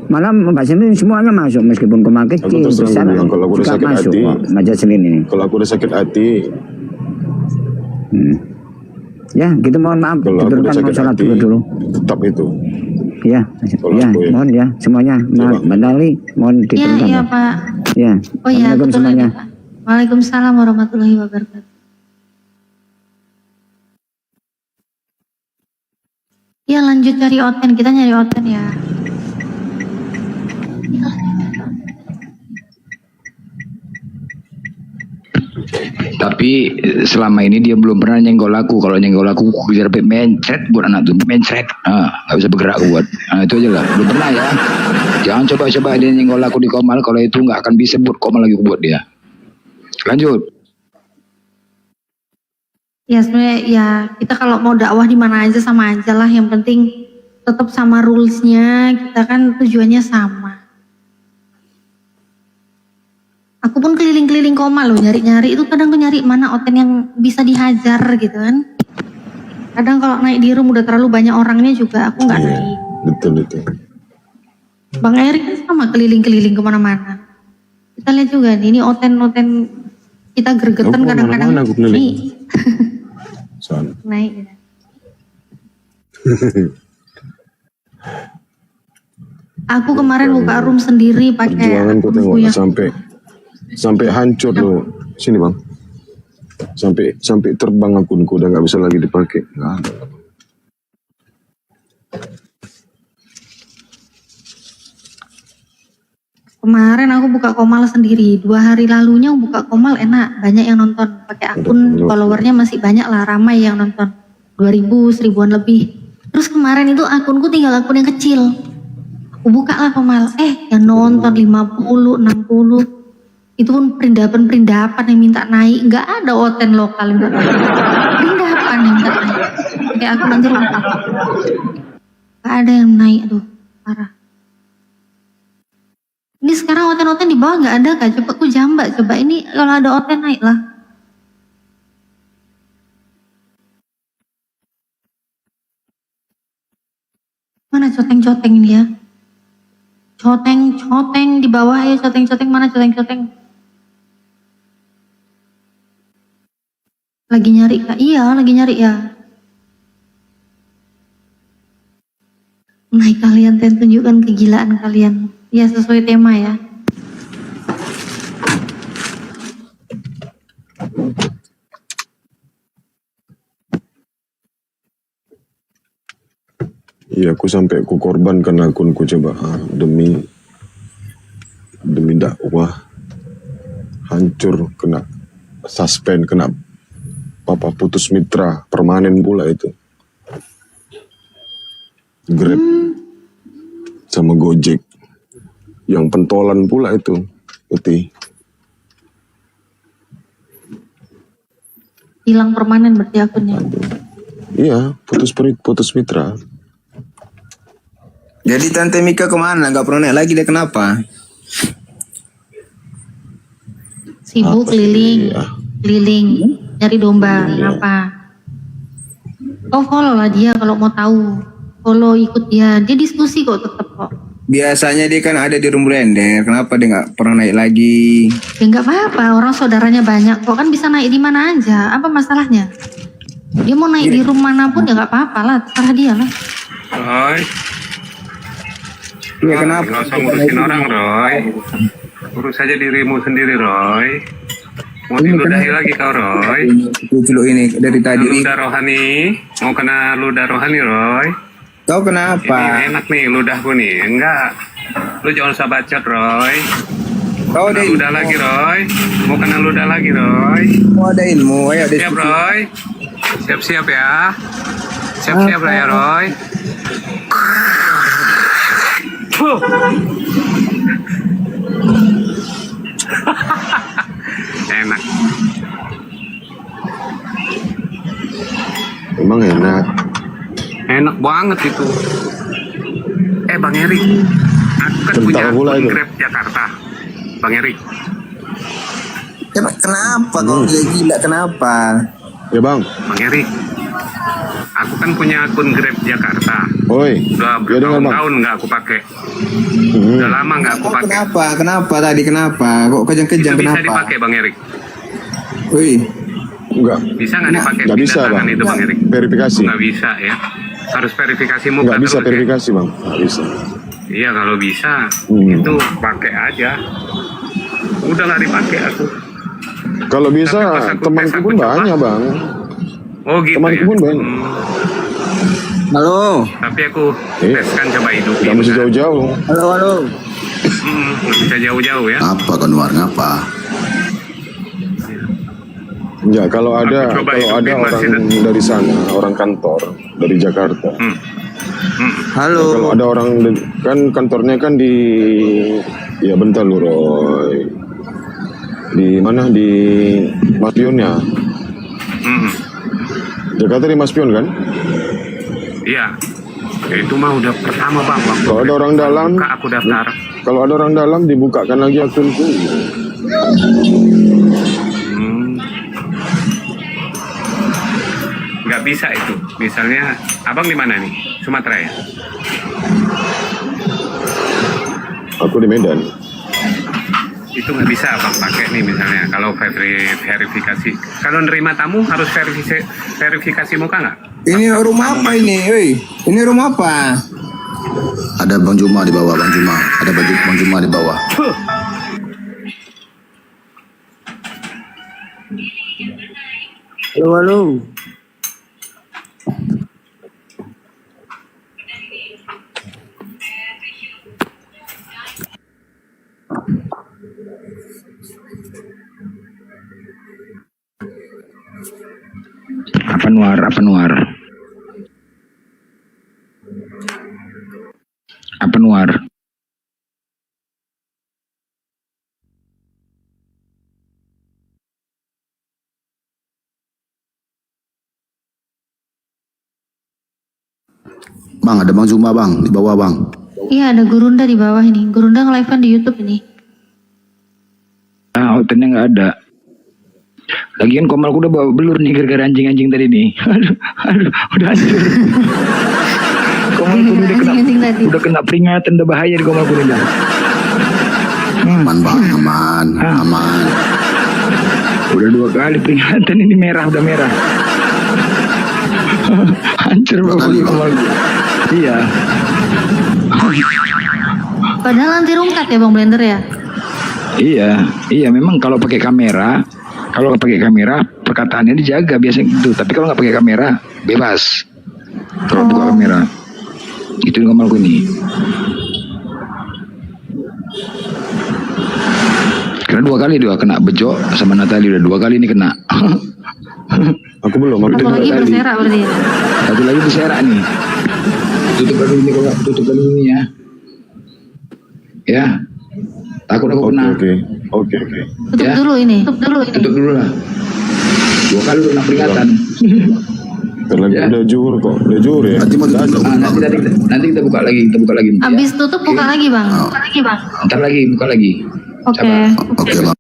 Malah Mbak Jaslin semuanya masuk meskipun Komal kecil. Aku terus terang bilang, kalau aku udah sakit masuk hati, Mbak Jaslin ini. Kalau aku udah sakit hati, Ya, gitu mohon maaf. kalau aku udah Diturunkan mau sakit sholat hati, dulu. tetap itu. Ya, mohon ya semuanya. Mbak Natali mohon diturunkan. Iya Pak. Ya. Oh iya, Assalamualaikum betul semuanya. lagi, Pak. Waalaikumsalam warahmatullahi wabarakatuh. Ya lanjut cari Oten, kita nyari Oten ya. Tapi selama ini dia belum pernah nyenggol aku. Kalau nyenggol aku bisa sampai mencret buat anak tuh, mencret. Nggak bisa bergerak buat. Itu aja lah. Belum pernah ya. Jangan coba-coba dia nyenggol aku di Komal. Kalau itu nggak akan bisa buat Komal lagi buat dia. Lanjut. Ya sebenarnya ya kita kalau mau dakwah di mana aja sama aja lah. Yang penting tetap sama rulesnya. Kita kan tujuannya sama. Aku pun keliling-keliling Komal loh, nyari-nyari itu kadang tuh nyari mana Oten yang bisa dihajar gitu kan. Kadang kalau naik di room udah terlalu banyak orangnya juga aku nggak naik. Betul. Bang Erik kan sama keliling-keliling kemana-mana. Kita lihat juga nih, ini Oten kita gregetan Aku kadang-kadang. kemana-mana aku keliling. Nih, Sana. naik. Gitu. Aku kemarin buka room sendiri pakai Perjuangan ku tengok buku yang sampai hancur loh. Sini bang. Sampai terbang akunku udah nggak bisa lagi dipakai. Nggak ada. Kemarin aku buka Komal sendiri, 2 hari lalunya buka Komal enak, banyak yang nonton. Pakai akun followernya masih banyak lah, ramai yang nonton. 2000, 1000-an lebih. Terus kemarin itu akunku tinggal akun yang kecil. Aku buka lah Komal, yang nonton 50, 60. Itu pun perindapan yang minta naik, nggak ada Oten lokal yang minta naik. Perindapan yang minta naik. Pakai akun nanti lupa. Nggak ada yang naik, aduh parah. Ini sekarang Oten-Oten di bawah nggak ada kak? Coba aku jambak, coba ini kalau ada Oten naik lah. Mana coteng-coteng ini ya? Coteng di bawah ya, coteng mana coteng? Lagi nyari Kak? Iya, lagi nyari ya. Nah, kalian tunjukkan kegilaan kalian. Ya, sesuai tema ya. Iya, aku sampai ku korbankan akunku coba demi dakwah, hancur, kena suspend, kena putus mitra permanen pula itu. Grab sama Gojek yang pentolan pula itu, putih. Hilang permanen berarti akunnya. Iya, putus mitra. Jadi Tante Mika kemana? Gak pernah naik lagi, dia kenapa? Sibuk keliling nyari domba. Kenapa? Oh, follow lah dia kalau mau tahu. Follow, ikut dia diskusi kok, tetap kok. Biasanya dia kan ada di room blender, kenapa dia gak pernah naik lagi? Ya nggak apa-apa, orang saudaranya banyak kok, kan bisa naik di mana aja. Apa masalahnya? Dia mau naik di room manapun ya nggak apa-apa lah, terserah dia lah. Roy. Iya, kenapa? Nggak usah ngurusin orang, Roy. Urus saja dirimu sendiri, Roy. Mau diludahi lagi kau, Roy. Celuk ini dari tadi. Ludah rohani. Mau kena ludah rohani, Roy. Kau kenapa? Ini enak nih ludahku nih. Enggak. Lu jangan usah bacot, Roy. Kau ada ludah lagi, Roy. Mau kena ludah lagi, Roy. Mau ada ilmu, ayo. Siap, Roy. Siap-siap ya. Siap-siap lah ya, Roy. Enak. Emang enak. Enak banget itu. Bang Erik, aku kan punya akun Grab Jakarta. Bang Erik. Kenapa kok gila, kenapa? Ya Bang. Bang Erik, aku kan punya akun Grab Jakarta. Oi. Udah bertahun-tahun nggak aku pakai. Udah lama nggak aku pakai. Kenapa tadi? Kenapa? Kok kejang-kejang? Itu Kenapa? bisa dipakai, Bang Erik. Wih. Enggak. Bisa nggak dipakai? Nggak bisa, Bang. Itu, Bang Erik. Verifikasi. Nggak bisa ya. Harus verifikasi muka. Nggak bisa terus, verifikasi, Bang. Nggak bisa. Iya, kalau bisa itu pakai aja. Udah nggak dipakai aku. Kalau bisa temanku pun banyak, Bang. Oh gitu. Temanku ya. pun banyak. Halo. Tapi aku tes kan coba hidupin. Nggak mesti jauh-jauh. Halo. Nggak bisa jauh-jauh ya. Apa keluar ngapa? Ya, kalau ada orang dari sana, orang kantor dari Jakarta. Halo. Kalau ada orang kan kantornya kan di ya bentar lu Roy. Di mana, di Maspion ya? Jakarta di Maspion kan? Iya. Ya, itu mah udah pertama Bang. Kalau ada orang dalam, aku daftar. Kalau ada orang dalam dibukakan lagi akunku. Nggak bisa itu. Misalnya, abang di mana nih? Sumatera ya? Aku di Medan. Itu nggak bisa abang pakai nih misalnya. Kalau verifikasi. Kalau nerima tamu harus verifikasi muka nggak? Ini rumah apa ini? Ini rumah apa? Ada Bang Juma di bawah, Bang Juma. Ada Bang Juma di bawah. Halo. Apa nuar? Apa nuar? Bang, ada Bang Juma Bang di bawah Bang. Iya, ada Gurunda di bawah ini. Gurunda nge-live-kan di YouTube ini. Outnya nggak ada. Lagian komalku udah bawa belur nih gara-gara anjing-anjing tadi nih. Aduh, udah hancur. Komal kuning udah kena peringatan, udah bahaya di Komal kuning. Aman bang, aman. Udah 2 kali peringatan ini merah, udah merah. Hancur Komal kuning. Iya. Padahal nanti rungkat ya Bang Blender ya. Iya memang kalau pakai kamera perkataannya dijaga biasanya gitu. Tapi kalau nggak pakai kamera bebas. Kalau buka kamera itu Komal kuning. Karena 2 kali dia kena bejo sama Natali, udah 2 kali ini kena. Aku belum. Satu lagi berserak berarti ya. Satu lagi berserak nih. Tutup dulu ini, kalau tutup dulu ini ya. Ya. Takut aku kena. Oke. Tutup dulu ini. Tutup dulu lah. 2 kali kena peringatan. Terlebih udah juhur kok. Udah juhur ya. Nanti kita buka lagi. Habis tutup buka lagi Bang. Ntar lagi buka lagi. Oke. Bang.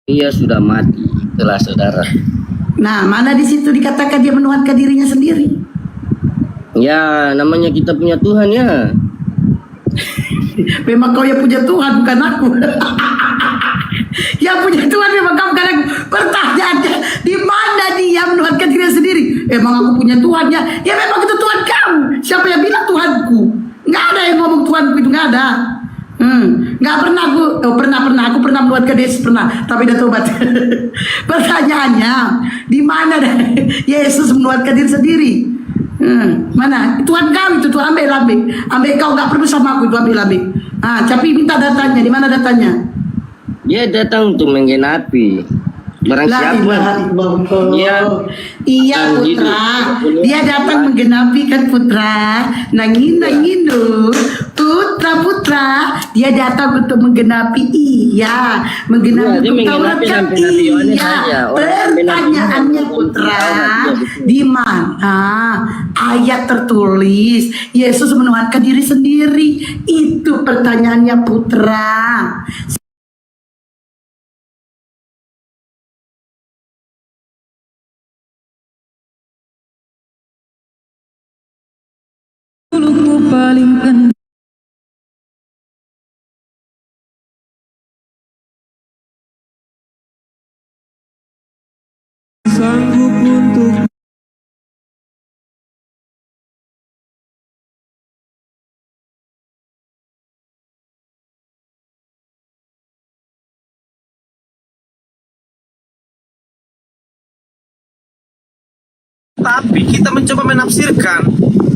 Ia sudah mati, itulah saudara. Nah, mana di situ dikatakan dia menuhankan dirinya sendiri? Ya, namanya kita punya Tuhan ya. Memang kau yang punya Tuhan, bukan aku. Yang punya Tuhan memang kau, bukan aku. Pertanyaannya, di mana dia menuhankan dirinya sendiri? Emang aku punya Tuhan ya? Ya memang itu Tuhan kamu. Siapa yang bilang Tuhanku? Nggak ada yang ngomong Tuhanku itu, nggak ada. Nggak pernah aku pernah menuhankan Yesus pernah, tapi udah tobat. Pertanyaannya, di mana Yesus menuhankan diri sendiri? Mana Tuhan kau itu, Tuhan ambil kau nggak perlu sama aku itu, ambil. Tapi minta datanya, di mana datanya? Dia datang untuk menggenapi barang siapa. Iya putra, dia datang menggenapi kan putra. Nangin putra, dia datang untuk menggenapi, menggenapi Taurat kan, Pertanyaannya putra, di mana ayat tertulis Yesus menuhankan diri sendiri? Itu pertanyaannya putra. Sanggup untuk tapi kita mencoba menafsirkan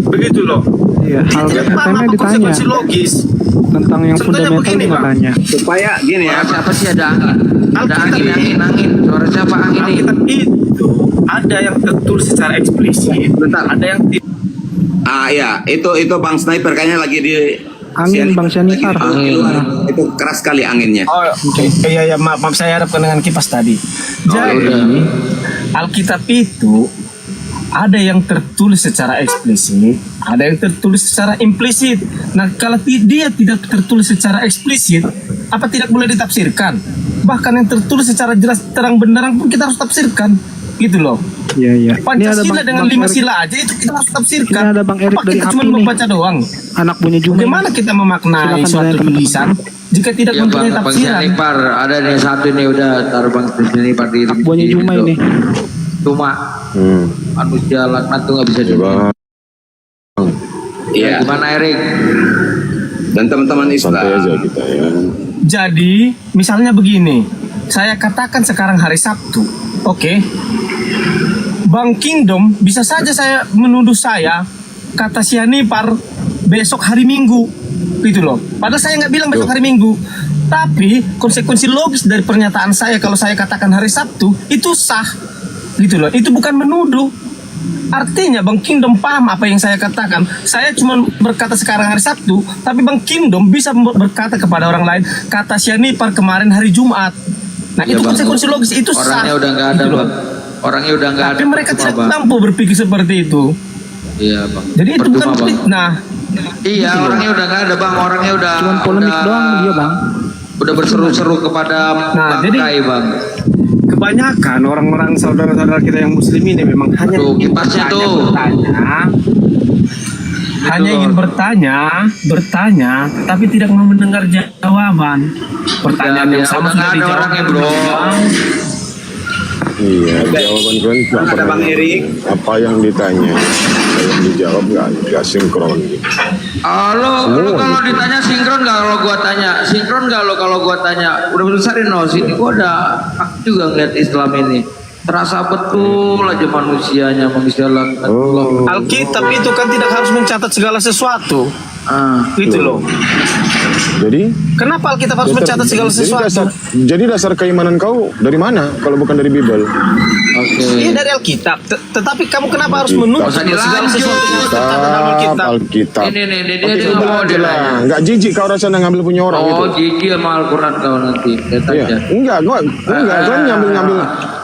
begitu loh. Iya, Dia tidak paham apa konsekuensi logis tentang yang Contohnya fundamental begini, Bang. ditanya. Supaya gini ya. Siapa sih ada angin. Suara siapa angin ini? Alkitab itu ada yang tertulis secara eksplisit. Ada yang ya, itu Bang Sniper kayaknya lagi di Angin Bang Sanitar. Itu keras sekali anginnya. Iya maaf saya harapkan dengan kipas tadi. Jadi Alkitab itu ada yang tertulis secara eksplisit, ada yang tertulis secara implisit. Nah, kalau dia tidak tertulis secara eksplisit, apa tidak boleh ditafsirkan? Bahkan yang tertulis secara jelas terang benderang pun kita harus tafsirkan, gitu loh. Iya. Pancasila dengan 5 sila aja itu kita harus tafsirkan. Ini ada Bang Erik dari kita API cuma nih. membaca doang? Anak punya Juma. Bagaimana kita memaknai suatu tulisan jika tidak mempunyai Bang tafsiran? Janipar, ada nih satu nih udah taruh Bang Janipar di Anak buahnya Juma ini. Cuma manusia laknat tuh nggak bisa diubah. Iya. Gimana Erik? Dan teman-teman Islam. Santai aja kita ya. Jadi, misalnya begini, saya katakan sekarang hari Sabtu, oke? Bang Kingdom, bisa saja saya menuduh saya, kata si Janipar, besok hari Minggu, gitu loh. Padahal saya nggak bilang besok hari Minggu. Tapi, konsekuensi logis dari pernyataan saya kalau saya katakan hari Sabtu, itu sah, gitu loh. Itu bukan menuduh. Artinya Bang Kingdom paham apa yang saya katakan. Saya cuma berkata sekarang hari Sabtu, tapi Bang Kingdom bisa berkata kepada orang lain, kata si Janipar kemarin hari Jumat. Nah, Ya, itu Bang. konsekuensi logis, itu sah. Orangnya udah nggak ada, gitu loh. Bang. Orangnya udah nggak ada. Tapi mereka Percuma, tidak Bang. mampu berpikir seperti itu. Iya Bang. Jadi itu Percuma, bukan Bang. fitnah. Iya, Gitu loh. orangnya udah nggak ada Bang. Orangnya udah Cuman polemik doang dia Bang. Udah berseru-seru kepada Nah, bangkai Bang. kebanyakan orang-orang saudara-saudara kita yang muslim ini memang hanya ingin hanya ingin bertanya, tapi tidak mau mendengar jawaban. Pertanyaan yang sama sudah dijawab. Iya, jawaban kan nggak pernah. Bang Erik. Apa yang ditanya, apa yang dijawab nggak sinkron. Lo kalau ditanya sinkron nggak? Kalau gua tanya sinkron nggak? Lo kalau gua tanya udah besarin sini gua udah juga ngeliat Islam ini. Terasa betul aja manusianya mengisyaratkan Alkitab itu kan tidak harus mencatat segala sesuatu. Itu loh. Jadi kenapa Alkitab harus mencatat segala sesuatu? Jadi dasar keimanan kau dari mana kalau bukan dari Bible? Iya dari Alkitab. Tetapi kamu kenapa harus menuntut segala sesuatu yang tercatat dalam Alkitab? Alkitab. Ini dia mau dia. Enggak jijik kau rasanya ngambil punya orang gitu. Jijik sama Al-Quran kau nanti. Enggak, gua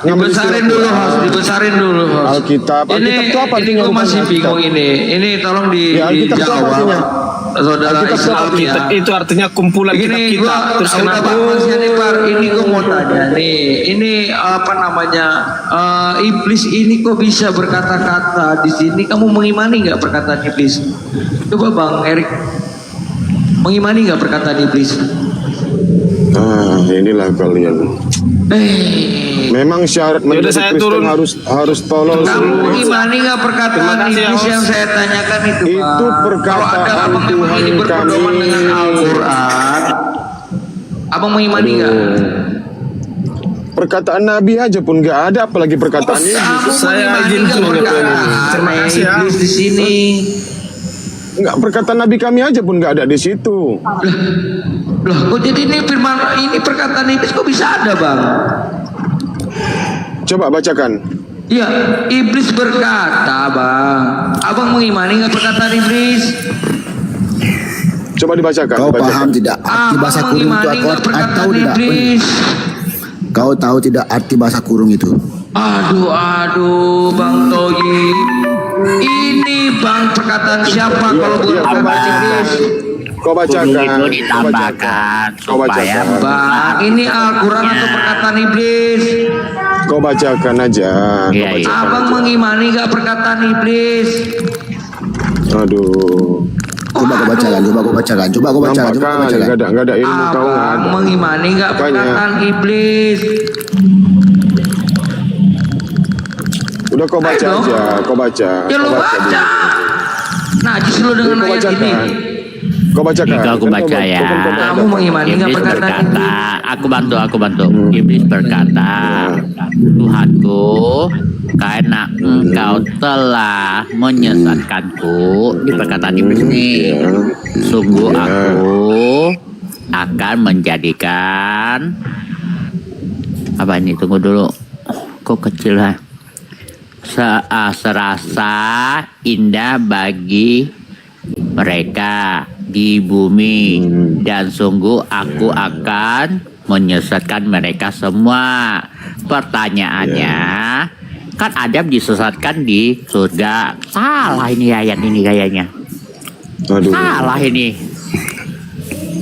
ngambil dibesarin dulu. Alkitab itu apa? Ini gua masih bingung ini. Ini tolong dijawab. Saudara Islam itu artinya kumpulan kitab-kitab. Terus kenapa? Ini gue mau tanya nih, ini apa namanya iblis ini kok bisa berkata-kata di sini? Kamu mengimani nggak perkataan iblis? Coba Bang Erik, mengimani nggak perkataan iblis? Inilah kalian. Memang syarat menjadi Kristen harus tolol. Kamu mengimani nggak perkataan iblis yang saya tanyakan itu? Itu perkataan Tuhan ini berpedoman dengan Al-Quran. Abang mengimani nggak? Perkataan Nabi aja pun nggak ada, apalagi perkataan ini. Saya izin dulu. Terima kasih ya. Di sini. Enggak, perkataan Nabi kami aja pun nggak ada di situ. Loh, kok jadi ini firman ini perkataan iblis kok bisa ada, Bang? Coba bacakan. Iya, iblis berkata, Bang. Abang mengimani nggak perkataan iblis? Coba dibacakan. Kau paham tidak arti bahasa kurung itu atau tidak? Kau tahu tidak arti bahasa kurung itu? Aduh, Bang Togi. Ini Bang perkataan siapa kalau bukan perkataan iblis? Kau bacakan. Itu ditambahkan supaya Bang, ini Al-Quran atau perkataan iblis? Kau bacakan aja. Abang mengimani gak perkataan iblis? Aduh. Coba kau bacakan. Enggak ada ilmu kau enggak ada. Mengimani gak perkataan iblis? Udah kau baca aja, kau baca. Ya lu baca. Najis lu dengan ayat ini. Kau bacakan. Aku baca ya. Kamu mengimani nggak perkataan berkata, aku bantu. Iblis berkata, Tuhanku, karena engkau telah menyesatkanku, di perkataan iblis ini, sungguh aku akan menjadikan apa ini? Tunggu dulu, kok kecil lah. Serasa indah bagi mereka di bumi, dan sungguh aku akan menyesatkan mereka semua. Pertanyaannya, kan Adam disesatkan di surga. Salah ini ayat ini kayaknya. Salah ini.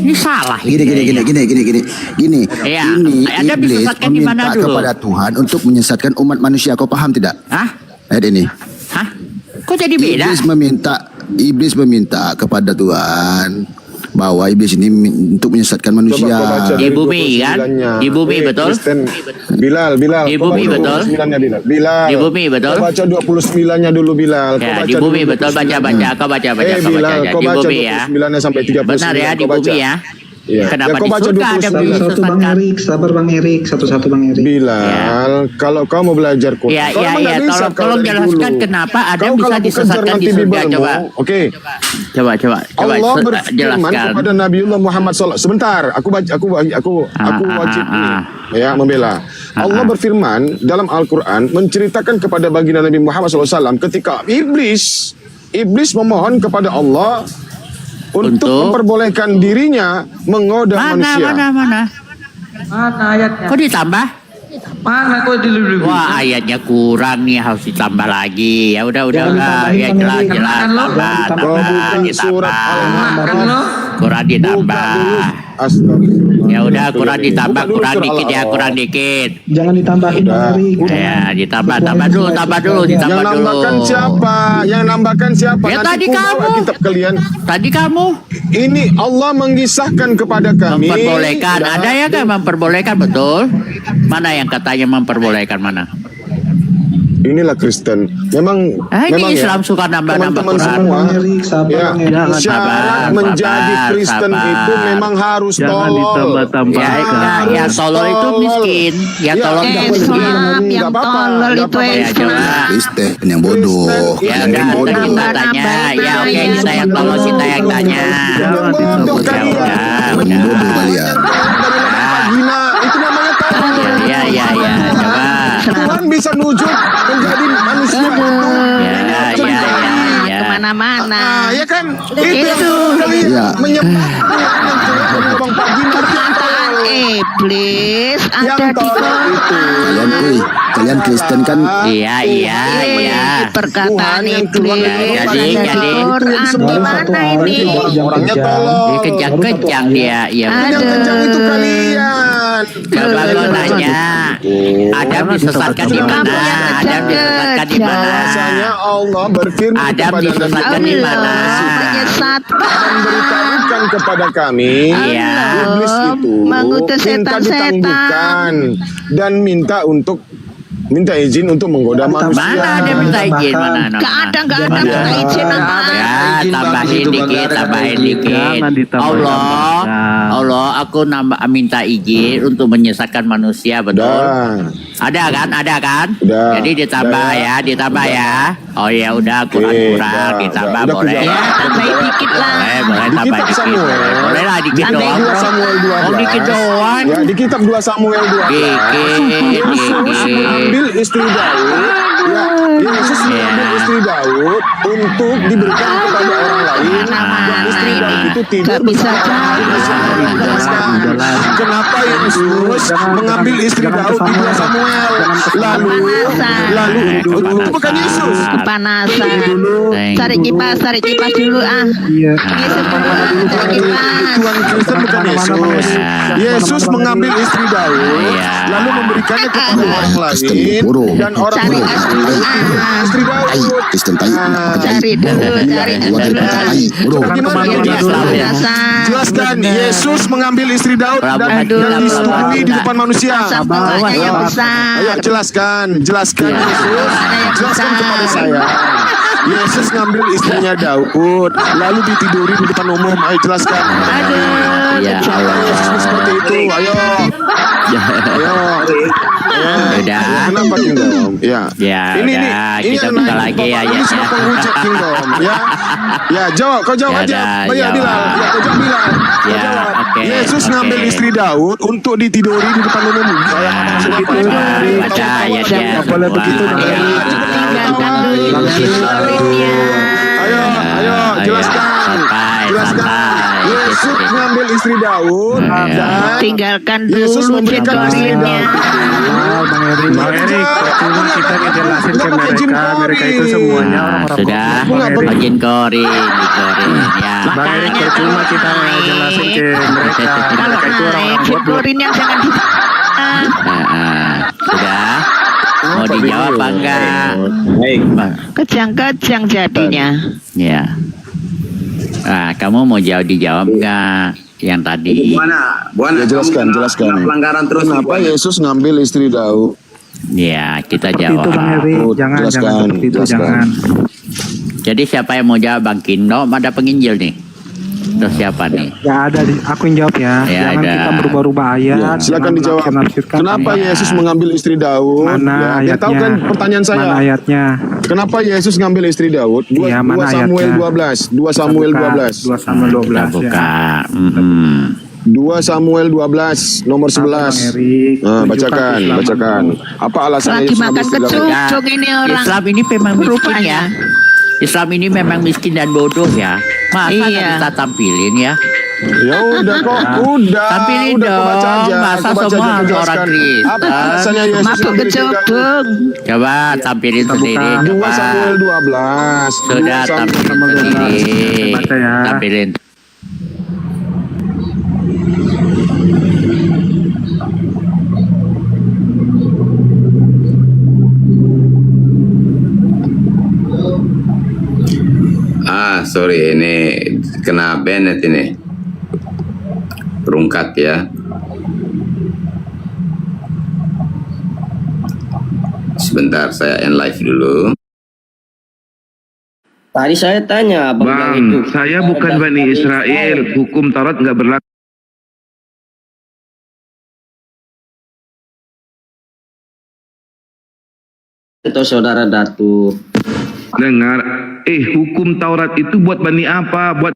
Ini salah. Gini. Ya, ini Adam iblis disesatkan di mana meminta dulu? kepada Tuhan untuk menyesatkan umat manusia. Kau paham tidak? Ayat ini. Kok jadi beda? Iblis meminta kepada Tuhan bahwa iblis ini untuk menyesatkan manusia. Di bumi kan? Di bumi betul? Bilal. Di bumi betul? Bilal. Di bumi betul? Kau baca 29-nya dulu Bilal. Ya, di bumi betul, baca. Kau baca. Bilal, kau di baca bumi ya. 29-nya sampai 39. Benar ya, di bumi ya. Ya. Kenapa kau di baca surga ada Satu Bang Erik, sabar Bang Erik, satu-satu Bang Erik. Bilal, kalau kau mau belajar Quran, ya, tolong jelaskan kenapa Adam bisa disesatkan di surga, coba. Oke. Coba. Allah berfirman jelaskan kepada Nabiullah Muhammad SAW. Sebentar, aku wajib ya membela. Allah berfirman dalam Al-Quran menceritakan kepada baginda Nabi Muhammad SAW ketika iblis memohon kepada Allah untuk memperbolehkan dirinya menggoda manusia. Mana ayatnya? Kok ditambah? Mana kok dilebih? Wah, ayatnya kurang nih, harus ditambah lagi. Ya udah. Ya jelas. Tambah. Surat Al-Baqarah. Quran ditambah. Astagfirullah. Ya udah kurang ditambah, kurang dikit ya, kurang dikit. Jangan ditambahin Bang Erik. Ya, ditambah dulu, Yang nambahkan siapa? Yang nambahkan siapa? Ya Nanti tadi ku bawa kamu. kitab kalian. Tadi kamu. Ini Allah mengisahkan kepada kami. Memperbolehkan, ada ya kan memperbolehkan, betul? Mana yang katanya memperbolehkan, mana? Inilah Kristen. Memang Ini memang Islam ya, suka nambah-nambah teman-teman Quran. semua. Sabar, Bang Erik. Ya, Sabar, syarat menjadi Kristen itu memang harus tolol. Ya, tolol itu miskin. Ya, tolol itu miskin. Yang tolol itu Kristen yang bodoh. Ya udah, kita tanya. Ya oke, kita yang tolol, kita yang tanya. Ya udah. Bodoh kalian. Gina, itu namanya tolol. Ya, coba. Tuhan bisa nujud menjadi manusia bodoh. Ya. Kemana-mana. Ya kan? Itu kalian menyembah Bang Pagina. Perkataan iblis ada di Kalian Kristen kan? Iya. perkataan iblis Ya, ada di Quran. Gimana ini? Orangnya tolol. Kejang-kejang dia. Ya. Kejang itu kalian. Coba gue tanya. Adam disesatkan di mana? Adam disesatkan di mana? Rasanya Allah berfirman Adam kepada disesatkan di mana? dan beritahukan kepada kami iblis itu mengutus minta setan-setan. ditangguhkan dan minta izin untuk menggoda manusia. Mana ada minta izin? Mana? Gak ada minta izin apa? Ya, tambahin dikit. Allah, aku minta izin untuk menyesatkan manusia, betul? Ada kan? Jadi ditambah ya. Oh ya udah kurang ditambah boleh. Ya, tambahin dikit lah. Boleh tambah dikit. Boleh lah dikit doang. 2 Samuel 12. Oh dikit doang. Ya, di kitab 2 Samuel 12. Yesus mengambil istri Daud. Ya, Yesus mengambil istri Daud untuk diberikan kepada orang lain. Dan istri Daud itu tidur bersama. Kenapa Yesus mengambil istri Daud di 2 Samuel? Lalu itu bukan Yesus. Kepanasan. Tarik kipas dulu ah. Iya. Tuhan Kristen bukan Yesus. Yesus mengambil istri Daud, lalu memberikannya kepada orang lain, dan orang lain istri Daud. Kristen tai. Cari dulu. Jelaskan, Yesus mengambil istri Daud dan disetujui di depan manusia. Yang besar. Ayo jelaskan Yesus. Jelaskan kepada saya. Yesus ngambil istrinya Daud, lalu ditiduri di depan umum. Ayo jelaskan. Siapa Yesus seperti itu? Ayo. Udah. Kenapa Kingdom? Ya. Ini Kita buka lagi ya. Ini semua pengucap Kingdom. Ya, jawab. Kau jawab aja. Ya, Bilal. Ya, kau jawab Bilal. Kau jawab. Yesus ngambil istri Daud untuk ditiduri di depan umum. Baca ayatnya. Boleh begitu. Ayo, jelaskan. Yesus mengambil istri Daud dan tinggalkan dulu Yesus memberikan istri Daud. Bang Erik, kita ngejelasin ke mereka itu semuanya orang-orang Sudah, izin korin ya. Bang Erik, percuma kita ngejelasin ke mereka itu orang-orang bodoh. yang jangan di Sudah. Mau dijawab apa enggak? kejang-kejang jadinya. Ya. Nah, kamu mau dijawab enggak yang tadi? Ya, jelaskan. Pelanggaran terus. Kenapa Yesus ngambil istri Daud? Ya, kita Itu jawab. Bang Erik, jangan seperti itu, jangan. Jadi siapa yang mau jawab, Bang Kindo? Ada penginjil nih. Terus siapa nih? Ya ada aku yang jawab ya. Jangan kita berubah-ubah ayat. Ya, silakan dijawab. Kenapa Yesus mengambil istri Daud? Mana ayatnya? Tahu kan pertanyaan saya? Mana ayatnya? Kenapa Yesus ngambil istri Daud? 2 Samuel 12. 2 Samuel 12. 2 Samuel 12. Buka. 2 Samuel 12 nomor 11. Bacakan. Apa alasannya Yesus makan kecuk ini orang. Islam ini memang miskin ya. Islam ini memang miskin dan bodoh ya. Masa kita tampilin ya? Ya udah kok, udah. Tampilin dong. Masa semua orang Kristen. Apa alasannya Yesus ngambil istri Daud? Coba tampilin sendiri. 2 Samuel 12. Sudah tampilin sendiri. Tampilin. sorry, ini kena banned ini. Perungkat ya. Sebentar, saya end live dulu. Tadi saya tanya Bang, saya bukan Bani Israel. Hukum Taurat nggak berlaku. itu saudara Datu. Dengar, hukum Taurat itu buat Bani apa? Buat